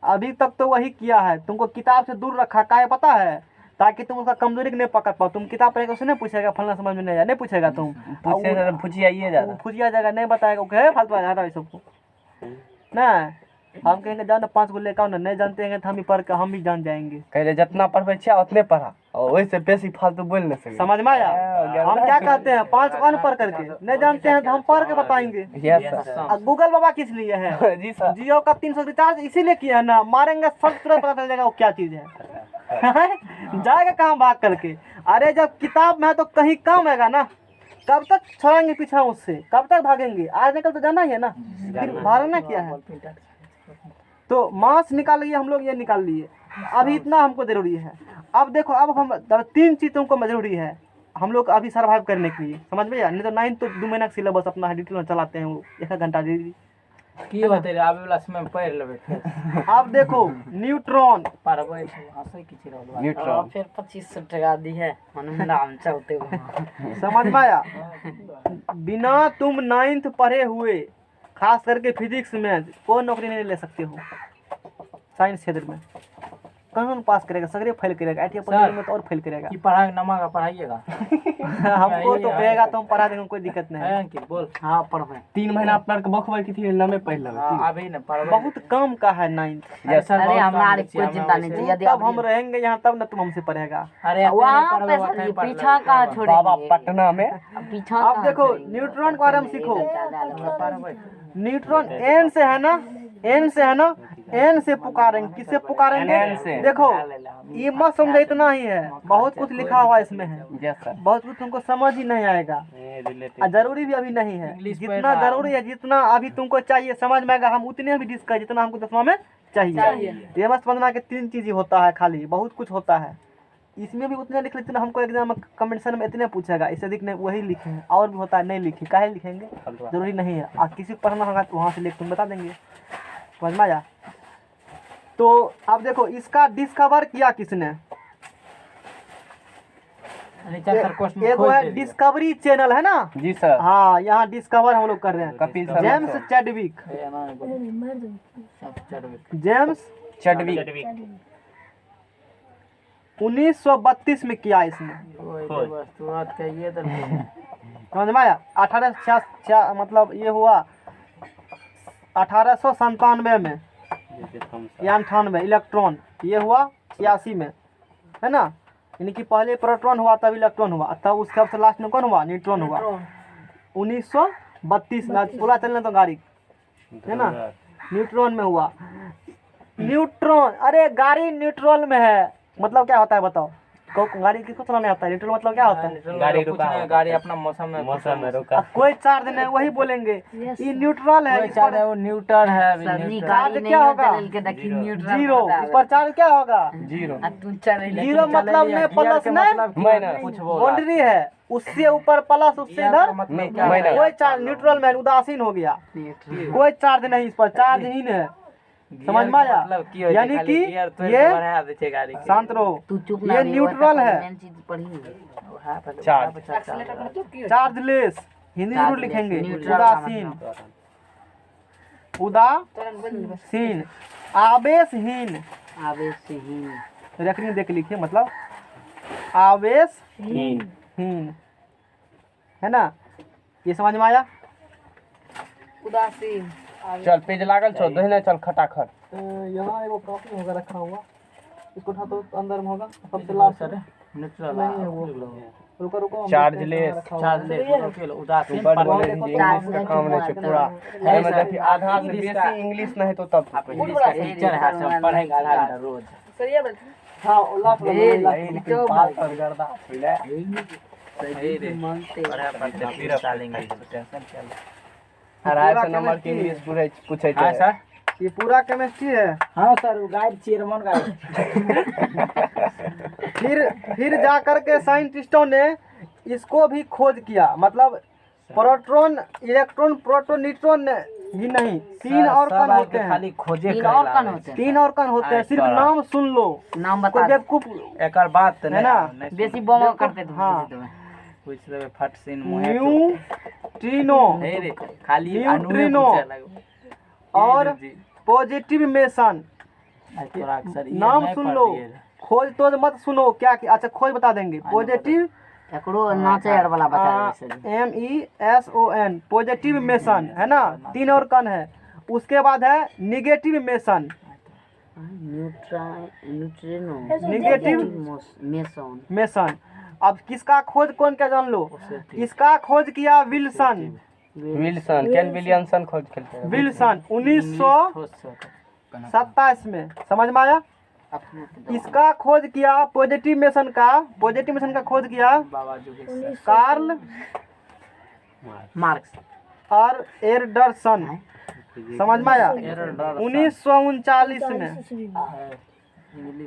[SPEAKER 1] अभी तक तो वही किया है, तुमको किताब से दूर रखा, क्या है पता है? ताकि तुम उसका कमजोरी नहीं पकड़ पाओ। तुम किताब पढ़ेगा उससे नहीं पूछेगा फलना समझ में नहीं आया, नहीं पूछेगा, तुम फुजिया जाएगा, नहीं बताएगा, ओके फालतू आ जाता है सबको ना। हम कहेंगे जाओ ना 5 गो लेकर आओ ना, नहीं जानते हैं तो हम ही पढ़ के हम भी जान जाएंगे।
[SPEAKER 4] कहे जितना पढ़वे उतने पढ़ा, और वैसे बेसी फालतू बोल नहीं सके।
[SPEAKER 1] समझ में आया? हम क्या कहते हैं, 5 अन पढ़ करके नहीं जानते हैं तो हम पढ़ के बताएंगे। गूगल बाबा किस लिए है?
[SPEAKER 4] जी सर।
[SPEAKER 1] जियो का 300 रिचार्ज इसीलिए किया है ना, मारेंगे सब तुरंत पता चल जाएगा वो क्या चीज है। जाएगा कहाँ भाग करके? अरे जब किताब में है तो कहीं काम आएगा ना, कब तक छोड़ेंगे पीछा उससे, कब तक भागेंगे? आज निकल तो जाना ही है ना, फिर भागना क्या है? तो मास निकाल लिए हम लोग, ये निकाल लिए, अभी इतना हमको जरूरी है। अब देखो, अब हम 3 चीज तुमको जरूरी है हम लोग अभी सर्वाइव करने के लिए, समझ में? नहीं तो 9 तो 2 महीना का सिलेबस अपना डिटेल में चलाते हैं, वो 1 घंटा डेली
[SPEAKER 2] की होते रे आबे वाला समय में पढ़ लेबे फिर
[SPEAKER 1] अब देखो न्यूट्रॉन,
[SPEAKER 2] पढ़बै हंसै किछ रहल
[SPEAKER 4] न्यूट्रॉन
[SPEAKER 5] फिर 2500 टका दी है मन नाम चलते हुए
[SPEAKER 1] समझ में आया? बिना तुम 9th पढ़े हुए खास करके फिजिक्स में कोई नौकरी नहीं ले सकते हो। साइंस क्षेत्र में कौन पास करेगा? सगरे फेल करेगा, ITI पढ़ने में तो और फेल करेगा।
[SPEAKER 2] की पढ़ा नमा का पढ़ाइएगा
[SPEAKER 1] हमको तो कहेगा तो हम पढ़ा देंगे, कोई दिक्कत नहीं
[SPEAKER 2] है
[SPEAKER 1] है।
[SPEAKER 2] अंकित बोल।
[SPEAKER 5] हाँ पढ़बै
[SPEAKER 4] 3 महीना पढ़ के बखबै की थी नमे पढ़ लेबै।
[SPEAKER 2] हाँ, अभी न पढ़बै
[SPEAKER 1] बहुत कम का है 9th।
[SPEAKER 5] अरे हमारे कोई चिंता नहीं चाहिए। यदि
[SPEAKER 1] तब हम रहेंगे यहाँ तब ना तुम हमसे पढ़ेगा।
[SPEAKER 2] अरे
[SPEAKER 5] वहाँ पे सर पीछा कहाँ छोड़ेंगे?
[SPEAKER 4] बाबा पटना में
[SPEAKER 5] पीछा
[SPEAKER 1] अब देखो न्यूट्रॉन के बारे में सीखो। न्यूट्रॉन एन से है ना, एन से है ना, एन से पुकारेंगे। किससे पुकारेंगे?
[SPEAKER 4] एन से।
[SPEAKER 1] देखो ये मत समझो इतना ही है, बहुत कुछ लिखा हुआ इसमें है,
[SPEAKER 4] यस सर।
[SPEAKER 1] बहुत कुछ तुमको समझ ही नहीं आएगा। और जरूरी भी अभी नहीं है,
[SPEAKER 2] इंग्लिश
[SPEAKER 1] जितना
[SPEAKER 2] पढ़ना।
[SPEAKER 1] जरूरी है, जितना अभी तुमको चाहिए समझ में आएगा, हम उतने भी डिस्कस जितना हमको 10वां में चाहिए। ये मत समझना कि 3 चीज ही होता है, खाली बहुत कुछ होता है। इसमें भी उतने लिख लेते ना, हमको एग्जाम में कमेंशन में इतने पूछेगा, इससे अधिक नहीं वही लिखे हैं, और भी होता है नहीं लिखे, काहे लिखेंगे? जरूरी नहीं है। और किसी को पढ़ना होगा तो वहाँ से लिख तुम बता देंगे, समझ में आया? तो अब देखो इसका डिस्कवर किया किसने? एगो है डिस्कवरी चैनल है ना,
[SPEAKER 4] जी सर।
[SPEAKER 1] हाँ यहाँ डिस्कवर हम लोग कर रहे हैं।
[SPEAKER 4] Kapil Sharma
[SPEAKER 1] James
[SPEAKER 4] sir.
[SPEAKER 1] Chadwick, James
[SPEAKER 4] Chadwick
[SPEAKER 1] 1932 में किया इसने, समझ में आया? 18 मतलब ये हुआ 1897 में या 98, इलेक्ट्रॉन ये हुआ 86 में, है ना? यानी कि पहले प्रोटॉन हुआ तब इलेक्ट्रॉन हुआ, तब उसके सबसे लास्ट में कौन हुआ? न्यूट्रॉन हुआ। 1932 में पूरा चलने तो गाड़ी है ना, न्यूट्रॉन में हुआ। न्यूट्रॉन, अरे गाड़ी न्यूट्रॉन में है मतलब क्या होता है बताओ? गाड़ी किसको चलाने आता है? न्यूट्रल मतलब क्या होता है?
[SPEAKER 2] गाड़ी रुका है, गाड़ी अपना मौसम में
[SPEAKER 4] रुका।
[SPEAKER 1] कोई चार्ज नहीं, वही बोलेंगे ये न्यूट्रल है।
[SPEAKER 2] कोई चार्ज है वो न्यूटन है अभी
[SPEAKER 5] सर जी
[SPEAKER 2] न्यूटन।
[SPEAKER 1] चार्ज
[SPEAKER 5] गाड़ी
[SPEAKER 1] क्या
[SPEAKER 5] नहीं
[SPEAKER 1] होगा?
[SPEAKER 5] चल के देखी न्यूट्रल
[SPEAKER 1] जीरो। इस पर चार्ज क्या होगा?
[SPEAKER 4] जीरो।
[SPEAKER 5] तू चल
[SPEAKER 1] जीरो मतलब नहीं, प्लस नहीं,
[SPEAKER 4] माइनस।
[SPEAKER 2] कुछ बोला
[SPEAKER 1] बाउंड्री है, उससे ऊपर प्लस, उससे
[SPEAKER 2] गियर का
[SPEAKER 1] इधर
[SPEAKER 2] मतलब क्या
[SPEAKER 4] माइनस।
[SPEAKER 2] है?
[SPEAKER 1] कोई चार्ज, न्यूट्रल में उदासीन हो गया, कोई चार्ज नहीं, इस पर चार्ज ही नहीं है, समझ में आया?
[SPEAKER 2] मतलब की होय छै,
[SPEAKER 1] यानी
[SPEAKER 2] खाली
[SPEAKER 1] कि
[SPEAKER 2] गियर तोड़
[SPEAKER 1] ये
[SPEAKER 2] के बढ़ा दै छै गाड़ी के।
[SPEAKER 1] शांत रहो,
[SPEAKER 5] तू चुप
[SPEAKER 1] ये न्यूट्रल है,
[SPEAKER 5] मेन चीज पढ़ी
[SPEAKER 4] चार्ज।
[SPEAKER 1] चार्जलेस, हिंदी जरूर लिखेंगे,
[SPEAKER 5] न्यूट्रल का
[SPEAKER 1] उदासीन, उदासीन, आवेशहीन,
[SPEAKER 5] आवेशहीन
[SPEAKER 1] रेखनी देख लिखिए, मतलब आवेशहीन है ना, ये समझ में आया?
[SPEAKER 5] उदासीन
[SPEAKER 4] चल पेज लागल छो, दहिने चल खटाखट।
[SPEAKER 1] यहाँ एगो कॉपी होगा रखा हुआ, इसको उठा तो अंदर में होगा, सबसे लास्ट है।
[SPEAKER 2] न्यूट्रल
[SPEAKER 1] नहीं है वो, रुको रुको, हम
[SPEAKER 4] चार्जलेस।
[SPEAKER 1] देखते हैं, रखा हुआ है।
[SPEAKER 2] चार्ज उदासीन
[SPEAKER 4] बड़
[SPEAKER 2] पर
[SPEAKER 4] बोले इंग्लिश का काम नहीं छै पूरा। एमे देखी आधा से बेसी इंग्लिश नहीं तो तब
[SPEAKER 2] इंग्लिश का टीचर है, सब पढ़ेगा आधा घंटा रोज।
[SPEAKER 1] हाँ लास्ट
[SPEAKER 4] बात कर गर्दा पहले
[SPEAKER 2] सही रे पढ़ा पढ़ते फिर डालेंगे टेंशन चल।
[SPEAKER 4] 250 नंबर के इंग्लिश पूछे
[SPEAKER 2] हां
[SPEAKER 4] छै।
[SPEAKER 2] सर,
[SPEAKER 1] ये पूरा केमिस्ट्री है।
[SPEAKER 2] हाँ सर, वो गाइड चेयरमैन गाइड।
[SPEAKER 1] फिर जा करके साइंटिस्टों ने इसको भी खोज किया, मतलब प्रोटॉन, इलेक्ट्रॉन, प्रोटॉन, न्यूट्रॉन ही नहीं, 3 और कण होते हैं,
[SPEAKER 2] खाली खोजे
[SPEAKER 5] 3 और कण होते हैं।
[SPEAKER 1] 3 और कण होते हैं, सिर्फ नाम सुन लो,
[SPEAKER 5] नाम
[SPEAKER 1] कोई
[SPEAKER 5] बता
[SPEAKER 1] बेवकूफ
[SPEAKER 2] एकर बात
[SPEAKER 1] है ना,
[SPEAKER 5] बेसी बम करते थे
[SPEAKER 1] हाँ।
[SPEAKER 2] पूछ देबे फट सीन मुहे तो
[SPEAKER 1] न्यूट्रिनो
[SPEAKER 2] हे रे खाली
[SPEAKER 1] न्यूट्रिनो और पॉजिटिव मेसन, नाम सुन लो, खोज तो मत सुनो क्या कि, अच्छा खोज बता देंगे। पॉजिटिव
[SPEAKER 5] एकरो नाचे वाला बता दे
[SPEAKER 1] MESON, पॉजिटिव मेसन है ना, 3 और कण है। उसके बाद है negative mason,
[SPEAKER 5] neutrino
[SPEAKER 1] negative
[SPEAKER 5] mason
[SPEAKER 1] mason. अब किसका खोज कौन क्या जान लो, इसका खोज किया विल्सन,
[SPEAKER 4] विल्सन केन विलियमसन खोज खेलते हैं।
[SPEAKER 1] विल्सन 1927 में, समझ में आया? इसका खोज किया पॉजिटिव मेसन का खोज किया
[SPEAKER 2] बाबा जो
[SPEAKER 1] कार्ल
[SPEAKER 5] मार्क्स
[SPEAKER 1] और एंडरसन, समझ में आया? 1939 में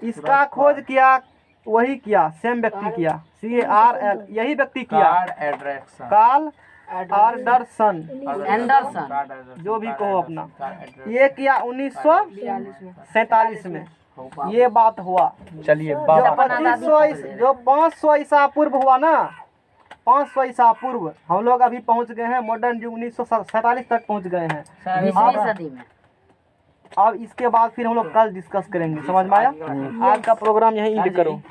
[SPEAKER 1] इसका खोज किया, वही किया, सेम व्यक्ति किया, CARL, यही व्यक्ति किया,
[SPEAKER 2] कार्ड एड्रेस
[SPEAKER 1] कार्ल आर्डरसन,
[SPEAKER 5] एंडरसन
[SPEAKER 1] जो भी कहो अपना, ये किया 1947 में। ये बात हुआ।
[SPEAKER 4] चलिए
[SPEAKER 1] जो
[SPEAKER 4] बाबा
[SPEAKER 1] 500 ईसा पूर्व हुआ ना, 500 ईसा पूर्व, हम लोग अभी पहुंच गए हैं मॉडर्न युग 1947 तक पहुंच गए हैं।
[SPEAKER 5] 20वीं सदी में।
[SPEAKER 1] अब इसके बाद फिर हम लोग कल डिस्कस करेंगे, समझ में आया? आज का प्रोग्राम यहीं एंड करो।